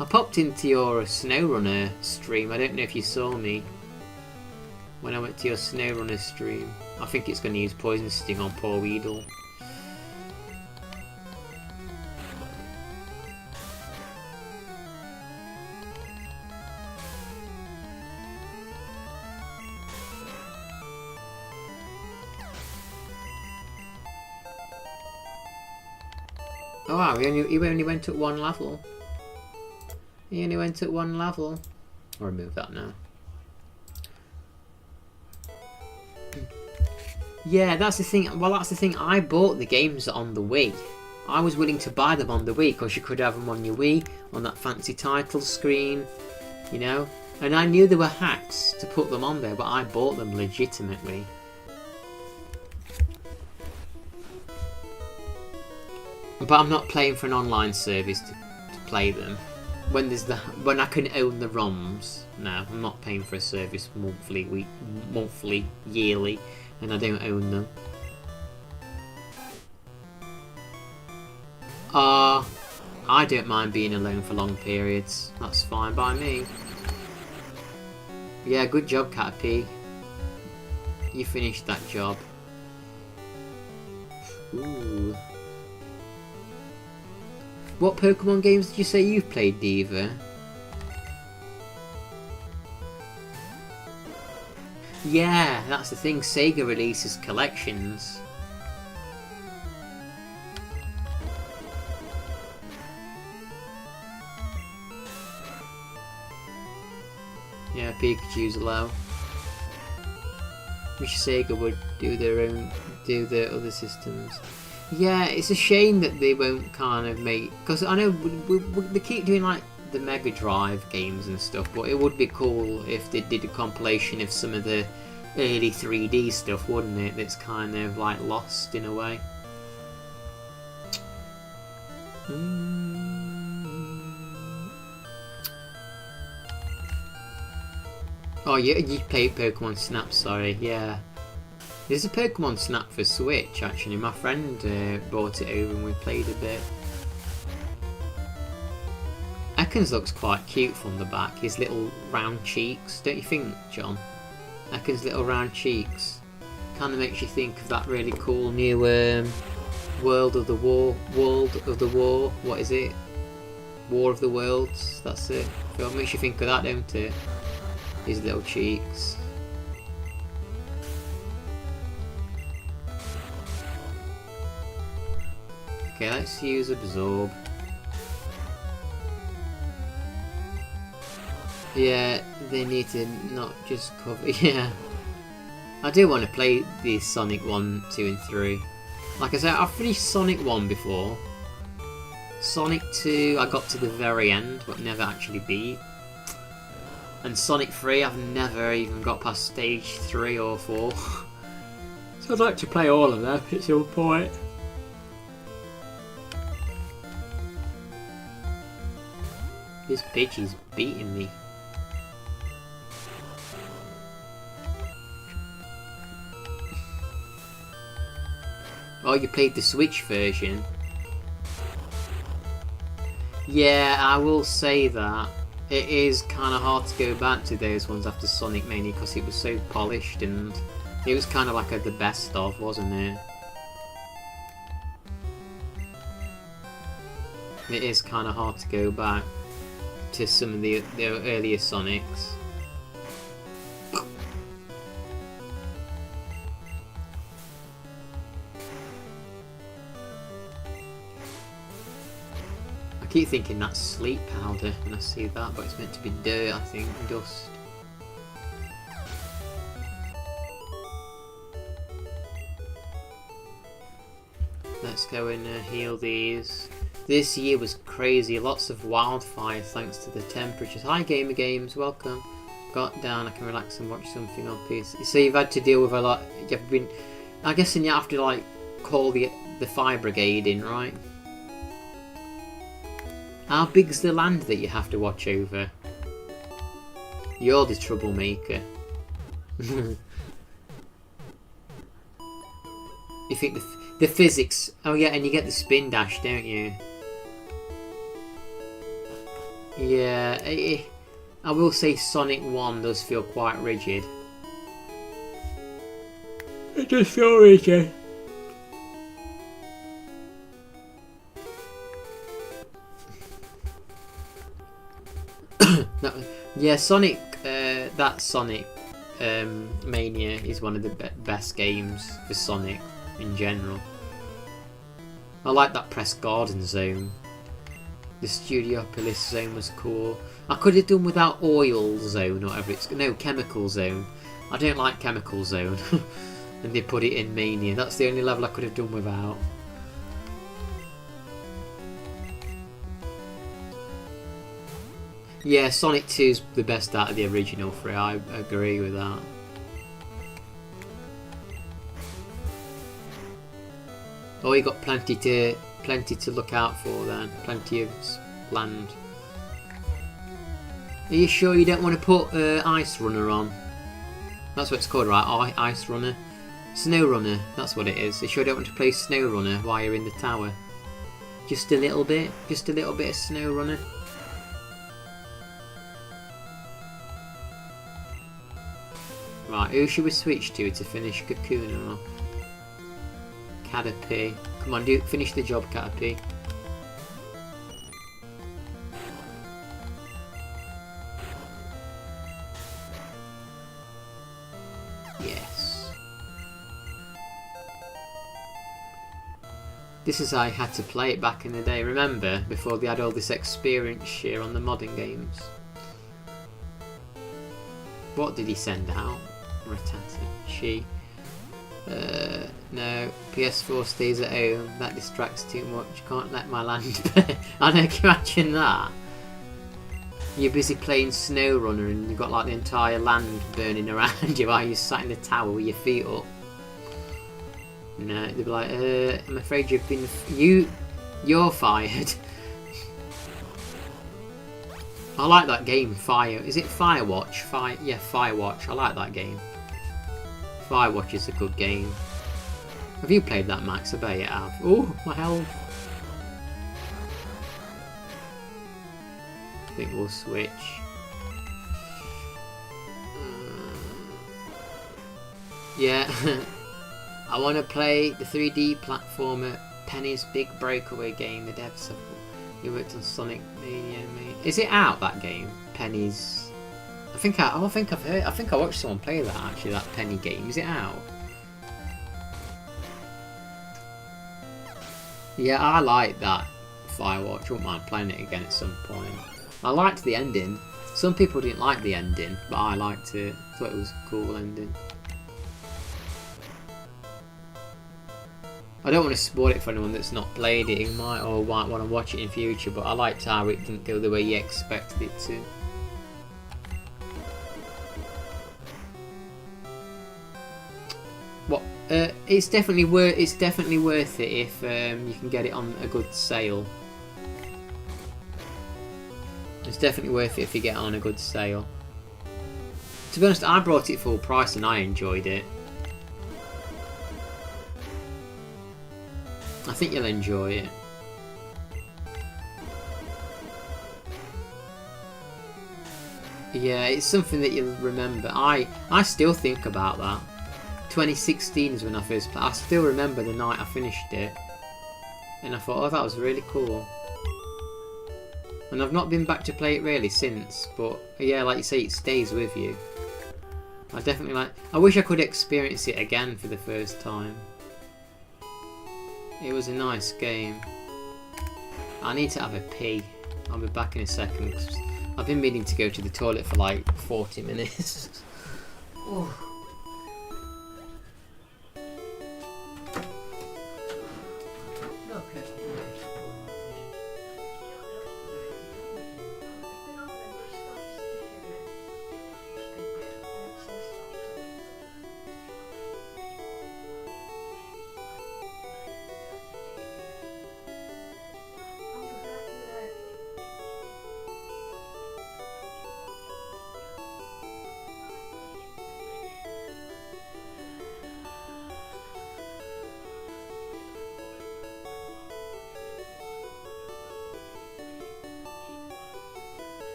I popped into your SnowRunner stream. I don't know if you saw me when I went to your SnowRunner stream. I think it's going to use Poison Sting on poor Weedle. Oh wow, he only went at one level. He only went at one level. I'll remove that now. Yeah, that's the thing. Well, that's the thing. I bought the games on the Wii. I was willing to buy them on the Wii because you could have them on your Wii, on that fancy title screen, you know. And I knew there were hacks to put them on there, but I bought them legitimately. But I'm not playing for an online service to play them. When I can own the ROMs, no, I'm not paying for a service monthly, yearly, and I don't own them. I don't mind being alone for long periods. That's fine by me. Yeah, good job, Caterpie. You finished that job. Ooh. What Pokemon games did you say you've played, Diva? Yeah, that's the thing. Sega releases collections. Yeah, Pikachu's low. Wish Sega would do their other systems. Yeah, it's a shame that they won't kind of make, because I know they keep doing like the Mega Drive games and stuff, but it would be cool if they did a compilation of some of the early 3D stuff, wouldn't it? That's kind of like lost in a way. Oh, you played Pokemon Snap, sorry, yeah. There's a Pokemon Snap for Switch, actually. My friend brought it over and we played a bit. Ekans looks quite cute from the back, his little round cheeks, don't you think, John? Ekans' little round cheeks. Kind of makes you think of that really cool new World of the War, what is it? War of the Worlds, that's it. It makes you think of that, don't it? His little cheeks. Okay, let's use Absorb. Yeah, they need to not just cover... Yeah. I do want to play the Sonic 1, 2 and 3. Like I said, I've finished Sonic 1 before. Sonic 2, I got to the very end, but never actually beat. And Sonic 3, I've never even got past stage 3 or 4. So I'd like to play all of them at some point. This bitch is beating me. Oh, you played the Switch version? Yeah, I will say that. It is kind of hard to go back to those ones after Sonic Mania because it was so polished and it was kind of like the best of, wasn't it? It is kind of hard to go back to some of the earlier Sonics. I keep thinking that's sleep powder when I see that, but it's meant to be dirt, I think, dust. Let's go and heal these. This year was crazy, lots of wildfire thanks to the temperatures. Hi Gamer Games, welcome. Got down, I can relax and watch something on peace. So you've had to deal with a lot, you've been, I'm guessing you have to like call the fire brigade in, right? How big's the land that you have to watch over? You're the troublemaker. You think the physics, oh yeah, and you get the spin dash, don't you? Yeah, I will say Sonic 1 does feel quite rigid. It does feel rigid. No, yeah, Sonic, that Sonic Mania is one of the best games for Sonic in general. I like that press garden zone. The Studiopolis zone was cool. I could have done without oil zone or whatever it's... No, chemical zone. I don't like chemical zone. And they put it in Mania. That's the only level I could have done without. Yeah, Sonic 2's the best out of the original three. I agree with that. Oh, you got plenty to look out for then. Plenty of land. Are you sure you don't want to put Ice Runner on? That's what it's called, right? Ice Runner. Snow Runner, that's what it is. Are you sure you don't want to play Snow Runner while you're in the tower? Just a little bit? Just a little bit of Snow Runner? Right, who should we switch to finish Kakuna off? Caterpie. Come on, finish the job, Caterpie. Yes. This is how I had to play it back in the day, remember? Before they had all this experience here on the modern games. What did he send out? She. No, PS4 stays at home. That distracts too much. Can't let my land burn. I know, can you imagine that? You're busy playing Snow Runner and you've got like the entire land burning around you while you're sat in the tower with your feet up. No, they'd be like, I'm afraid you've been... You're fired. I like that game, Fire. Is it Firewatch? Yeah, Firewatch. I like that game. Firewatch is a good game. Have you played that, Max? I bet you have. Oh, my health. I think we'll switch. Yeah. I want to play the 3D platformer Penny's Big Breakaway game. The devs have... You worked on Sonic Mania. Is it out, that game? Penny's... I think I watched someone play that actually, that Penny game. Is it out? Yeah, I like that Firewatch. I wouldn't mind playing it again at some point. I liked the ending. Some people didn't like the ending, but I liked it. I thought it was a cool ending. I don't want to spoil it for anyone that's not played it. You might or might want to watch it in future, but I liked how it didn't go the way you expected it to. What? It's definitely worth it if you can get it on a good sale. It's definitely worth it if you get it on a good sale. To be honest, I brought it full price and I enjoyed it. I think you'll enjoy it. Yeah, it's something that you'll remember. I still think about that. 2016 is when I first played. I still remember the night I finished it. And I thought, oh, that was really cool. And I've not been back to play it really since. But yeah, like you say, it stays with you. I definitely like... I wish I could experience it again for the first time. It was a nice game. I need to have a pee. I'll be back in a second. 'Cause I've been meaning to go to the toilet for like 40 minutes. Oh.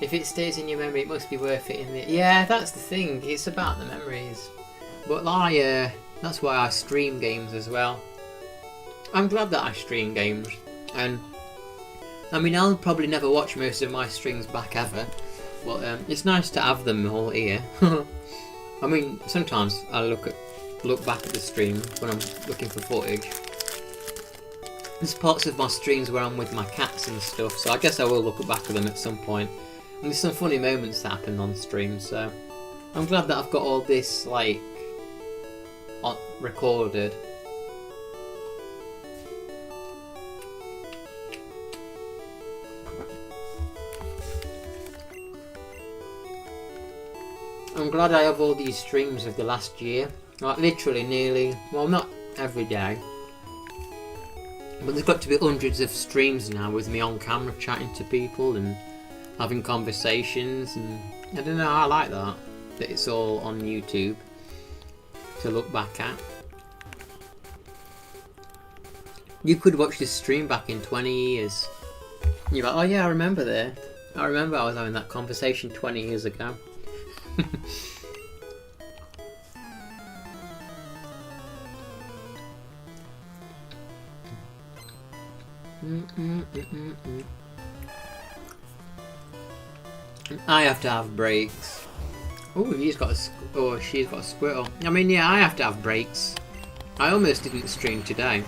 If it stays in your memory, it must be worth it in the... Yeah, that's the thing. It's about the memories. But that's why I stream games as well. I'm glad that I stream games. And I mean, I'll probably never watch most of my streams back ever. But it's nice to have them all here. I mean, sometimes I look back at the stream when I'm looking for footage. There's parts of my streams where I'm with my cats and stuff, so I guess I will look back at them at some point. And there's some funny moments that happen on stream, so I'm glad that I've got all this like recorded. I'm glad I have all these streams of the last year, like literally nearly, well, not every day, but there's got to be hundreds of streams now with me on camera chatting to people and having conversations, and I don't know, I like that it's all on YouTube to look back at. You could watch this stream back in 20 years. You're like, oh yeah, I remember there. I remember I was having that conversation 20 years ago. I have to have breaks. Oh, she's got a squirrel. I mean, yeah, I have to have breaks. I almost didn't stream today.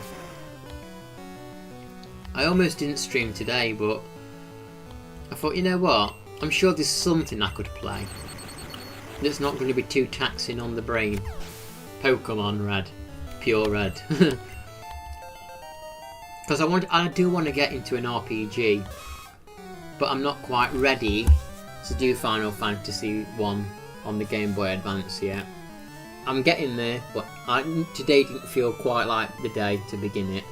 But I thought, you know what? I'm sure there's something I could play that's not going to be too taxing on the brain. Pokemon Red. Pure Red. Because I do want to get into an RPG, but I'm not quite ready to do Final Fantasy 1 on the Game Boy Advance yet. I'm getting there, but today didn't feel quite like the day to begin it.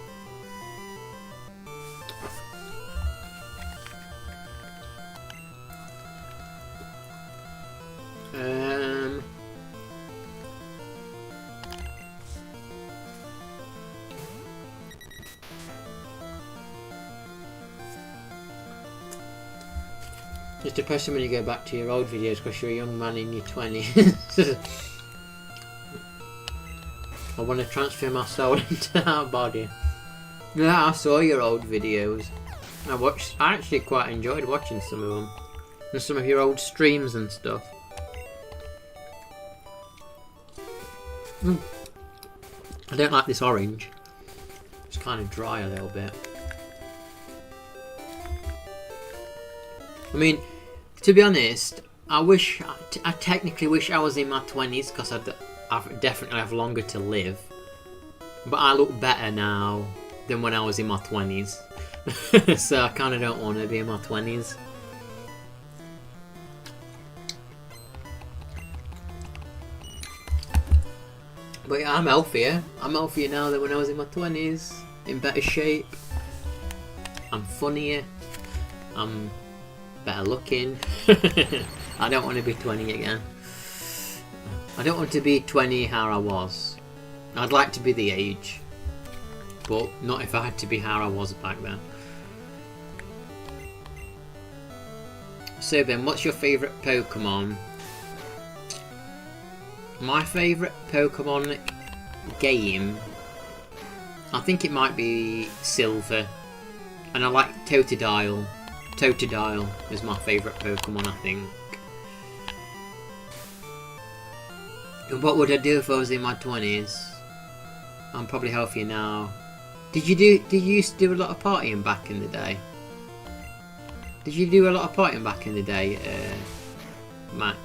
It's depressing when you go back to your old videos because you're a young man in your 20s. I want to transfer my soul into that body. Yeah, I saw your old videos. I actually quite enjoyed watching some of them. And some of your old streams and stuff. I don't like this orange. It's kind of dry a little bit. I mean, to be honest, I technically wish I was in my 20s because I definitely have longer to live. But I look better now than when I was in my 20s. So I kind of don't want to be in my 20s. But yeah, I'm healthier. I'm healthier now than when I was in my 20s. In better shape. I'm funnier. I'm better looking. I don't want to be 20 again. I don't want to be 20 how I was. I'd like to be the age, but not if I had to be how I was back then. So Ben, what's your favourite Pokemon? My favourite Pokemon game, I think it might be Silver, and I like Totodile. Totodile is my favourite Pokemon, I think. And what would I do if I was in my 20s? I'm probably healthier now. Did you used to do a lot of partying back in the day? Did you do a lot of partying back in the day, Max?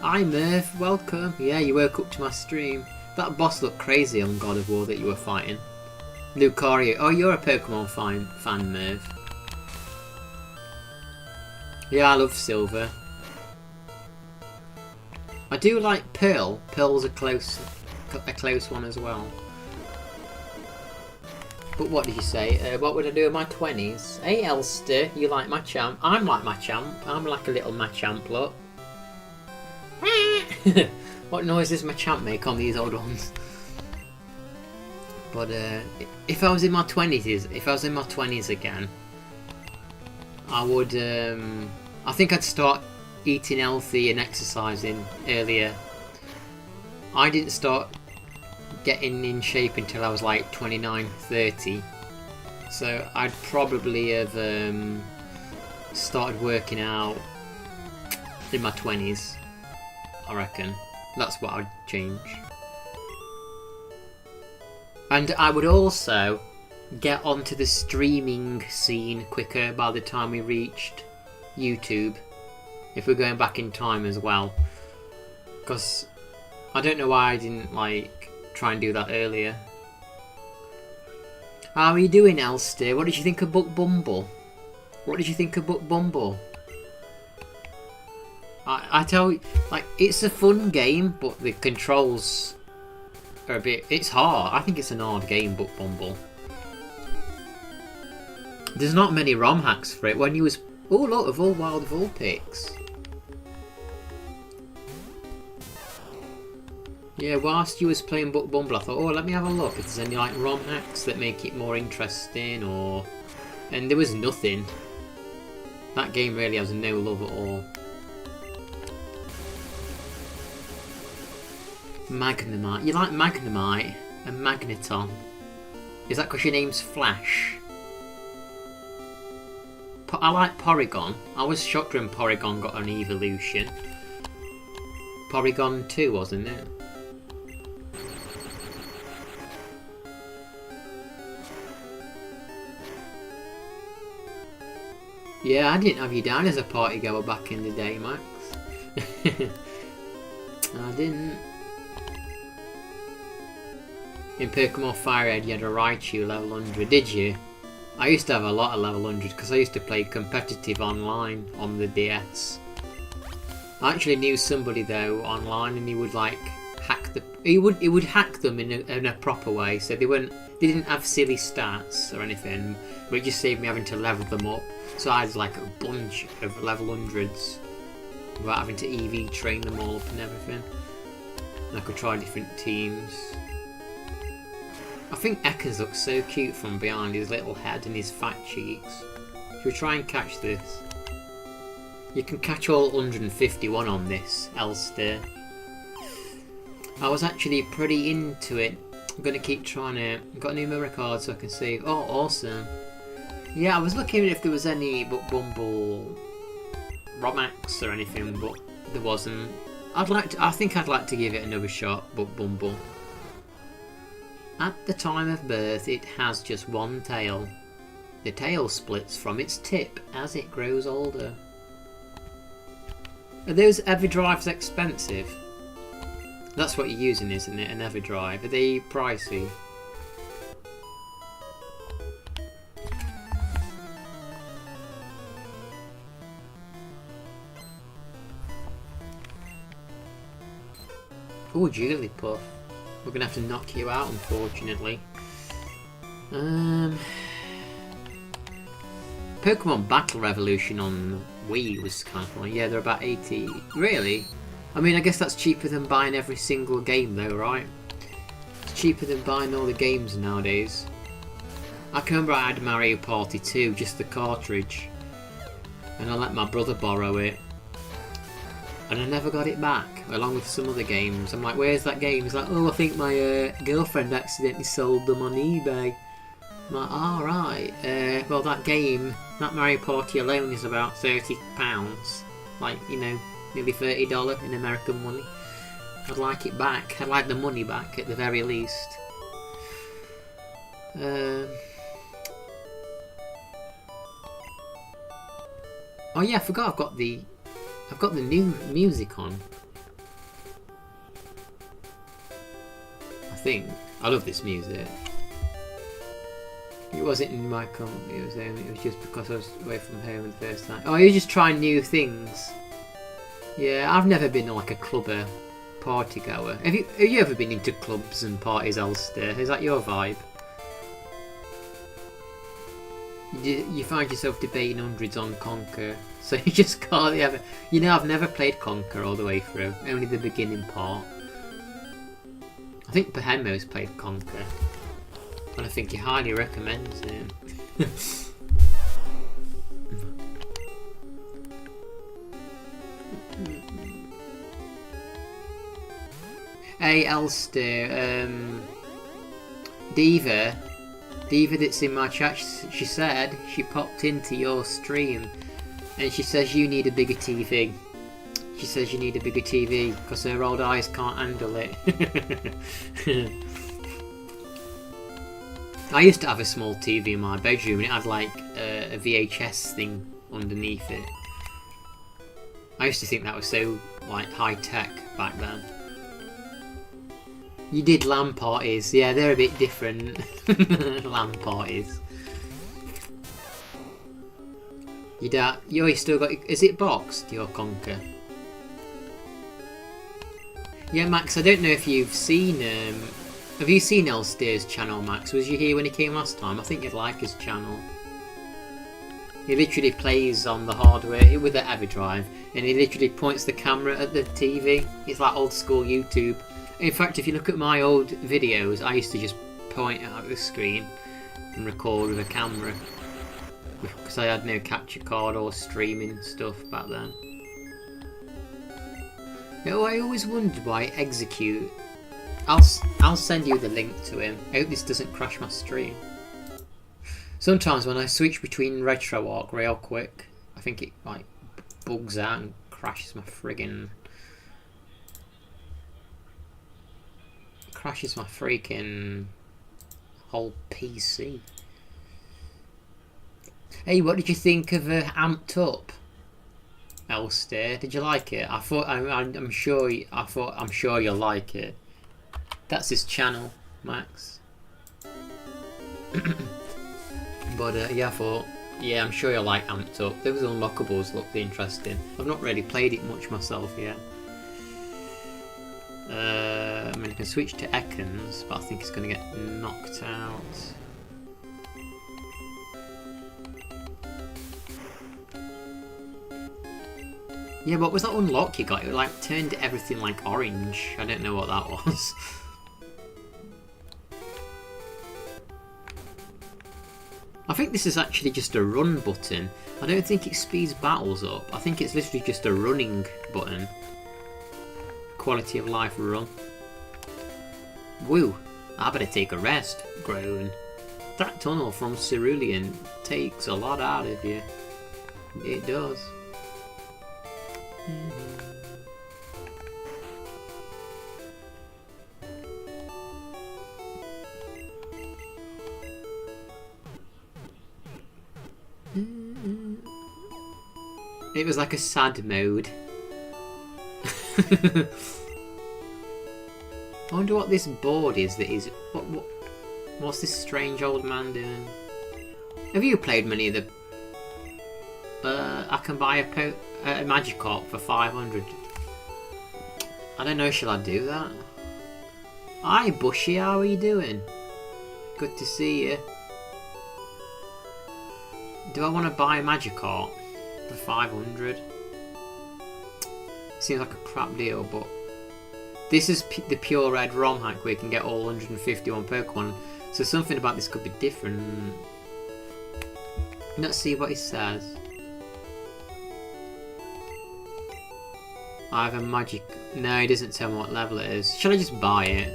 Hi Murph, welcome. Yeah, you woke up to my stream. That boss looked crazy on God of War that you were fighting. Lucario. Oh, you're a Pokemon fan, Murph. Yeah, I love Silver. I do like Pearl. Pearl's a close one as well. But what did you say? What would I do in my 20s? Hey Elster, you like my champ? I'm like my champ. I'm like a little Machamp, look. What noise does Machamp make on these old ones? But if I was in my 20s again, I would I think I'd start eating healthy and exercising earlier. I didn't start getting in shape until I was like 29, 30. So I'd probably have started working out in my 20s, I reckon. That's what I'd change. And I would also get onto the streaming scene quicker by the time we reached YouTube, if we're going back in time as well. Because I don't know why I didn't like try and do that earlier. How are you doing, Elster? What did you think of Book Bumble? What did you think of Book Bumble? I tell you, like, it's a fun game, but the controls are a bit... It's hard. I think it's an hard game, Book Bumble. There's not many ROM hacks for it. When you was... Oh, look, of all Wild Vulpix. Yeah, whilst you was playing Book Bumble, I thought, oh, let me have a look if there's any like ROM hacks that make it more interesting, or... And there was nothing. That game really has no love at all. Magnemite. You like Magnemite and Magneton? Is that because your name's Flash? I like Porygon. I was shocked when Porygon got an evolution. Porygon 2, wasn't it? Yeah, I didn't have you down as a party goer back in the day, Max. I didn't. In Pokemon Fire Red, you had a Raichu level 100, did you? I used to have a lot of level 100 because I used to play competitive online on the DS. I actually knew somebody though online, and he would like hack the. He would hack them in a proper way, so they didn't have silly stats or anything, but it just saved me having to level them up. So I had like a bunch of level 100s without having to EV train them all up and everything. And I could try different teams. I think Ekans looks so cute from behind, his little head and his fat cheeks. Should we try and catch this? You can catch all 151 on this, Elster. I was actually pretty into it. I'm going to keep trying it. I've got a new mirror card so I can see. Oh, awesome. Yeah, I was looking if there was any Book Bumble Romax or anything, but there wasn't. I think I'd like to give it another shot, Book Bumble. At the time of birth, it has just one tail. The tail splits from its tip as it grows older. Are those EverDrives expensive? That's what you're using, isn't it? An EverDrive. Are they pricey? Oh, Jigglypuff. We're going to have to knock you out, unfortunately. Pokemon Battle Revolution on Wii was kind of fun. Yeah, they're about 80. Really? I mean, I guess that's cheaper than buying every single game though, right? It's cheaper than buying all the games nowadays. I can remember I had Mario Party 2, just the cartridge. And I let my brother borrow it. And I never got it back, along with some other games. I'm like, where's that game? He's like, oh, I think my girlfriend accidentally sold them on eBay. I'm like, oh, right. Well, that game, that Mario Party alone is about £30. Like, you know, nearly $30 in American money. I'd like it back. I'd like the money back at the very least. Oh yeah, I forgot I've got the new music on. I think. I love this music. It wasn't in my company, it was just because I was away from home the first time. Oh, you're just trying new things. Yeah, I've never been like a clubber, party goer. Have you ever been into clubs and parties, Elster? Is that your vibe? You find yourself debating hundreds on Conquer, so you just can't ever... You know, I've never played Conquer all the way through, only the beginning part. I think Behemoth's played Conquer, and I think he highly recommends it. Hey Elster, Diva that's in my chat, she said she popped into your stream and she says you need a bigger TV. She says you need a bigger TV because her old eyes can't handle it. I used to have a small TV in my bedroom and it had like a VHS thing underneath it. I used to think that was so like high tech back then. You did LAN parties, yeah, they're a bit different. LAN parties. You still got, is it boxed, your Conquer? Yeah, Max, I don't know if you've seen, have you seen Elsteer's channel, Max? Was you here when he came last time? I think you'd like his channel. He literally plays on the hardware with the EverDrive and he literally points the camera at the TV. It's like old school YouTube. In fact, if you look at my old videos, I used to just point at the screen and record with a camera because I had no capture card or streaming stuff back then. Oh, I always wondered why Execute. I'll send you the link to him. I hope this doesn't crash my stream. Sometimes when I switch between Retroarch real quick, I think it like bugs out and crashes my freaking whole PC. Hey, what did you think of Amped Up, Elster? Did you like it? I'm sure you'll like it. That's his channel, Max. But yeah, I'm sure you'll like Amped Up. Those unlockables looked interesting. I've not really played it much myself yet. I mean, I can switch to Ekans, but I think it's going to get knocked out. Yeah, what was that unlock you got? It like turned everything like orange. I don't know what that was. I think this is actually just a run button. I don't think it speeds battles up. I think it's literally just a running button. Quality of life run. Woo! I better take a rest. Groan. That tunnel from Cerulean takes a lot out of you. It does. It was like a sad mode. I wonder what this board is that is... What's this strange old man doing? Have you played many of the... I can buy a Magikarp for 500. I don't know, shall I do that? Hi Bushy, how are you doing? Good to see you. Do I want to buy a Magikarp for 500? Seems like a crap deal, but this is the pure red ROM hack where you can get all 151 Pokemon, so something about this could be different. Let's see what he says. I have a magic... No, he doesn't tell me what level it is. Shall I just buy it?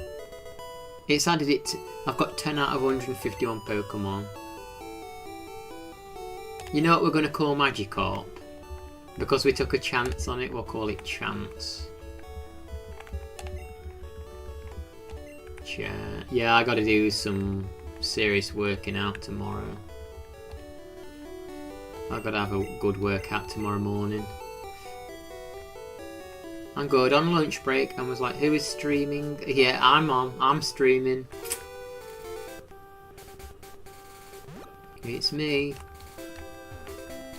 It's added it to... I've got 10 out of 151 Pokemon. You know what we're going to call Magikarp? Because we took a chance on it, we'll call it Chance. Yeah, I gotta do some serious working out tomorrow. I've gotta have a good workout tomorrow morning. I'm good, on lunch break, and was like, who is streaming? Yeah, I'm streaming. It's me.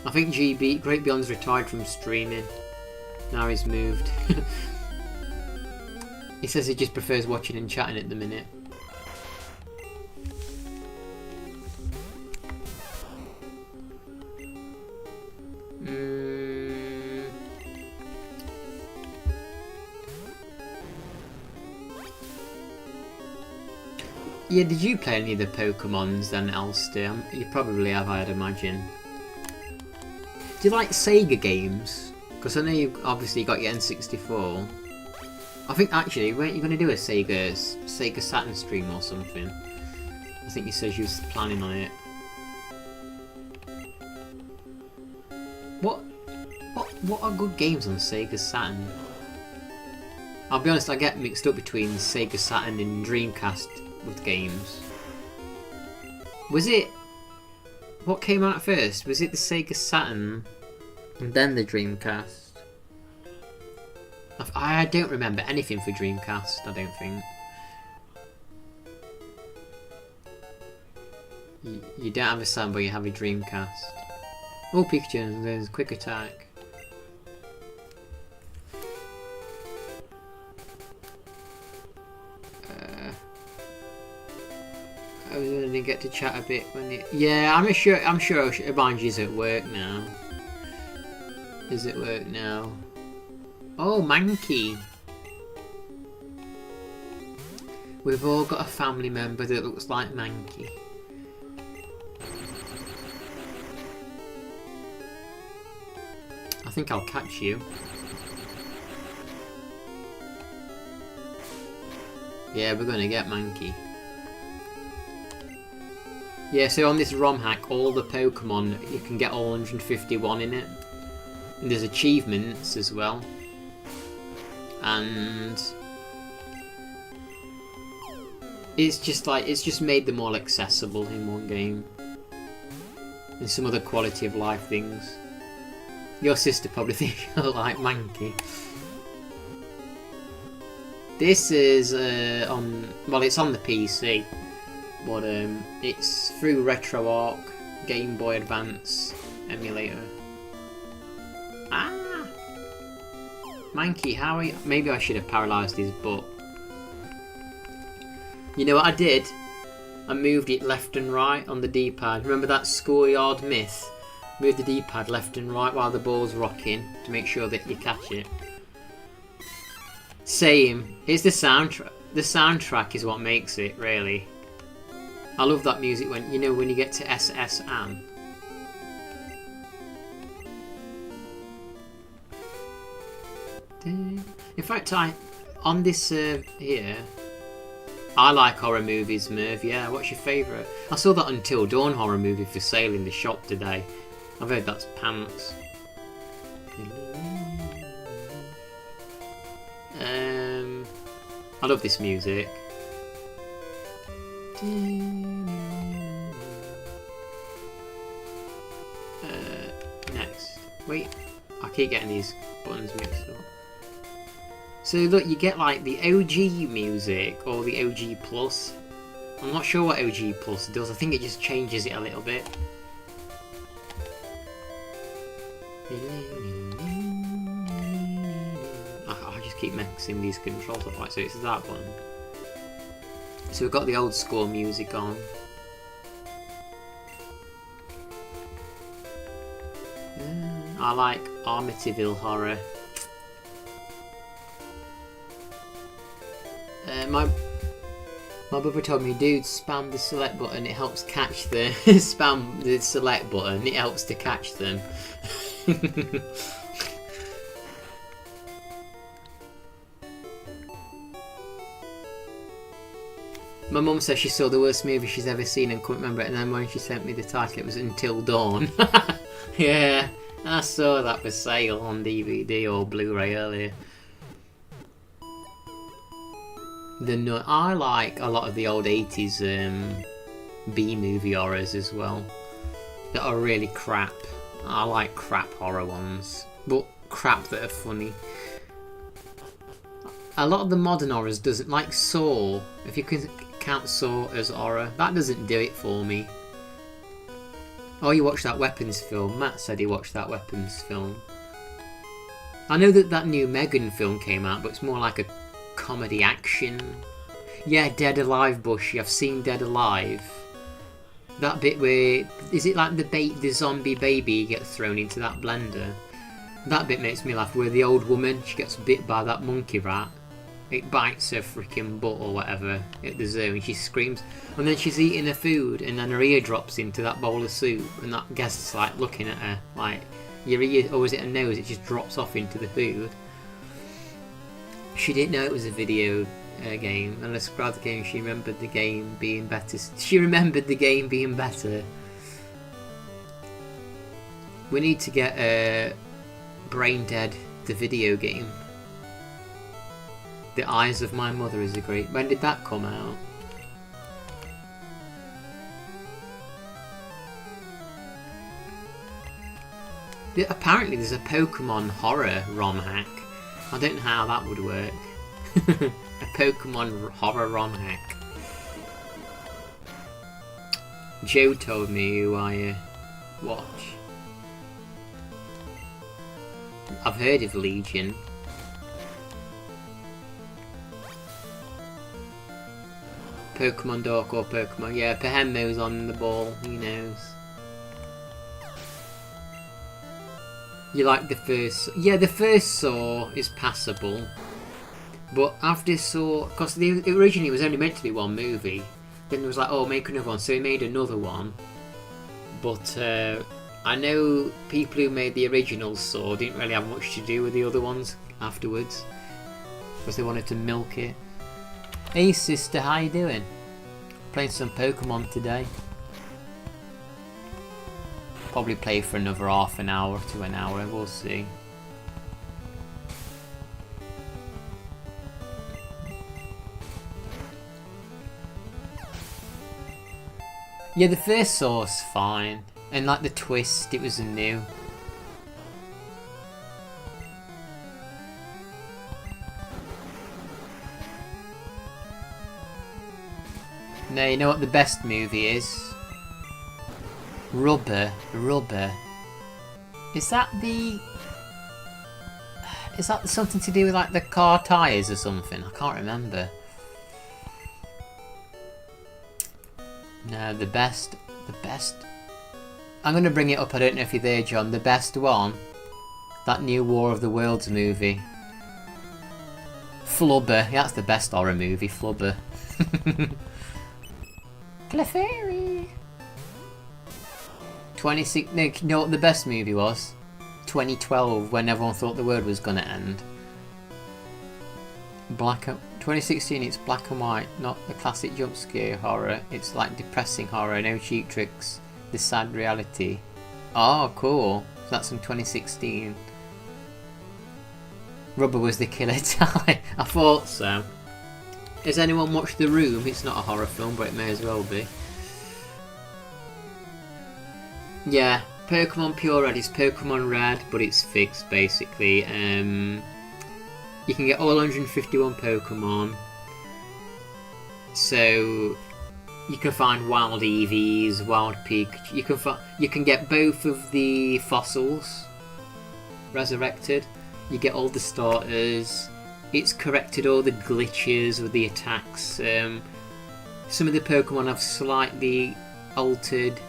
I think Great Beyond's retired from streaming. Now he's moved. He says he just prefers watching and chatting at the minute. Yeah, did you play any of the Pokemons then, Elster? You probably have, I'd imagine. Do you like Sega games? Because I know you've obviously got your N64. I think actually, weren't you going to do a Sega Saturn stream or something? I think you said you was planning on it. What are good games on Sega Saturn? I'll be honest, I get mixed up between Sega Saturn and Dreamcast with games. Was it... What came out first? Was it the Sega Saturn and then the Dreamcast? I don't remember anything for Dreamcast, I don't think. You don't have a Saturn, but you have a Dreamcast. Oh, Pikachu, there's a quick attack. I was going to get to chat a bit when it... Yeah, I'm sure Abanji's at work now. Is at work now. Oh, Mankey. We've all got a family member that looks like Mankey. I think I'll catch you. Yeah, we're gonna get Mankey. Yeah, so on this ROM hack, all the Pokemon, you can get all 151 in it. And there's achievements as well. And it's just made them all accessible in one game. And some other quality of life things. Your sister probably thinks you look like Mankey. This is it's on the PC. But it's through RetroArch, Game Boy Advance emulator. Ah! Mankey, how are you? Maybe I should have paralysed his butt. You know what I did? I moved it left and right on the D-pad. Remember that schoolyard myth? Move the D-pad left and right while the ball's rocking to make sure that you catch it. Same. Here's the soundtrack. The soundtrack is what makes it, really. I love that music when you get to SS Anne. In fact, on this here, I like horror movies, Merv. Yeah, what's your favourite? I saw that Until Dawn horror movie for sale in the shop today. I've heard that's pants. I love this music. Next. Wait, I keep getting these buttons mixed up. So look, you get like the OG music or the OG Plus. I'm not sure what OG Plus does. I think it just changes it a little bit. I just keep mixing these controls up. Right, so it's that one. So we've got the old school music on. I like Amityville Horror. My brother told me, dude, spam the select button, it helps catch the... spam the select button, it helps to catch them. My mum says she saw the worst movie she's ever seen and couldn't remember it, and then when she sent me the title it was Until Dawn. Yeah, I saw that for sale on DVD or Blu-ray earlier. I like a lot of the old 80s B-movie horrors as well. That are really crap. I like crap horror ones, but crap that are funny. A lot of the modern horrors doesn't, like Saw, if you can count Saw as horror, that doesn't do it for me. Oh, you watched that Weapons film? Matt said he watched that Weapons film. I know that new Megan film came out, but it's more like a comedy action. Yeah, Dead Alive, Bushy. I've seen Dead Alive. That bit where... Is it like the zombie baby gets thrown into that blender? That bit makes me laugh, where the old woman, she gets bit by that monkey rat. It bites her freaking butt or whatever at the zoo and she screams. And then she's eating her food and then her ear drops into that bowl of soup and that guest's like looking at her like, your ear, or is it a nose? It just drops off into the food. She didn't know it was a video game. And I described the game. She remembered the game being better. She remembered the game being better. We need to get Brain Dead, the video game. The Eyes of My Mother is a great... When did that come out? Apparently there's a Pokemon horror ROM hack. I don't know how that would work. A Pokemon horror ROM hack. Joe told me who I watch. I've heard of Legion. Pokemon Dark or Pokemon... Yeah, Pehemmo's on the ball, he knows. You like the first... Yeah, the first Saw is passable. But after Saw... Because originally it was only meant to be one movie. Then it was like, oh, make another one. So he made another one. But I know people who made the original Saw didn't really have much to do with the other ones afterwards. Because they wanted to milk it. Hey sister, how you doing? Playing some Pokemon today. Probably play for another half an hour to an hour, we'll see. Yeah, the first Saw's fine. And like the twist, it was new. No, you know what the best movie is? Rubber. Is that something to do with like the car tyres or something? I can't remember. No, the best. I'm gonna bring it up, I don't know if you're there, John. The best one. That new War of the Worlds movie. Flubber. Yeah, that's the best horror movie, Flubber. Clefairy. 26. No, you know what the best movie was? 2012, when everyone thought the world was gonna end. 2016, it's black and white, not the classic jump scare horror. It's like depressing horror, no cheap tricks, the sad reality. Oh, cool. So that's from 2016. Rubber was the killer tie. I thought so. Has anyone watched The Room? It's not a horror film, but it may as well be. Yeah, Pokemon Pure Red is Pokemon Red, but it's fixed basically. You can get all 151 Pokemon. So you can find wild Eevees, wild Pikachu. You can get both of the fossils resurrected. You get all the starters. It's corrected all the glitches with the attacks. Some of the Pokemon have slightly altered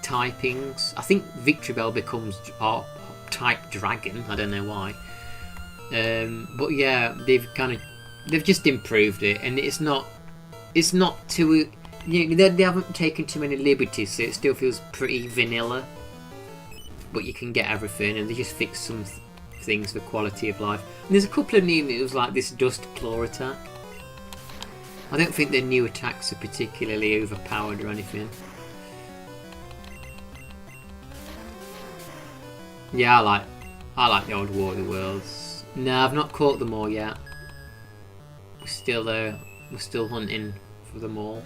typings. I think Victreebel becomes type Dragon. I don't know why. But yeah, they've just improved it, and it's not too. They haven't taken too many liberties, so it still feels pretty vanilla. But you can get everything, and they just fixed some things for quality of life. And there's a couple of new moves like this Dust Claw attack. I don't think the new attacks are particularly overpowered or anything. Yeah, I like the old War of the Worlds. No, I've not caught them all yet. We're still hunting for them all.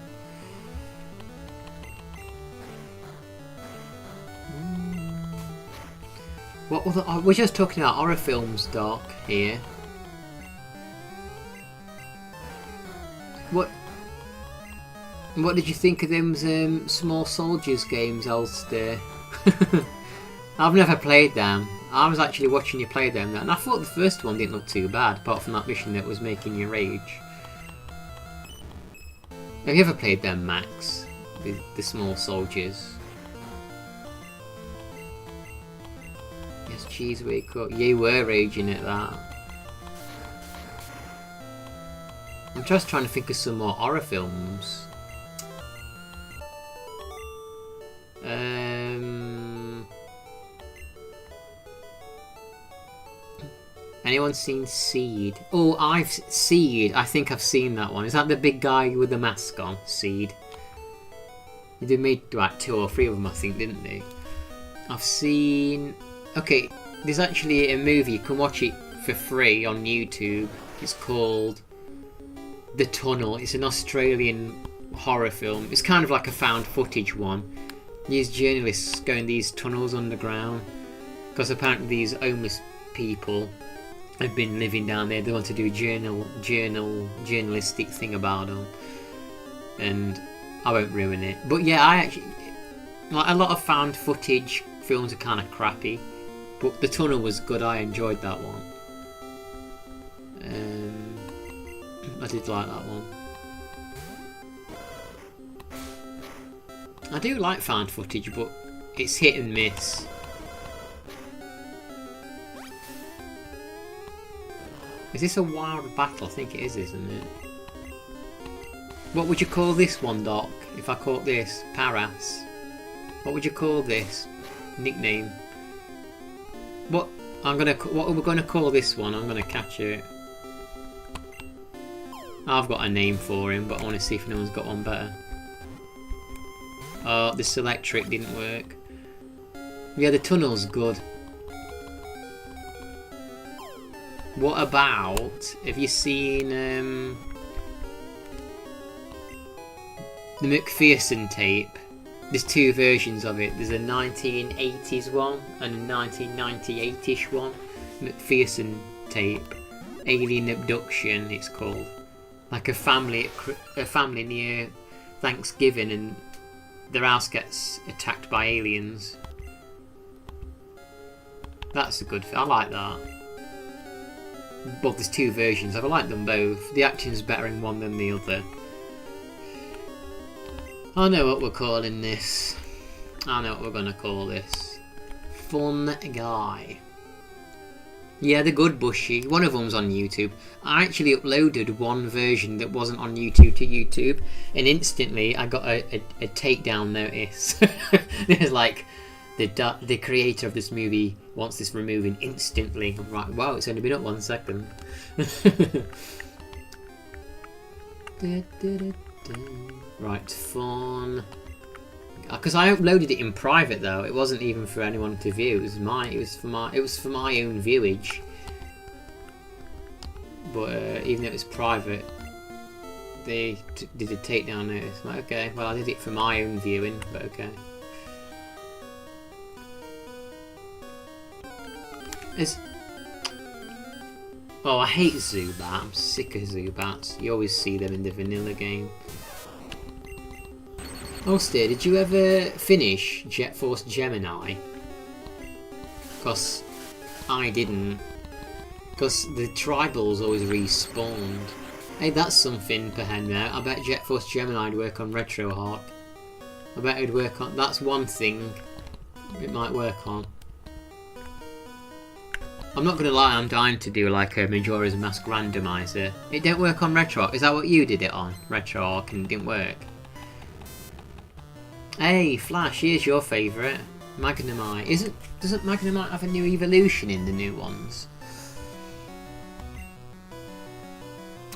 What was we're just talking about horror films, Doc, here. What did you think of them Small Soldiers games, Ulster? I've never played them. I was actually watching you play them, and I thought the first one didn't look too bad, apart from that mission that was making you rage. Have you ever played them, Max? The Small Soldiers? Yes, Cheese Wake Up. You were raging at that. I'm just trying to think of some more horror films. Anyone seen Seed? Oh, Seed. I think I've seen that one. Is that the big guy with the mask on? Seed. They made like 2 or 3 of them, I think, didn't they? I've seen... Okay, there's actually a movie. You can watch it for free on YouTube. It's called The Tunnel. It's an Australian horror film. It's kind of like a found footage one. These journalists go in these tunnels underground because apparently these homeless people have been living down there. They want to do a journalistic thing about them, and I won't ruin it. But yeah, I actually like a lot of found footage films are kind of crappy, but The Tunnel was good. I enjoyed that one. I did like that one. I do like found footage, but it's hit and miss. Is this a wild battle? I think it is, isn't it? What would you call this one, Doc? If I caught this? Paras. What would you call this? Nickname. What are we gonna call this one? I'm gonna catch it. I've got a name for him, but I want to see if anyone's got one better. Oh, the select trick didn't work. Yeah, the tunnel's good. What about... Have you seen the McPherson tape? There's 2 versions of it. There's a 1980s one and a 1998ish one. McPherson tape. Alien Abduction, it's called. Like a family near Thanksgiving, and their house gets attacked by aliens. That's a good film. I like that. Well, there's 2 versions. I like them both. The acting's better in one than the other. I know what we're calling this. I know what we're gonna call this. Fun Guy. Yeah, they're good, Bushy. One of them's on YouTube. I actually uploaded one version that wasn't on YouTube to YouTube, and instantly I got a takedown notice. There's like, the creator of this movie wants this removing instantly. I'm like, wow, it's only been up 1 second. Right, fun. Because I uploaded it in private though. It wasn't even for anyone to view. It was for my own viewage. But even though it was private, they did a takedown notice. I'm like, okay, well I did it for my own viewing, but okay. Oh, I hate Zubat. I'm sick of Zubats. You always see them in the vanilla game. Oh, Steer, did you ever finish Jet Force Gemini? Because I didn't. Because the tribals always respawned. Hey, that's something per hand there. I bet Jet Force Gemini would work on Retro Hawk. I bet it would work on... That's one thing it might work on. I'm not going to lie, I'm dying to do like a Majora's Mask randomizer. It didn't work on Retro Hawk. Is that what you did it on? Retro Hawk, and it didn't work? Hey, Flash, here's your favourite. Magnemite. Doesn't Magnemite have a new evolution in the new ones?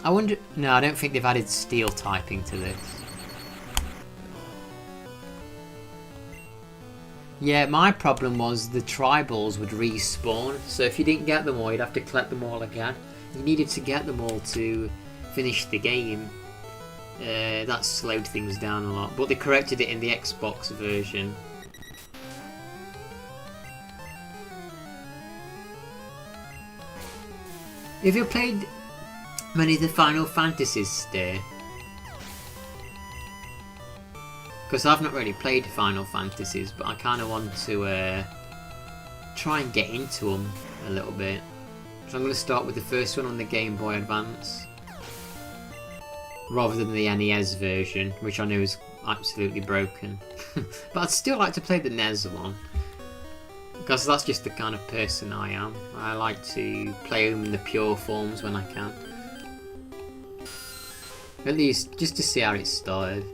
I wonder... No, I don't think they've added steel typing to this. Yeah, my problem was the tribals would respawn, so if you didn't get them all, you'd have to collect them all again. You needed to get them all to finish the game. That slowed things down a lot, but they corrected it in the Xbox version. Have you played many of the Final Fantasies, Steer? Because I've not really played Final Fantasies, but I kind of want to try and get into them a little bit. So I'm going to start with the first one on the Game Boy Advance, rather than the NES version, which I know is absolutely broken. But I'd still like to play the NES one, because that's just the kind of person I am. I like to play them in the pure forms when I can. At least just to see how it started.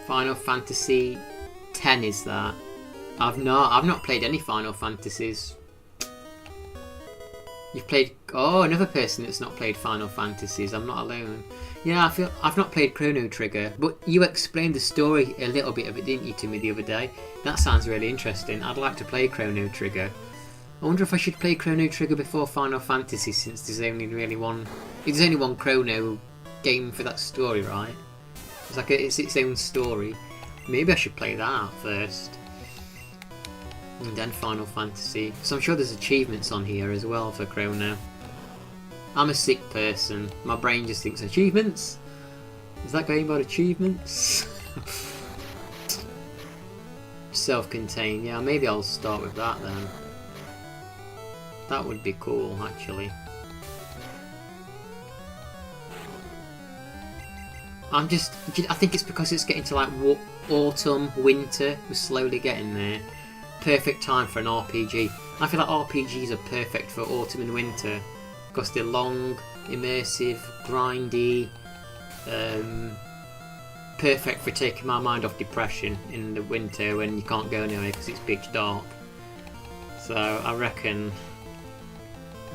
Final Fantasy 10 is that? I've not played any Final Fantasies. You've played... Oh, another person that's not played Final Fantasies. I'm not alone. Yeah, I've not played Chrono Trigger, but you explained the story a little bit of it, didn't you, to me the other day? That sounds really interesting. I'd like to play Chrono Trigger. I wonder if I should play Chrono Trigger before Final Fantasy, since there's only one Chrono game for that story, right? It's like it's its own story. Maybe I should play that first. And then Final Fantasy. So I'm sure there's achievements on here as well for Chrono. I'm a sick person. My brain just thinks achievements? Is that game about achievements? Self-contained. Yeah, maybe I'll start with that then. That would be cool, actually. I think it's because it's getting to like autumn, winter. We're slowly getting there. Perfect time for an RPG. I feel like RPGs are perfect for autumn and winter because they're long, immersive, grindy, perfect for taking my mind off depression in the winter when you can't go anywhere because it's pitch dark. So I reckon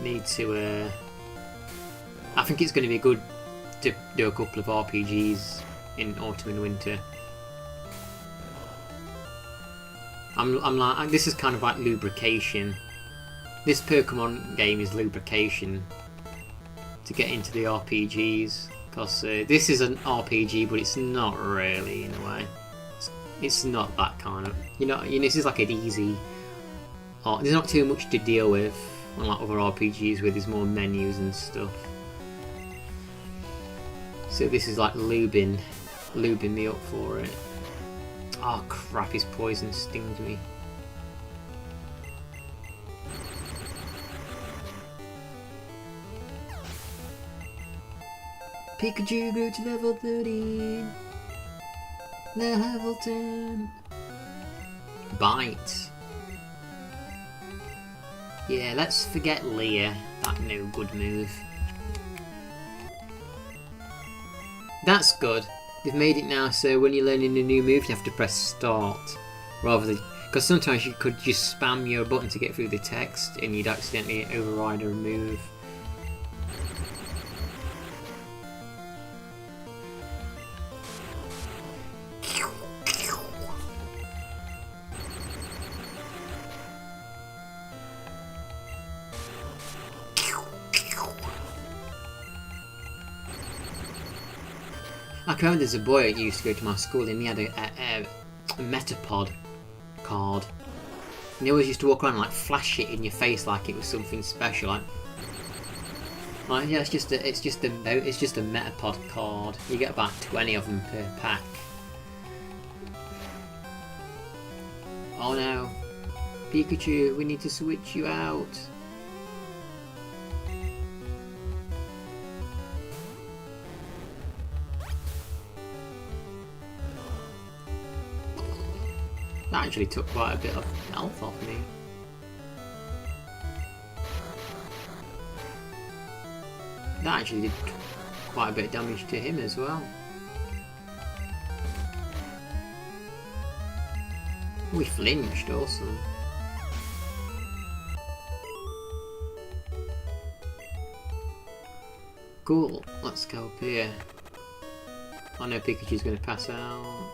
need to I think it's going to be good to do a couple of RPGs in autumn and winter. I'm like, this is kind of like lubrication. This Pokemon game is lubrication to get into the RPGs, because this is an RPG, but it's not really in a way. It's not that kind of, this is like an easy. There's not too much to deal with, unlike other RPGs where there's more menus and stuff. So this is like lubing me up for it. Oh crap, his poison stings me. Pikachu grew to level 13. Level 10. Bite. Yeah, let's forget Leah. That no good move. That's good. They've made it now so when you're learning a new move you have to press start rather than, because sometimes you could just spam your button to get through the text and you'd accidentally override a move. I can remember there's a boy that used to go to my school and he had a Metapod card. And he always used to walk around and like flash it in your face like it was something special. Like yeah, it's just a Metapod card. You get about 20 of them per pack. Oh no, Pikachu, we need to switch you out. That actually took quite a bit of health off me. That actually did quite a bit of damage to him as well. We flinched, awesome. Cool, let's go up here. I know Pikachu's going to pass out.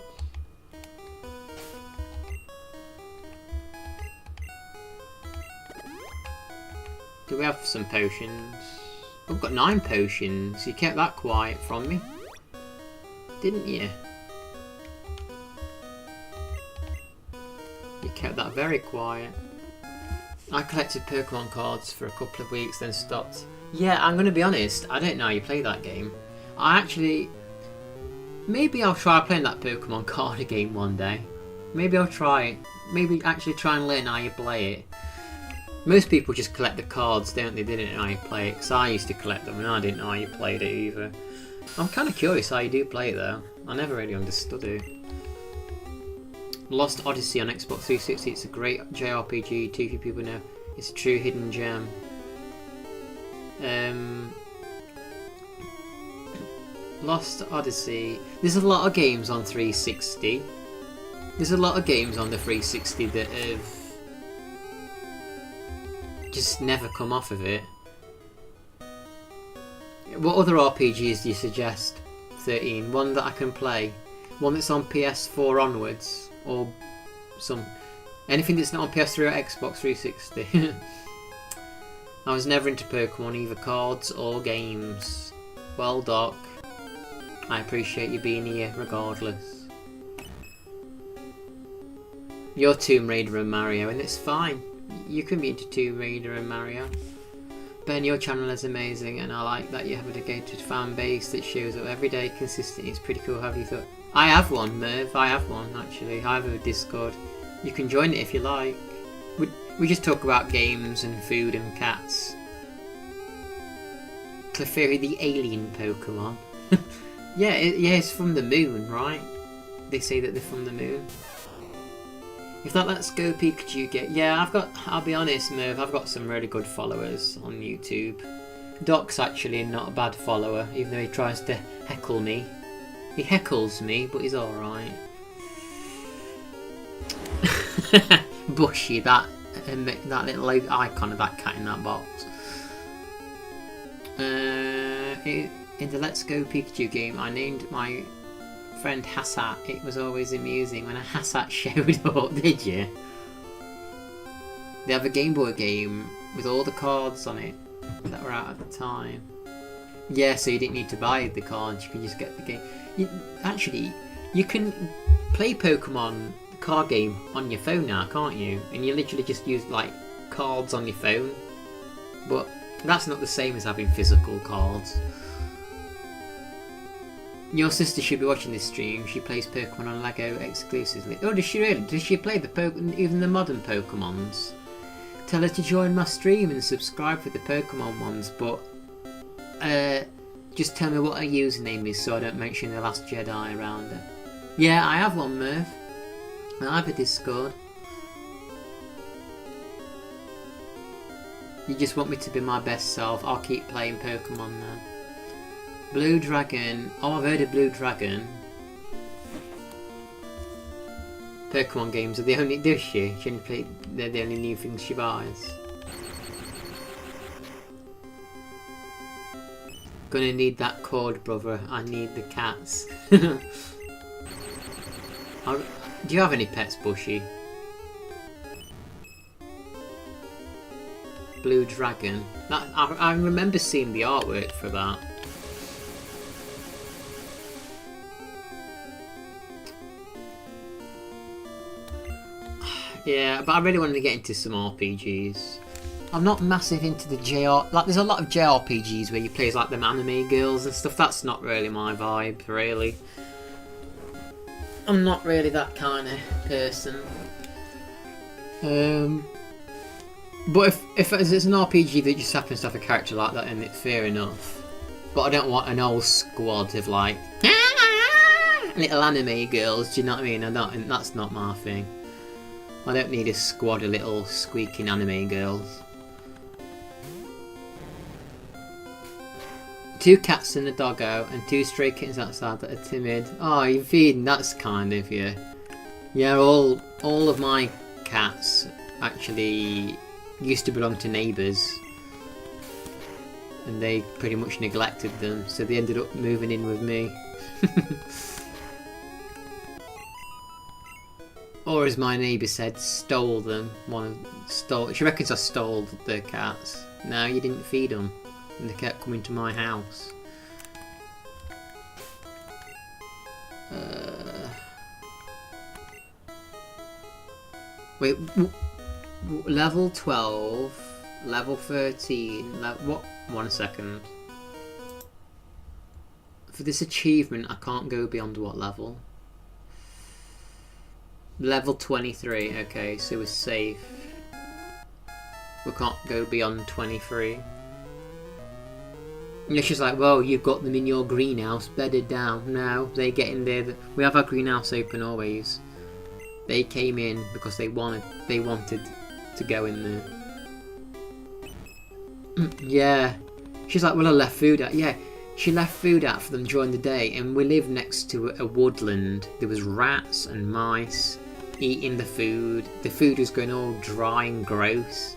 Do we have some potions? I've got 9 potions. You kept that quiet from me, didn't you? You kept that very quiet. I collected Pokemon cards for a couple of weeks, then stopped. Yeah, I'm going to be honest, I don't know how you play that game. Maybe I'll try playing that Pokemon card game one day. Maybe I'll try. Maybe actually try and learn how you play it. Most people just collect the cards, don't they? They don't know how you play it, because I used to collect them and I didn't know how you played it either. I'm kind of curious how you do play it though. I never really understood it. Lost Odyssey on Xbox 360, it's a great JRPG, too few people know. It's a true hidden gem. Lost Odyssey. There's a lot of games on 360. There's a lot of games on the 360 that have just never come off of it. What other RPGs do you suggest, 13? One that I can play? One that's on PS4 onwards? Or anything that's not on PS3 or Xbox 360? I was never into Pokemon, either cards or games. Well, Doc, I appreciate you being here regardless. You're Tomb Raider and Mario, and it's fine. You can be into Tomb Raider and Mario. Ben, your channel is amazing, and I like that you have a dedicated fan base that shows up every day consistently. It's pretty cool. Have you thought? I have one, Merv. I have one, actually. I have a Discord. You can join it if you like. We just talk about games and food and cats. Clefairy, the alien Pokemon. Yeah, it's from the moon, right? They say that they're from the moon. If that Let's Go Pikachu get... Yeah, I'll be honest, Merv, I've got some really good followers on YouTube. Doc's actually not a bad follower, even though he tries to heckle me. He heckles me, but he's alright. Bushy, that little icon of that cat in that box. In the Let's Go Pikachu game, I named my friend Hassat. It was always amusing when a Hassat showed up. Did you? They have a Game Boy game with all the cards on it that were out at the time. Yeah, so you didn't need to buy the cards, you can just get the game. Actually, you can play Pokemon card game on your phone now, can't you? And you literally just use like cards on your phone. But that's not the same as having physical cards. Your sister should be watching this stream. She plays Pokemon on Lego exclusively. Oh, does she really? Does she play even the modern Pokemons? Tell her to join my stream and subscribe for the Pokemon ones, but just tell me what her username is so I don't mention The Last Jedi around her. Yeah, I have one, Merv. I have a Discord. You just want me to be my best self. I'll keep playing Pokemon now. Blue Dragon. Oh, I've heard of Blue Dragon. Pokemon games are the only... Does she? She only play... They're the only new things she buys. Gonna need that cord, brother. I need the cats. Do you have any pets, Bushy? Blue Dragon. I remember seeing the artwork for that. Yeah, but I really wanted to get into some RPGs. I'm not massive into the like there's a lot of JRPGs where you play as like them anime girls and stuff. That's not really my vibe, really. I'm not really that kind of person. But if it's an RPG that just happens to have a character like that, then it's fair enough. But I don't want an whole squad of like little anime girls. Do you know what I mean? That's not my thing. I don't need a squad of little squeaking anime girls. 2 cats and a doggo, and 2 stray kittens outside that are timid. Oh, you're feeding. That's kind of you. Yeah, all of my cats actually used to belong to neighbours, and they pretty much neglected them, so they ended up moving in with me. Or as my neighbour said, stole them. She reckons I stole the cats. No, you didn't feed them, and they kept coming to my house. Wait, level 12, level 13, what? 1 second. For this achievement, I can't go beyond what level? Level 23, okay, so we're safe. We can't go beyond 23. And she's like, well, you've got them in your greenhouse bedded down. No, they get in there. We have our greenhouse open always. They came in because they wanted to go in there. Yeah. She's like, well, I left food out. Yeah. she left food out for them during the day, and we lived next to a woodland. There was rats and mice eating the food. The food was going all dry and gross.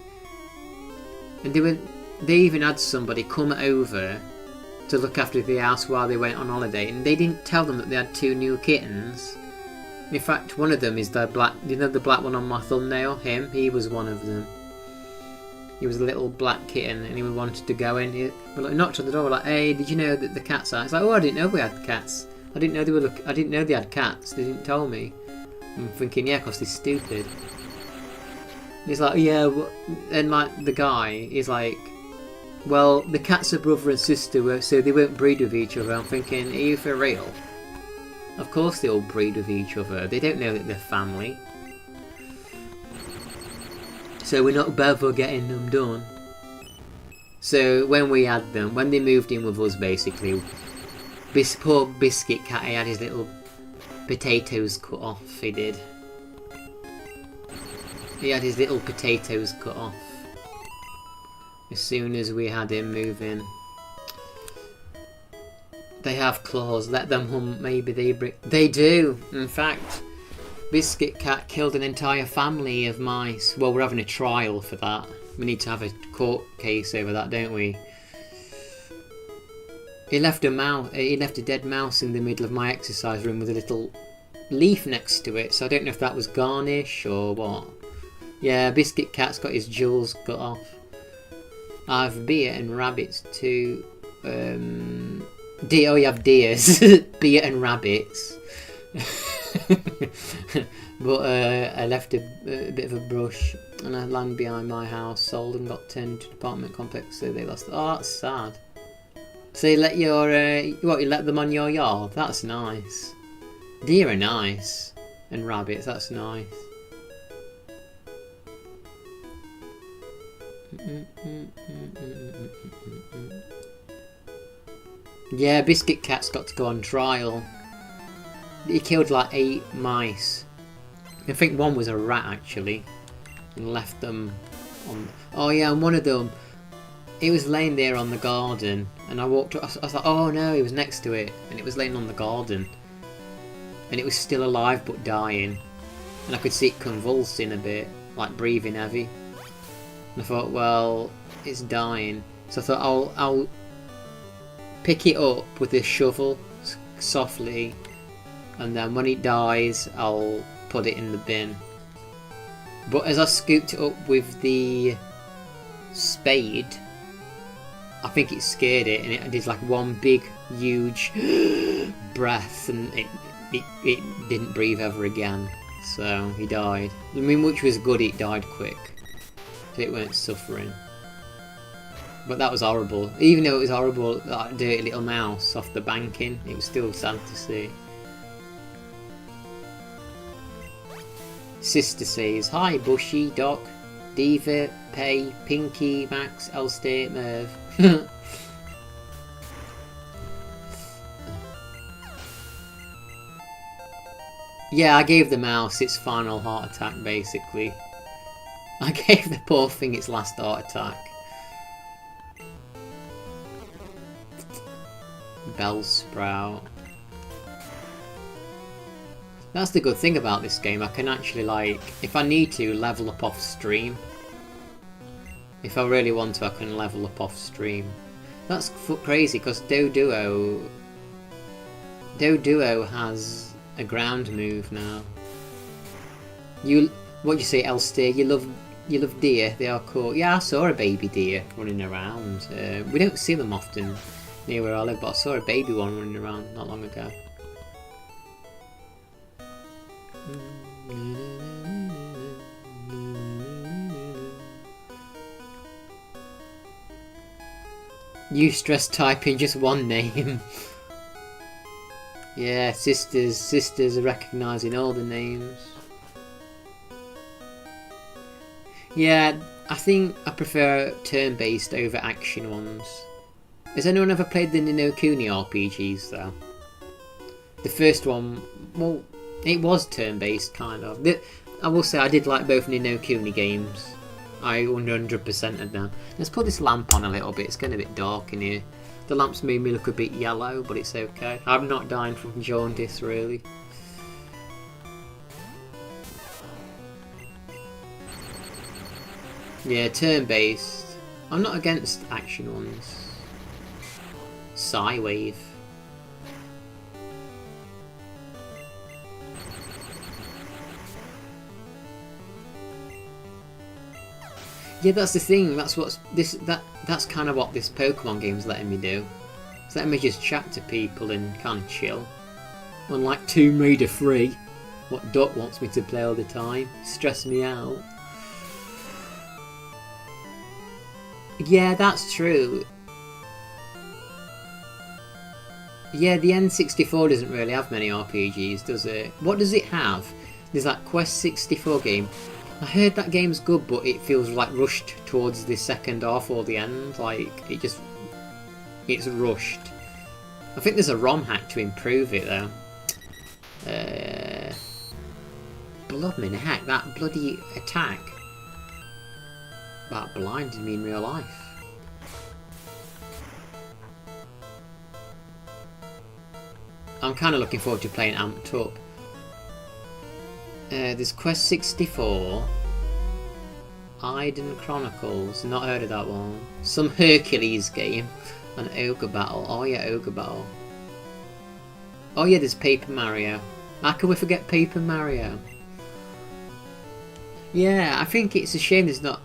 And they even had somebody come over to look after the house while they went on holiday, and they didn't tell them that they had 2 new kittens. In fact, one of them is the black, you know, the black one on my thumbnail? He was one of them. He was a little black kitten, and he wanted to go in. He knocked on the door, like, "Hey, did you know that the cats are?" It's like, "Oh, I didn't know we had cats. I didn't know I didn't know they had cats. They didn't tell me." I'm thinking, yeah, 'cause they're stupid. And he's like, "Yeah," and like the guy is like, "Well, the cats are brother and sister, so they won't breed with each other." I'm thinking, are you for real? Of course they all breed with each other. They don't know that they're family. So we're not bad for getting them done. So when we had them, when they moved in with us basically, this poor Biscuit Cat, he had his little potatoes cut off, he did. He had his little potatoes cut off as soon as we had him move in. They have claws, let them hunt, maybe they do. In fact, Biscuit Cat killed an entire family of mice. Well, we're having a trial for that. We need to have a court case over that, don't we? He left a dead mouse in the middle of my exercise room with a little leaf next to it, so I don't know if that was garnish or what. Yeah, Biscuit Cat's got his jewels cut off. I have beer and rabbits too. You have deers. Beer and rabbits. But I left a bit of a brush and a land behind my house, sold and got turned into an apartment complex, so they lost. Oh, that's sad. So you let your you let them on your yard? That's nice. Deer are nice, and rabbits. That's nice. Yeah, Biscuit Cat's got to go on trial. He killed like 8 mice. I think one was a rat actually, and left them on. Oh yeah, and one of them, he was laying there on the garden, and I walked up. I was like, oh no, he was next to it, and it was laying on the garden, and it was still alive but dying, and I could see it convulsing a bit, like breathing heavy. And I thought, well, it's dying, so I thought I'll pick it up with a shovel softly, and then when it dies I'll put it in the bin. But as I scooped it up with the spade, I think it scared it, and it did like one big huge breath, and it didn't breathe ever again, so he died. I mean, which was good, it died quick, so it weren't suffering. But that was horrible. Even though it was horrible, that dirty little mouse off the banking, it was still sad to see. Sister says, "Hi Bushy, Doc, Diva, Pay, Pinky, Max, Elster, Merv." Yeah, I gave the mouse its final heart attack basically. I gave the poor thing its last heart attack. Bellsprout. That's the good thing about this game. I can actually, like, if I need to, level up off stream. If I really want to, I can level up off stream. That's crazy because Doduo has a ground move now. What do you say, Elster? You love deer? They are cool. Yeah, I saw a baby deer running around. We don't see them often near where I live, but I saw a baby one running around not long ago. You stress typing just one name. Yeah, sisters are recognising all the names. Yeah, I think I prefer turn-based over action ones. Has anyone ever played the Ni no Kuni RPGs though? The first one, well, it was turn-based kind of. I will say I did like both Ni no Kuni games. I 100%ed them. Let's put this lamp on a little bit, it's getting a bit dark in here. The lamps made me look a bit yellow, but it's okay. I'm not dying from jaundice, really. Yeah, turn-based. I'm not against action ones. Psywave. Yeah, that's the thing. That's what's this. That's kind of what this Pokemon game's letting me do. It's letting me just chat to people and kind of chill. Unlike Tomb Raider 3, what Duck wants me to play all the time, stress me out. Yeah, that's true. Yeah, the N64 doesn't really have many RPGs, does it? What does it have? There's that Quest 64 game. I heard that game's good, but it feels like rushed towards the second half or the end. Like, it's rushed. I think there's a ROM hack to improve it, though. Blood me heck, that bloody attack. That blinded me in real life. I'm kind of looking forward to playing Amped Up. There's Quest 64. Iden Chronicles. Not heard of that one. Some Hercules game. An Ogre Battle. Oh yeah, Ogre Battle. Oh yeah, there's Paper Mario. How can we forget Paper Mario? Yeah, I think it's a shame there's not...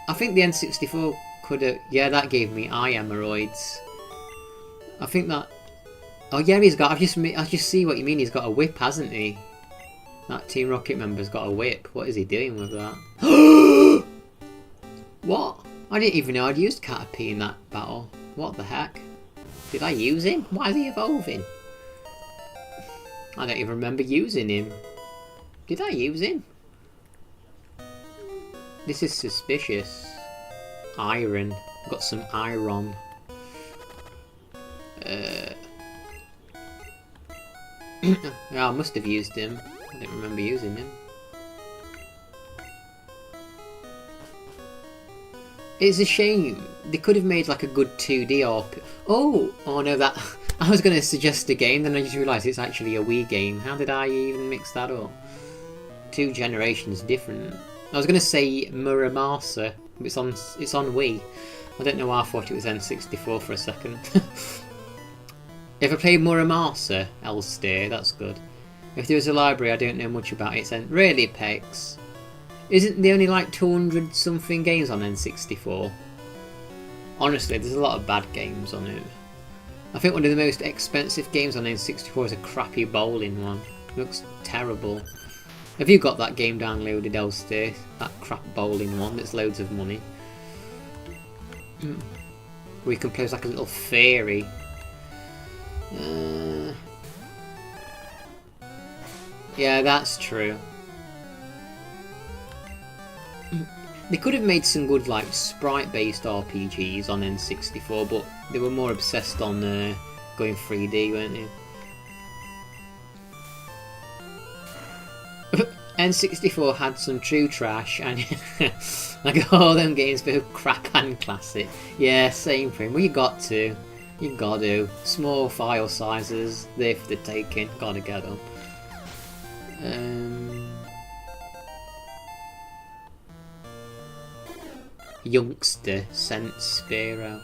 I think the N64 could have... Yeah, that gave me eye hemorrhoids. I think that... Oh yeah, he's got... I just see what you mean. He's got a whip, hasn't he? That Team Rocket member's got a whip. What is he doing with that? What? I didn't even know I'd used Caterpie in that battle. What the heck? Did I use him? Why is he evolving? I don't even remember using him. Did I use him? This is suspicious. Iron. I've got some iron. Yeah, I must have used him. I don't remember using him. It's a shame. They could have made like a good 2D RP. Oh no, that I was going to suggest a game, then I just realised it's actually a Wii game. How did I even mix that up? 2 generations different. I was going to say Muramasa. It's on Wii. I don't know why I thought it was N64 for a second. If I played Muramasa, Elster, that's good. If there was a library I don't know much about, it's really Pex. Isn't there only like 200 something games on N64? Honestly, there's a lot of bad games on it. I think one of the most expensive games on N64 is a crappy bowling one. It looks terrible. Have you got that game downloaded, Elster? That crap bowling one that's loads of money. We can play as like a little fairy. Yeah, that's true. They could have made some good like sprite-based RPGs on N64, but they were more obsessed on going 3D, weren't they? N64 had some true trash, and like all them games were crap and classic. Yeah, same thing. Well, you got to. Small file sizes, they're for the taking. Gotta get them. Youngster sent Spiro.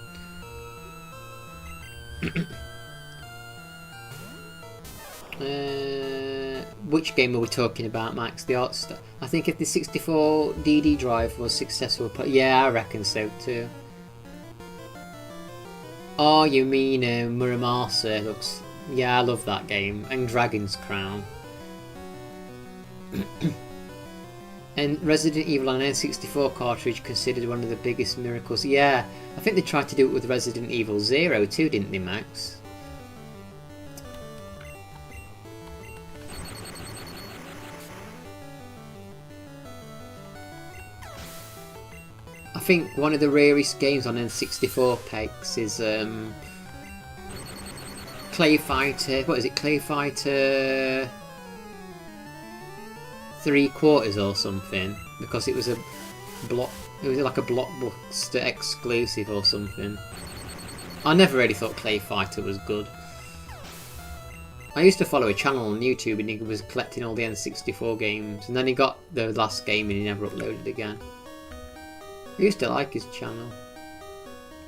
Which game are we talking about, Max? The art stuff. I think if the 64 DD drive was successful, yeah, I reckon so too. Oh, you mean Muramasa? Looks, yeah, I love that game. And Dragon's Crown. And Resident Evil on an N64 cartridge considered one of the biggest miracles. Yeah, I think they tried to do it with Resident Evil 0 too, didn't they, Max? I think one of the rarest games on N64 pegs is Clay Fighter. What is it? Clay Fighter 3/4 or something, because it was a block. It was like a Blockbuster exclusive or something. I never really thought Clay Fighter was good. I used to follow a channel on YouTube and he was collecting all the N64 games, and then he got the last game and he never uploaded again. I used to like his channel.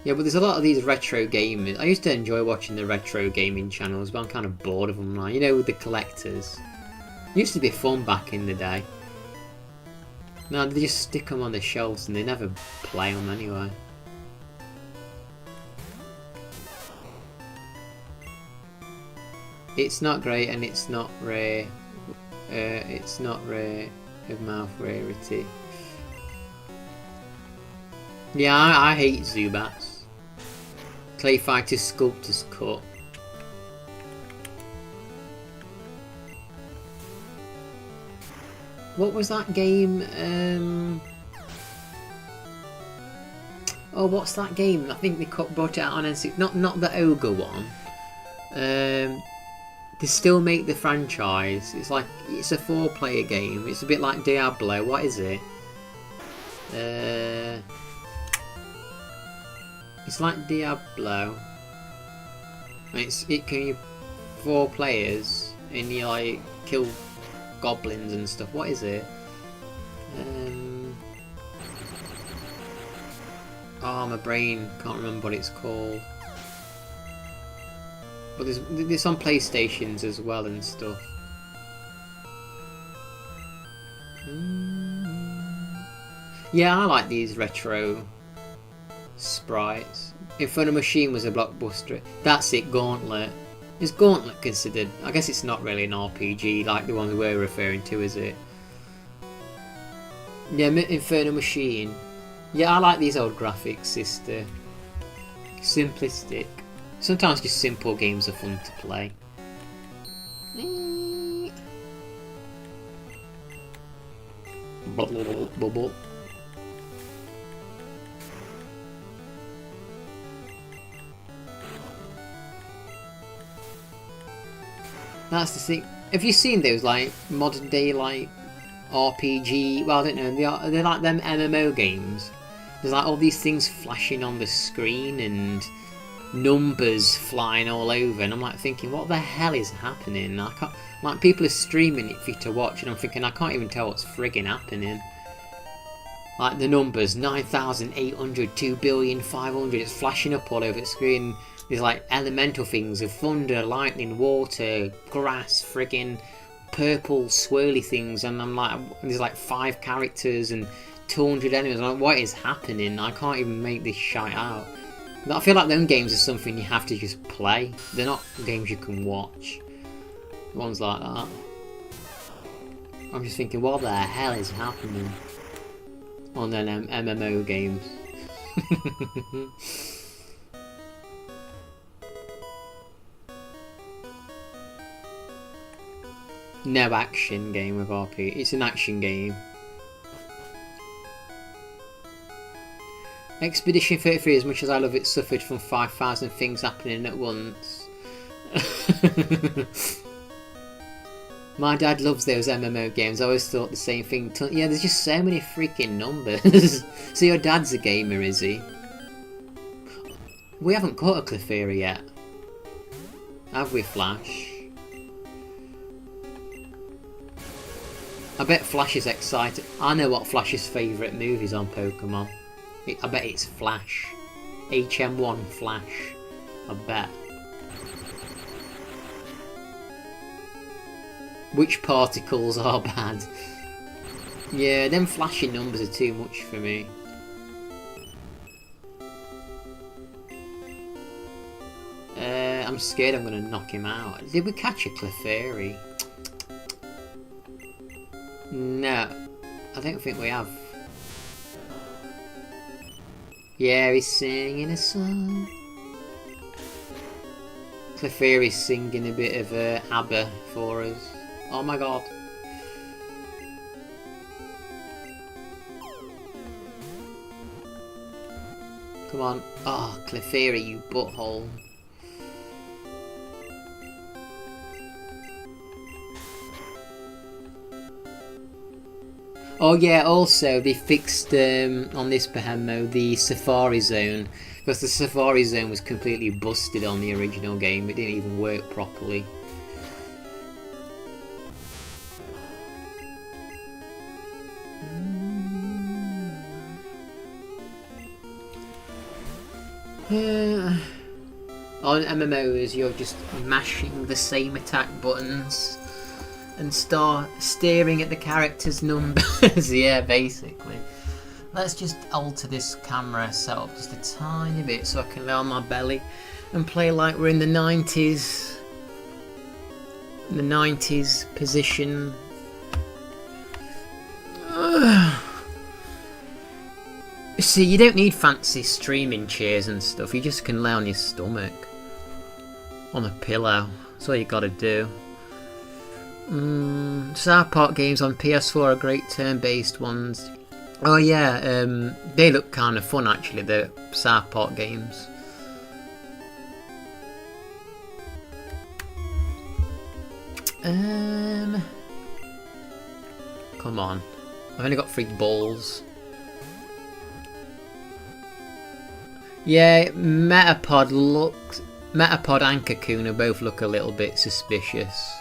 Yeah, but there's a lot of these retro gamers. I used to enjoy watching the retro gaming channels, but I'm kind of bored of them now. You know, with the collectors. It used to be fun back in the day. Now they just stick them on the shelves and they never play them anyway. It's not great and it's not rare. It's not rare of mouth rarity. Yeah, I hate Zubats. Clay Fighter Sculptor's Cut. What was that game? Oh, what's that game? I think they brought it out on N6. Not the Ogre one. They still make the franchise. It's like it's a 4-player game. It's a bit like Diablo. What is it? It's like Diablo. It can you 4 players and you like kill goblins and stuff. What is it? Oh, my brain can't remember what it's called. But there's on PlayStations as well and stuff. Yeah, I like these retro sprites. Inferno Machine was a blockbuster. That's it, Gauntlet. Is Gauntlet considered? I guess it's not really an RPG like the ones we're referring to, is it? Yeah, Inferno Machine. Yeah, I like these old graphics. It's simplistic. Sometimes just simple games are fun to play. Bubble. That's the thing. Have you seen those like modern day like RPG? Well, I don't know. They're like them MMO games. There's like all these things flashing on the screen and numbers flying all over, and I'm like thinking, what the hell is happening? I can't. Like people are streaming it for you to watch, and I'm thinking I can't even tell what's frigging happening. Like the numbers 9,800, 2,500,000,000. It's flashing up all over the screen. There's like elemental things of thunder, lightning, water, grass, friggin' purple swirly things, and I'm like, there's like 5 characters and 200 enemies. I'm like, what is happening? I can't even make this shite out. I feel like them games are something you have to just play. They're not games you can watch. Ones like that. I'm just thinking, what the hell is happening on them MMO games? No action game with RP. It's an action game. Expedition 33, as much as I love it, suffered from 5,000 things happening at once. My dad loves those MMO games. I always thought the same thing. Yeah, there's just so many freaking numbers. So your dad's a gamer, is he? We haven't caught a Clefairy yet. Have we, Flash? I bet Flash is excited. I know what Flash's favourite move is on Pokemon. I bet it's Flash. HM1 Flash. I bet. Which particles are bad? Yeah, them flashing numbers are too much for me. I'm scared I'm going to knock him out. Did we catch a Clefairy? No, I don't think we have. Yeah, he's singing a song. Clefairy's singing a bit of ABBA for us. Oh my god. Come on. Oh, Clefairy, you butthole. Oh yeah, also they fixed on this Behemoth the Safari Zone. Because the Safari Zone was completely busted on the original game. It didn't even work properly. On MMOs, you're just mashing the same attack buttons and start staring at the character's numbers. Yeah, basically. Let's just alter this camera setup just a tiny bit so I can lay on my belly and play like we're in the 90s. In the 90s position. See, you don't need fancy streaming chairs and stuff. You just can lay on your stomach. On a pillow. That's all you gotta do. South Park games on PS4 are great turn-based ones. Oh yeah, they look kind of fun actually, the South Park games. Come on. I've only got 3 balls. Yeah, Metapod and Kakuna both look a little bit suspicious.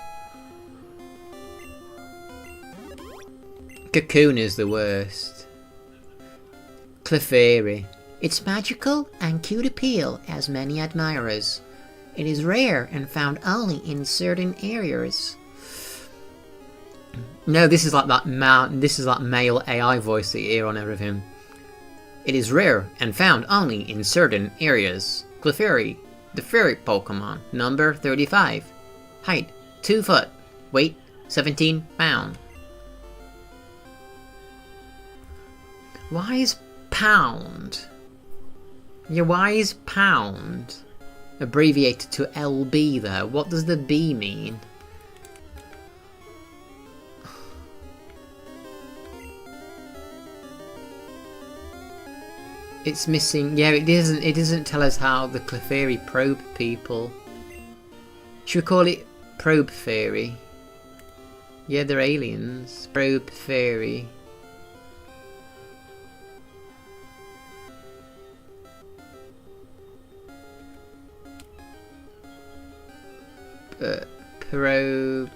Kakuna's the worst. Clefairy. Its magical and cute appeal has many admirers. It is rare and found only in certain areas. No, this is like that male AI voice that you hear on everything. It is rare and found only in certain areas. Clefairy, the fairy Pokemon, number 35. Height 2 foot. Weight 17 pound. Why is pound? Yeah, why is pound abbreviated to LB there? What does the B mean? It's missing. Yeah, it doesn't tell us how the Clefairy probe people. Should we call it probe fairy? Yeah, they're aliens. Probe fairy. Probe.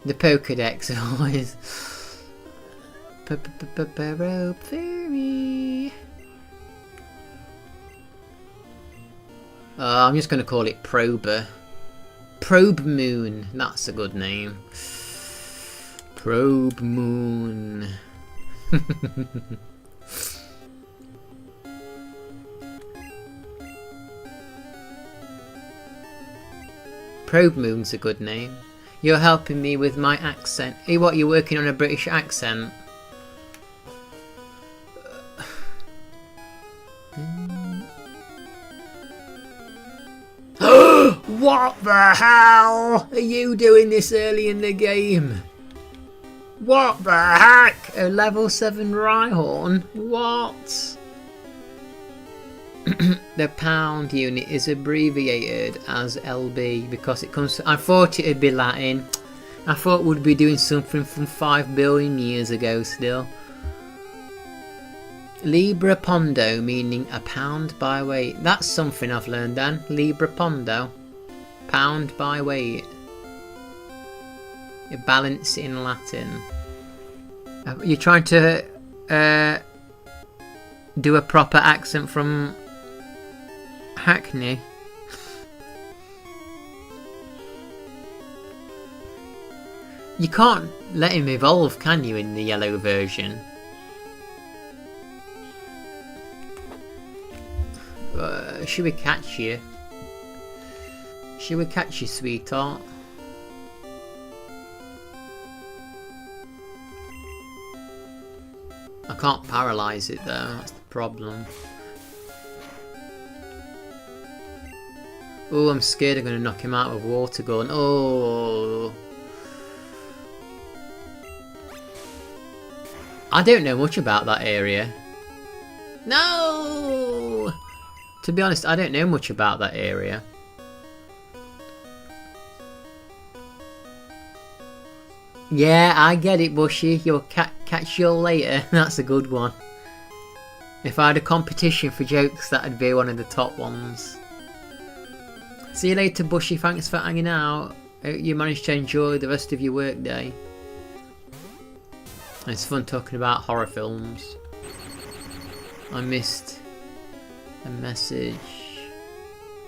The Pokedex always. Probe fairy. I'm just going to call it Prober. Probe Moon. That's a good name. Probe Moon. Probe Moon's a good name. You're helping me with my accent. Hey, what, you're working on a British accent? What the hell are you doing this early in the game? What the heck? A level 7 Rhyhorn? What? The pound unit is abbreviated as LB because it comes to, I thought it would be Latin. I thought we'd be doing something from 5 billion years ago still. Libra Pondo, meaning a pound by weight. That's something I've learned then. Libra Pondo. Pound by weight. You balance in Latin. You're trying to do a proper accent from Hackney. You can't let him evolve, can you, in the yellow version? Should we catch you? Should we catch you, sweetheart? I can't paralyze it though, that's the problem. Oh, I'm scared I'm going to knock him out with water gun. Oh. I don't know much about that area. No! To be honest, I don't know much about that area. Yeah, I get it, Bushy. You're Catch you all later. That's a good one. If I had a competition for jokes, that'd be one of the top ones. See you later, Bushy. Thanks for hanging out. Hope you managed to enjoy the rest of your workday. It's fun talking about horror films. I missed a message.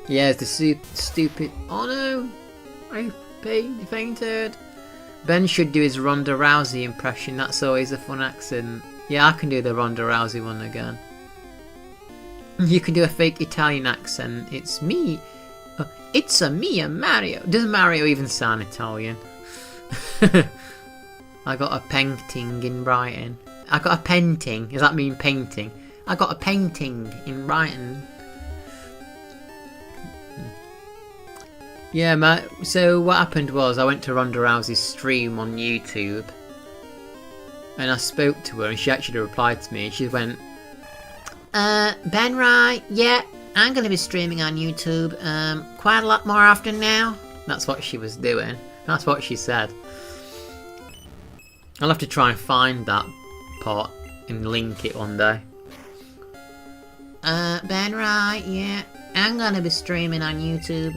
Yeah, it's the stupid... Oh no! I fainted. Ben should do his Ronda Rousey impression. That's always a fun accent. Yeah, I can do the Ronda Rousey one again. You can do a fake Italian accent. It's me. It's a me, Mario. Doesn't Mario even sound Italian? I got a painting in Brighton. I got a painting. Does that mean painting? I got a painting in Brighton. Yeah, so what happened was I went to Ronda Rousey's stream on YouTube. And I spoke to her and she actually replied to me. She went, Ben, right? Yeah, I'm going to be streaming on YouTube quite a lot more often now. That's what she was doing. That's what she said. I'll have to try and find that part and link it one day. Ben, right? Yeah, I'm going to be streaming on YouTube.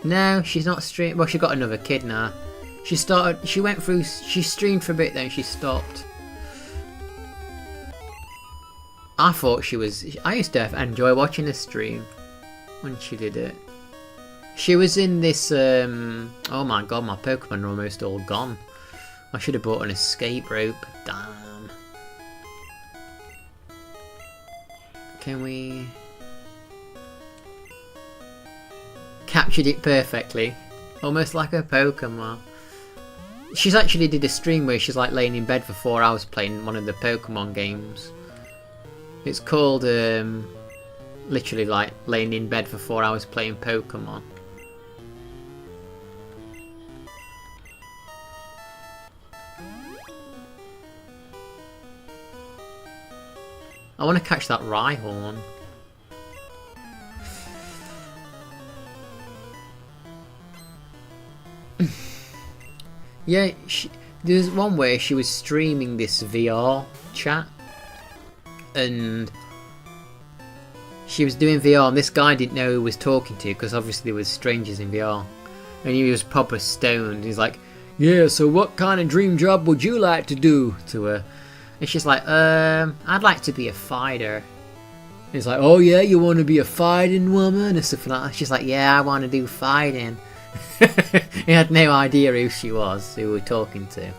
No, she's not streaming. Well, she got another kid now. She streamed for a bit then she stopped. I thought she was... I used to enjoy watching the stream when she did it. She was in this... oh my god, my Pokemon are almost all gone. I should have bought an escape rope. Damn. Can we... Captured it perfectly. Almost like a Pokemon. She's actually did a stream where she's like laying in bed for 4 hours playing one of the Pokemon games. It's called literally like laying in bed for 4 hours playing Pokemon. I want to catch that Rhyhorn. Yeah, there's one where she was streaming this VR chat and she was doing VR and this guy didn't know who he was talking to because obviously there was strangers in VR and he was proper stoned. He's like, yeah, so what kind of dream job would you like to do? To her. And she's like, I'd like to be a fighter. He's like, oh yeah, you want to be a fighting woman? And stuff like that. She's like, yeah, I want to do fighting. He had no idea who she was, who we were talking to.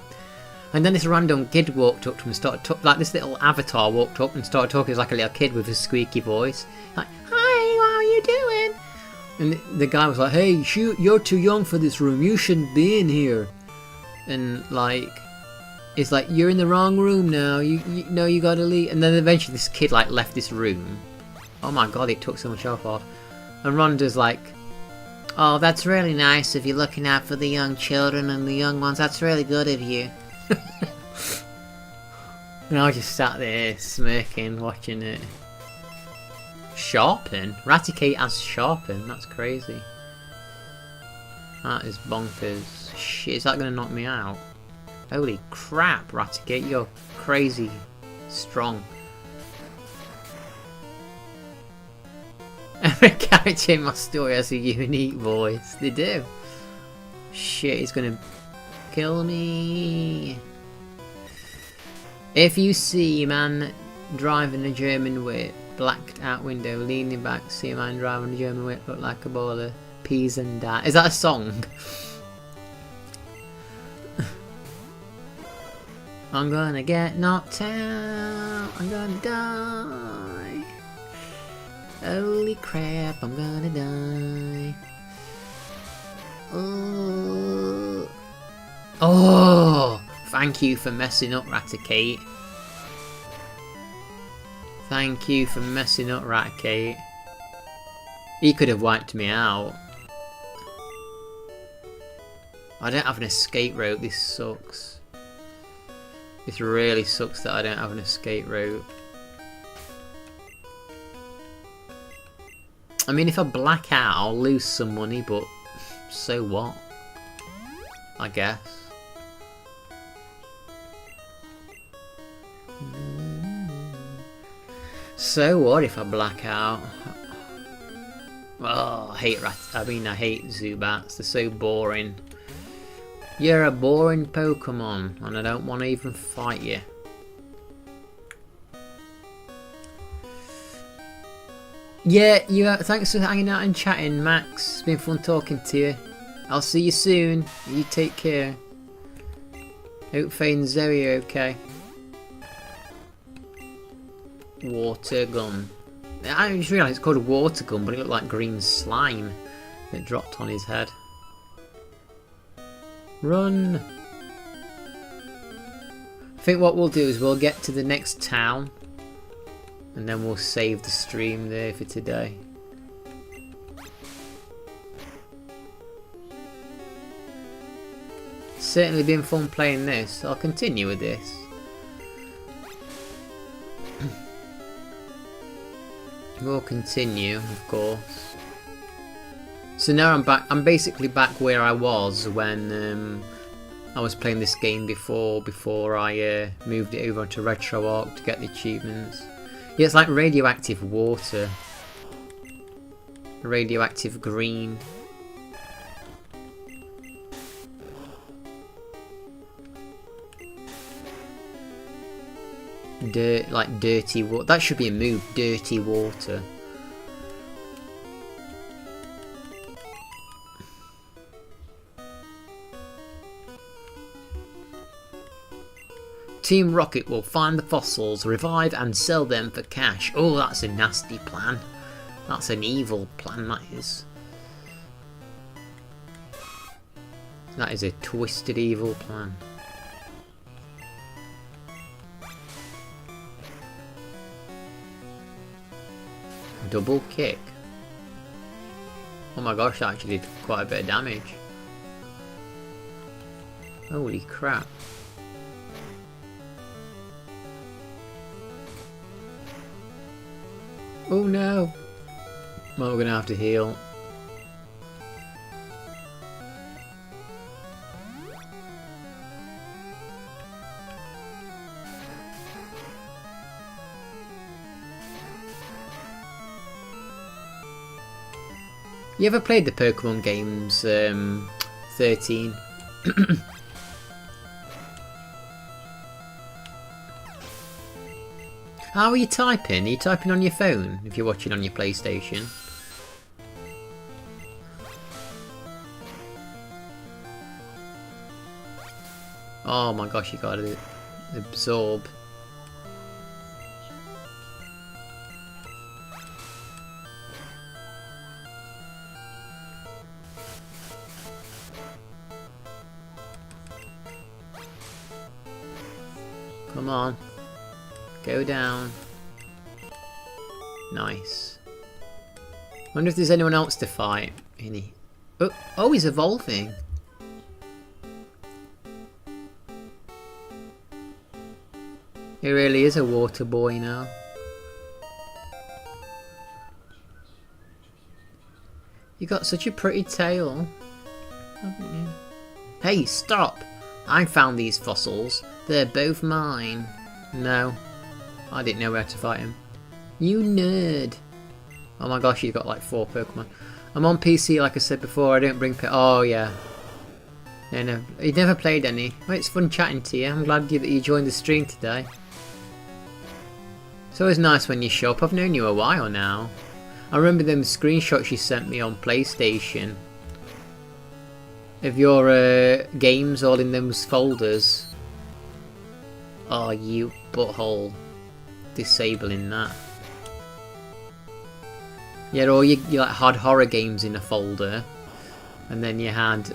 And then this random kid walked up to him and started talking, like this little avatar walked up and started talking. It was like a little kid with a squeaky voice. Like, hi, how are you doing? And the guy was like, hey, shoot, you're too young for this room. You shouldn't be in here. And like, it's like, you're in the wrong room now. You gotta leave. And then eventually this kid like left this room. Oh my god, it took so much off. And Rhonda's like, oh, that's really nice of you looking out for the young children and the young ones. That's really good of you. And I just sat there smirking, watching it. Sharpen? Raticate as Sharpen? That's crazy. That is bonkers. Shit, is that going to knock me out? Holy crap, Raticate, you're crazy strong. Every character in my story has a unique voice. They do. Shit, he's gonna kill me. If you see a man driving a German whip, blacked out window, leaning back, see a man driving a German whip, look like a ball of peas and that. Is that a song? I'm gonna get knocked out. I'm gonna die. Holy crap, I'm gonna die. Oh, thank you for messing up, Raticate. Thank you for messing up, Raticate. He could have wiped me out. I don't have an escape rope, this sucks. This really sucks that I don't have an escape rope. I mean, if I black out, I'll lose some money, but so what? I guess. So what if I black out? Oh, I hate I hate Zubats. They're so boring. You're a boring Pokemon, and I don't want to even fight you. Yeah, thanks for hanging out and chatting, Max. It's been fun talking to you. I'll see you soon. You take care. Hope Faye and Zoe are okay. Water gun. I just realised it's called a water gun, but it looked like green slime that dropped on his head. Run! I think what we'll do is we'll get to the next town and then we'll save the stream there for today. It's certainly been fun playing this. I'll continue with this. We'll continue, of course. So now I'm back. I'm basically back where I was when I was playing this game before I moved it over to Retroarch to get the achievements. Yeah, it's like radioactive water. Radioactive green. Dirt, like dirty water. That should be a move. Dirty water. Team Rocket will find the fossils, revive and sell them for cash. Oh, that's a nasty plan. That's an evil plan, that is. That is a twisted evil plan. Double kick. Oh my gosh, that actually did quite a bit of damage. Holy crap. Oh no! Well, we're gonna have to heal. You ever played the Pokemon games 13? How are you typing? Are you typing on your phone if you're watching on your PlayStation? Oh my gosh, you gotta absorb. Come on. Go down. Nice. Wonder if there's anyone else to fight. Any? Oh, he's evolving. He really is a water boy now. You got such a pretty tail, haven't you? Hey, stop! I found these fossils. They're both mine. No. I didn't know where to fight him. You nerd. Oh my gosh, you've got like 4 Pokemon. I'm on PC, like I said before. I don't bring Oh yeah. No, you've never played any. Well, it's fun chatting to you. I'm glad that you joined the stream today. It's always nice when you show up. I've known you a while now. I remember them screenshots you sent me on PlayStation of your games all in those folders. Oh, you butthole. Disabling that. You had all your like hard horror games in a folder, and then you had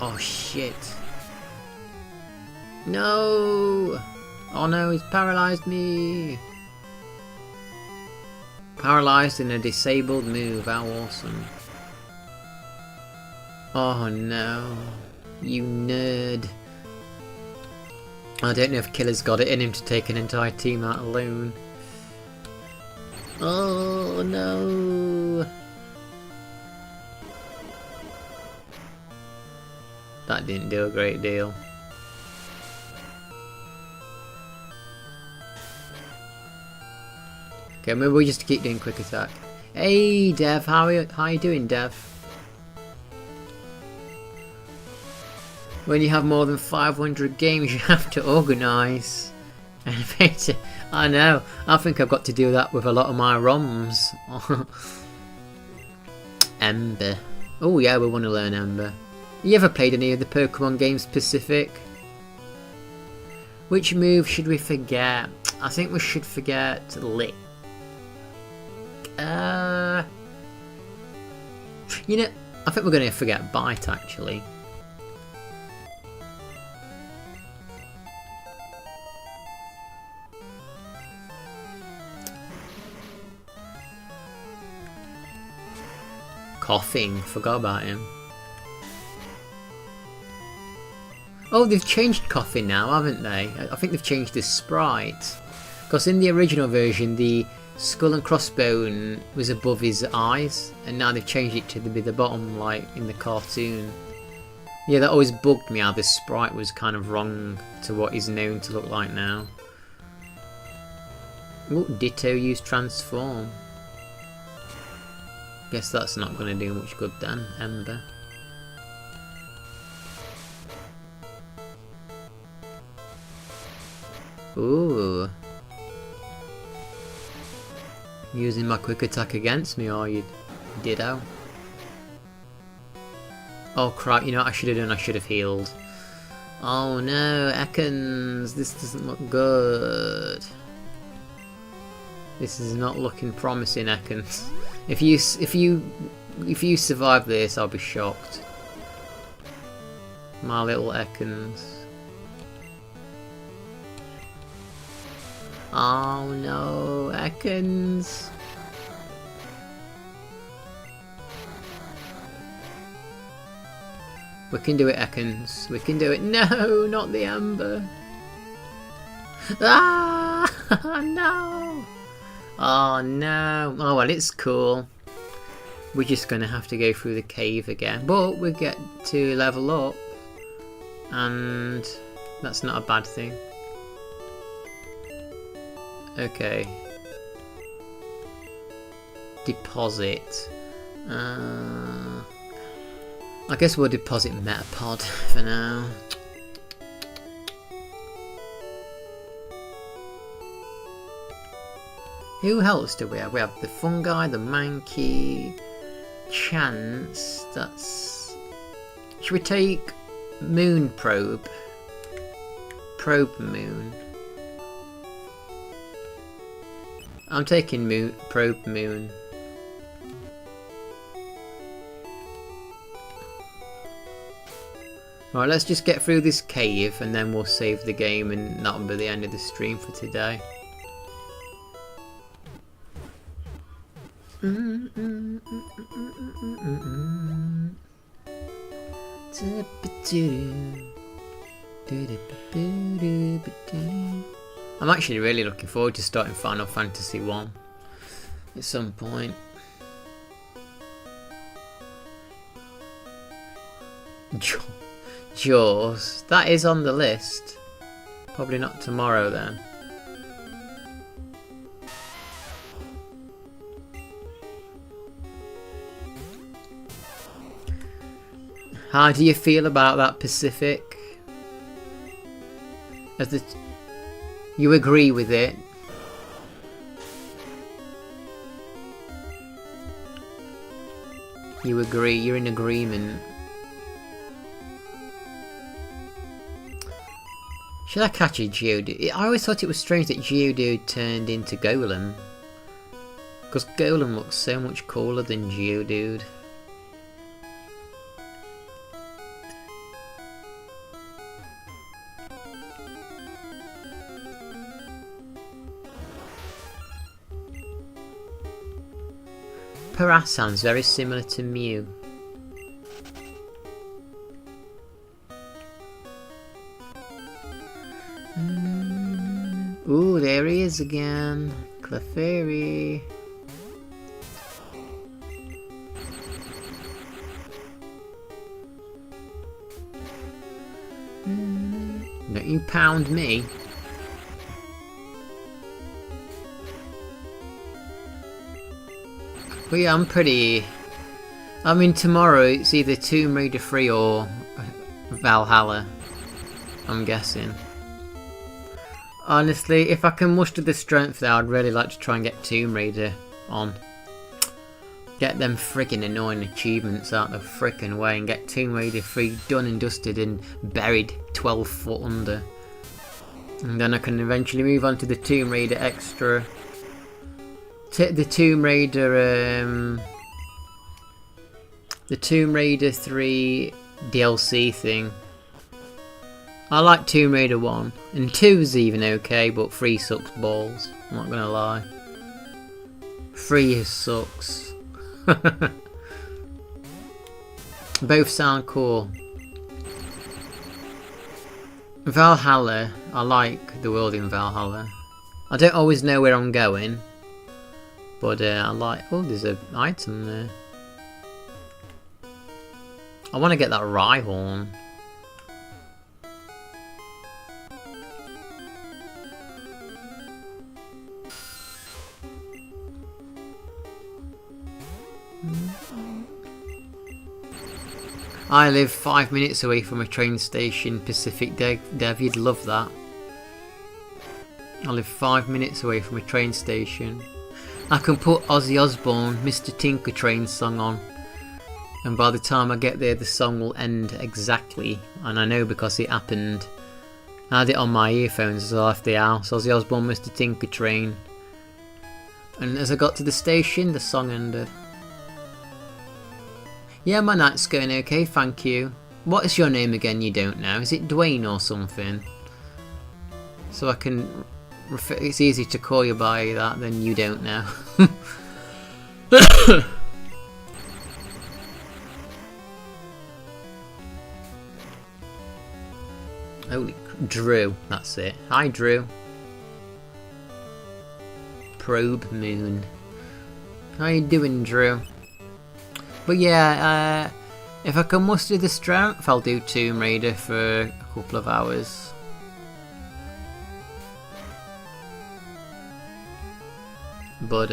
oh shit. No! Oh no, he's paralysed me. Paralysed in a disabled move, how awesome. Oh no. You nerd. I don't know if Killer's got it in him to take an entire team out alone. Oh no! That didn't do a great deal. Okay, maybe we'll just keep doing quick attack. Hey Dev, how are you doing, Dev? When you have more than 500 games, you have to organise. I know. I think I've got to do that with a lot of my ROMs. Ember. Oh yeah, we want to learn Ember. You ever played any of the Pokemon games Pacific? Which move should we forget? I think we should forget Lick. You know, I think we're going to forget Bite actually. Coughing, forgot about him. Oh, they've changed Coughing now, haven't they? I think they've changed the sprite. Because in the original version, the skull and crossbone was above his eyes, and now they've changed it to be the bottom, like in the cartoon. Yeah, that always bugged me how the sprite was kind of wrong to what he's known to look like now. Oh, Ditto use transform. Guess that's not going to do much good then, Ember. Ooh. Using my quick attack against me, or you Ditto? Oh crap, you know what I should have done? I should have healed. Oh no, Ekans, this doesn't look good. This is not looking promising, Ekans. If you survive this, I'll be shocked. My little Ekans. Oh no, Ekans. We can do it, Ekans. We can do it. No, not the Ember. Ah, no. Oh no. Oh well, it's cool. We're just going to have to go through the cave again. But we get to level up. And that's not a bad thing. Okay. Deposit. I guess we'll deposit Metapod for now. Who else do we have? We have the Fungi, the Mankey, Chance. That's. Should we take Moon Probe? Probe Moon. I'm taking Probe Moon. Alright, let's just get through this cave and then we'll save the game, and that'll be the end of the stream for today. I'm actually really looking forward to starting Final Fantasy 1 at some point. Jaws, that is on the list. Probably not tomorrow then. How do you feel about that, Pacific? You agree with it? You agree, you're in agreement. Should I catch a Geodude? I always thought it was strange that Geodude turned into Golem. Because Golem looks so much cooler than Geodude. Paras sounds very similar to Mew. Ooh, there he is again. Clefairy. you pound me. But yeah, I'm pretty... I mean, tomorrow it's either Tomb Raider 3 or Valhalla, I'm guessing. Honestly, if I can muster the strength there, I'd really like to try and get Tomb Raider on. Get them friggin' annoying achievements out the frickin' way and get Tomb Raider 3 done and dusted and buried 12 foot under. And then I can eventually move on to the Tomb Raider extra. The Tomb Raider, the Tomb Raider 3 DLC thing. I like Tomb Raider 1, and 2's even okay, but 3 sucks balls, I'm not gonna lie. 3 sucks. Both sound cool. Valhalla, I like the world in Valhalla. I don't always know where I'm going, but I like... Oh, there's an item there. I want to get that Rhyhorn. I live 5 minutes away from a train station, Pacific Dev, you'd love that. I live 5 minutes away from a train station. I can put Ozzy Osbourne, Mr. Tinker Train song on, and by the time I get there the song will end exactly, and I know because it happened. I had it on my earphones as I left the house, Ozzy Osbourne, Mr. Tinker Train, and as I got to the station the song ended. Yeah, my night's going okay, thank you. What is your name again, you don't know? Is it Dwayne or something? So I can... It's easy to call you by that than you don't know. Holy... Drew, that's it. Hi, Drew. Probe Moon. How you doing, Drew? But yeah, if I can muster the strength, I'll do Tomb Raider for a couple of hours. But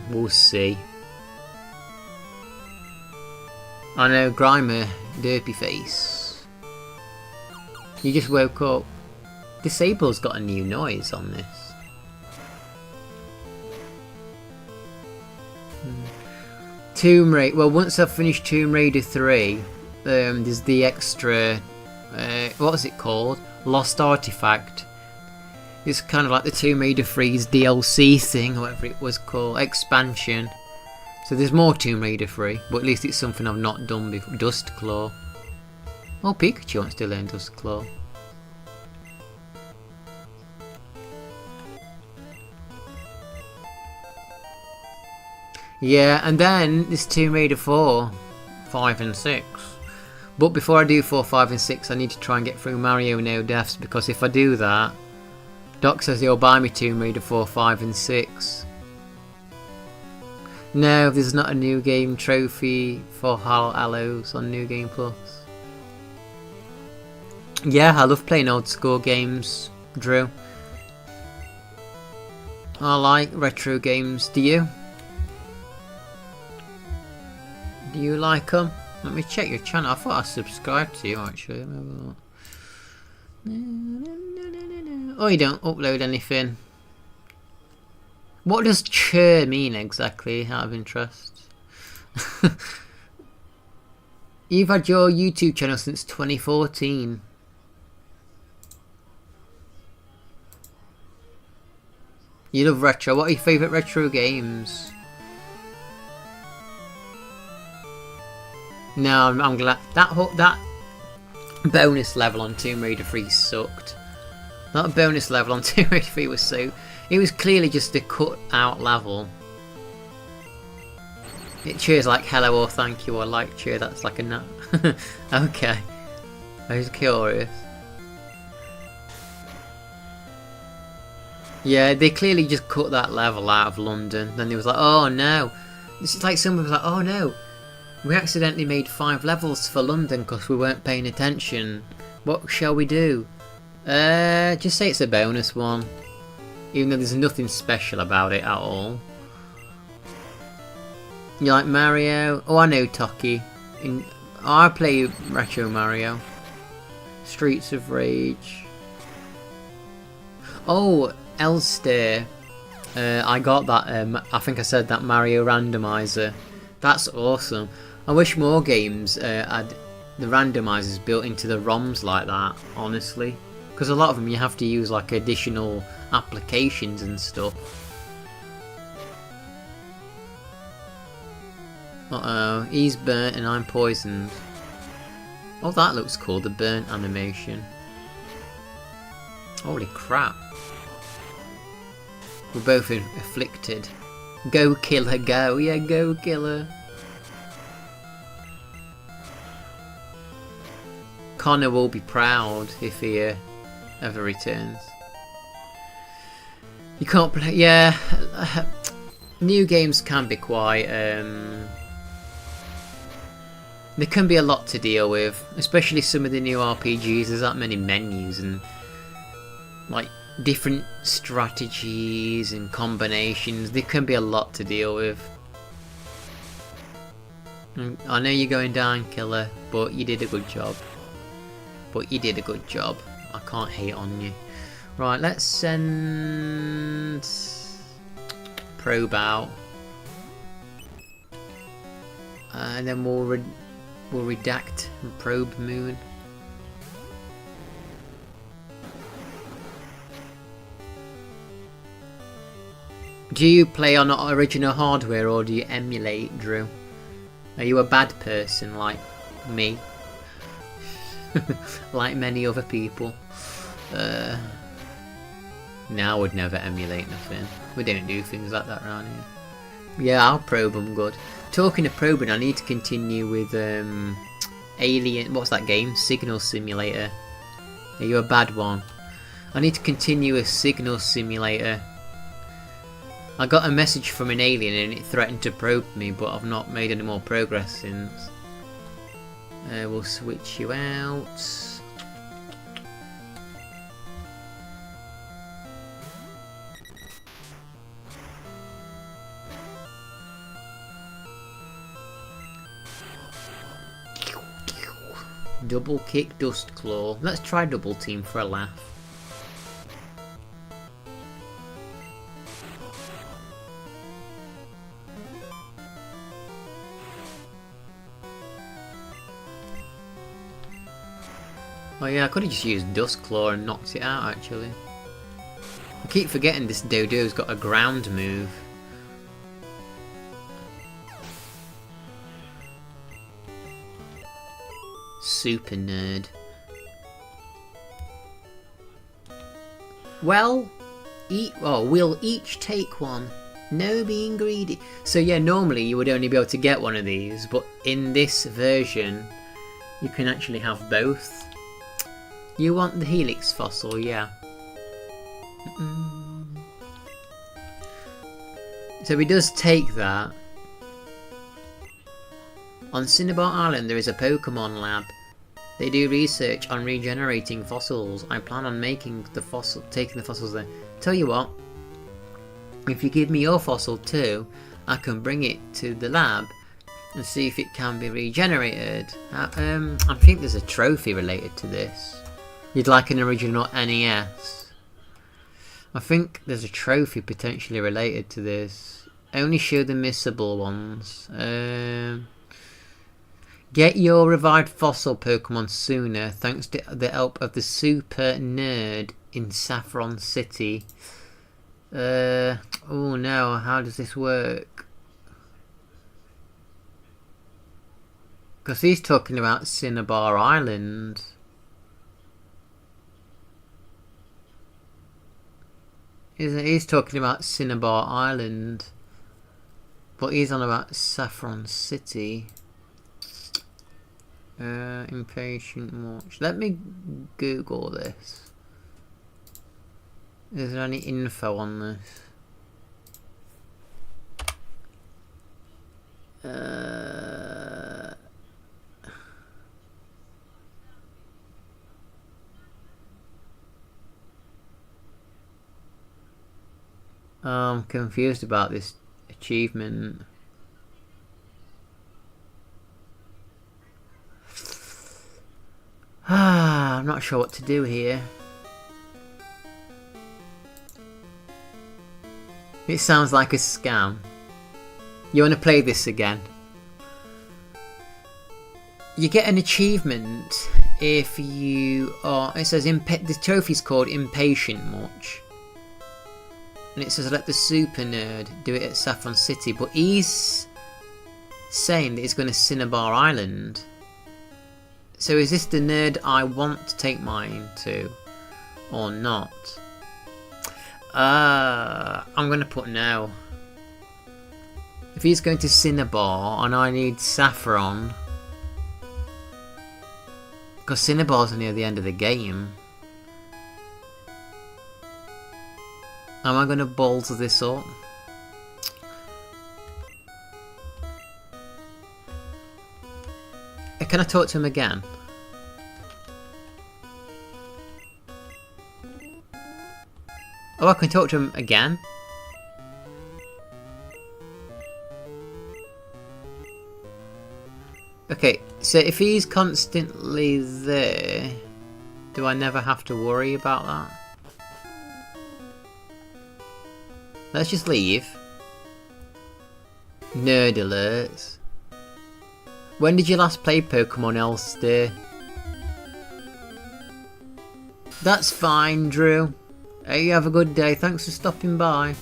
we'll see. I know, Grimer, derpy face. You just woke up. Disable's got a new noise on this. Tomb Raider. Well, once I've finished Tomb Raider 3, there's the extra. What is it called? Lost Artifact. It's kind of like the Tomb Raider 3's DLC thing, or whatever it was called, expansion. So there's more Tomb Raider 3, but at least it's something I've not done before. Dustclaw. Oh, Pikachu wants to learn Dustclaw. Yeah, and then there's Tomb Raider 4, 5 and 6. But before I do 4, 5 and 6 I need to try and get through Mario No Deaths, because if I do that, Doc says he'll buy me Tomb Raider 4, 5 and 6. No, there's not a new game trophy for Hallows on New Game Plus. Yeah, I love playing old school games, Drew. I like retro games, do you? Do you like them? Let me check your channel. I thought I subscribed to you actually. Oh, you don't upload anything. What does chur mean exactly, out of interest? You've had your YouTube channel since 2014. You love retro. What are your favourite retro games? No, I'm glad that bonus level on Tomb Raider 3 sucked. That bonus level on Tomb Raider 3 was so... It was clearly just a cut out level. It cheers like hello or thank you or like cheer, that's like a nut. Okay. I was curious. Yeah, they clearly just cut that level out of London. Then they was like, oh no. This is like someone was like, oh no. We accidentally made 5 levels for London because we weren't paying attention. What shall we do? Just say it's a bonus one. Even though there's nothing special about it at all. You like Mario? Oh, I know Toki. I play Retro Mario. Streets of Rage. Oh, Elster. I got that. I think I said that Mario randomizer. That's awesome. I wish more games had the randomizers built into the ROMs like that. Honestly, because a lot of them you have to use like additional applications and stuff. Uh-oh, he's burnt and I'm poisoned. Oh, that looks cool, the burnt animation. Holy crap. We're both afflicted. Go killer, go. Yeah, go killer. Connor will be proud if he ever returns. You can't play... Yeah. New games can be quite... there can be a lot to deal with, especially some of the new RPGs. There's that many menus and like different strategies and combinations. There can be a lot to deal with. I know you're going down, killer, but you did a good job. I can't hate on you. Right, let's send probe out, and then we'll redact and probe moon. Do you play on original hardware or do you emulate, Drew? Are you a bad person like me? Like many other people? No, I would never emulate nothing. We don't do things like that around here. Yeah, I'll probe them good. Talking of probing, I need to continue with Alien. What's that game? Signal Simulator. Are you a bad one? I need to continue with Signal Simulator. I got a message from an alien and it threatened to probe me, but I've not made any more progress since. We'll switch you out. Double kick Dust Claw. Let's try double team for a laugh. Oh yeah, I could have just used Dust Claw and knocked it out actually. I keep forgetting this Dodo's got a ground move. Super nerd. Well, we'll each take one. No being greedy. So yeah, normally you would only be able to get one of these, but in this version, you can actually have both. You want the Helix fossil, yeah. So he does take that. On Cinnabar Island there is a Pokemon lab. They do research on regenerating fossils. I plan on taking the fossils there. Tell you what, if you give me your fossil too, I can bring it to the lab and see if it can be regenerated. I think there's a trophy related to this. You'd like an original NES. I think there's a trophy potentially related to this. Only show the missable ones. Get your revived fossil Pokemon sooner thanks to the help of the super nerd in Saffron City. Oh no, how does this work? Because he's talking about Cinnabar Island. He's talking about Cinnabar Island. But he's on about Saffron City. Impatient watch. Let me Google this. Is there any info on this? I'm confused about this achievement. I'm not sure what to do here. It sounds like a scam. You want to play this again? You get an achievement if you are... It says the trophy's called Impatient Much. And it says let the super nerd do it at Saffron City. But he's saying that he's going to Cinnabar Island. So is this the nerd I want to take mine to? Or not? I'm going to put no. If he's going to Cinnabar and I need Saffron... Because Cinnabar's near the end of the game. Am I going to balls this up? Can I talk to him again? Oh, I can talk to him again? Okay, so if he's constantly there, do I never have to worry about that? Let's just leave. Nerd alerts. When did you last play Pokemon Elster? That's fine, Drew. Hey, you have a good day. Thanks for stopping by.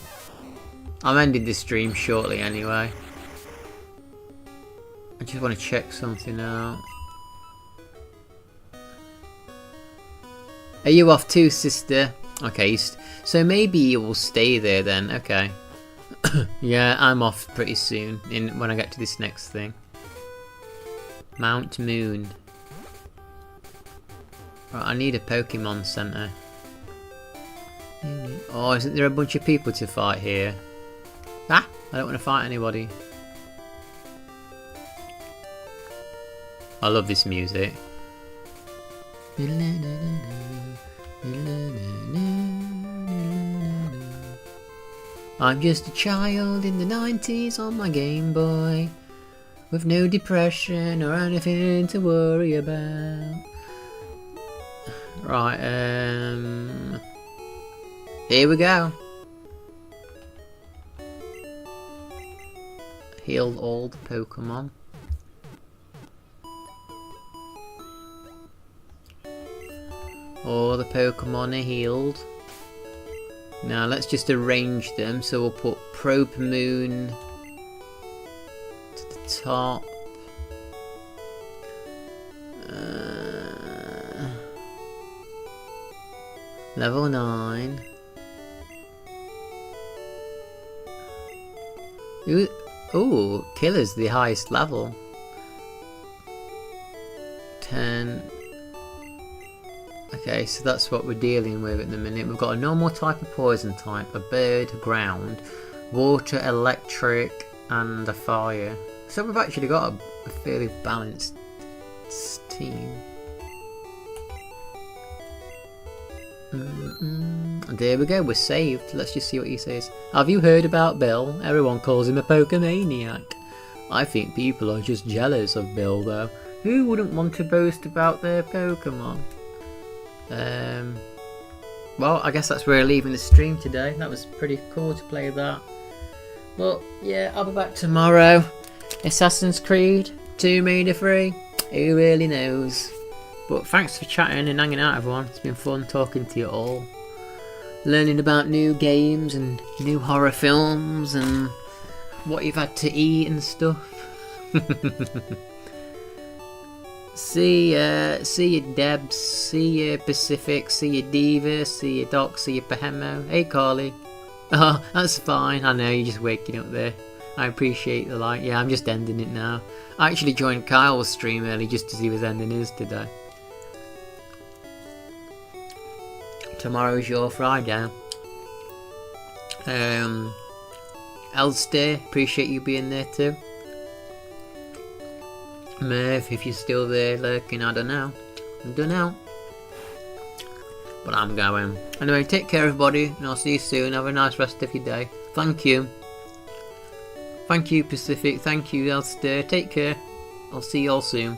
I'm ending this stream shortly anyway. I just want to check something out. Are you off too, sister? Okay, so maybe you will stay there then. Okay. Yeah, I'm off pretty soon when I get to this next thing. Mount Moon. Right, I need a Pokemon Center. Oh, isn't there a bunch of people to fight here? Ah, I don't want to fight anybody. I love this music. I'm just a child in the 90s on my Game Boy, with no depression or anything to worry about. Right, here we go. Heal all the Pokemon. All the Pokemon are healed. Now let's just arrange them. So we'll put Probe Moon to the top. Level 9. Ooh, Killer's the highest level. 10. Okay, so that's what we're dealing with at the minute. We've got a normal type of poison type, a bird, ground, water, electric, and a fire. So we've actually got a fairly balanced team. And there we go, we're saved. Let's just see what he says. Have you heard about Bill? Everyone calls him a Pokemaniac. I think people are just jealous of Bill though. Who wouldn't want to boast about their Pokemon? Well, I guess that's where we're leaving the stream today. That was pretty cool to play that. But yeah, I'll be back tomorrow. Assassin's Creed 2 Made of Free. Who really knows? But thanks for chatting and hanging out, everyone. It's been fun talking to you all. Learning about new games and new horror films and what you've had to eat and stuff. See you Debs, see you Pacific, see you Diva, see you Doc, see you Pahemo. Hey Carly. Oh, that's fine. I know you're just waking up there. I appreciate the like. Yeah, I'm just ending it now. I actually joined Kyle's stream early just as he was ending his today. Tomorrow's your Friday. Elster, appreciate you being there too. Merv, if you're still there lurking, I don't know. but I'm going. Anyway, take care everybody, and I'll see you soon. Have a nice rest of your day. Thank you. Thank you, Pacific. Thank you, Elster. Take care. I'll see you all soon.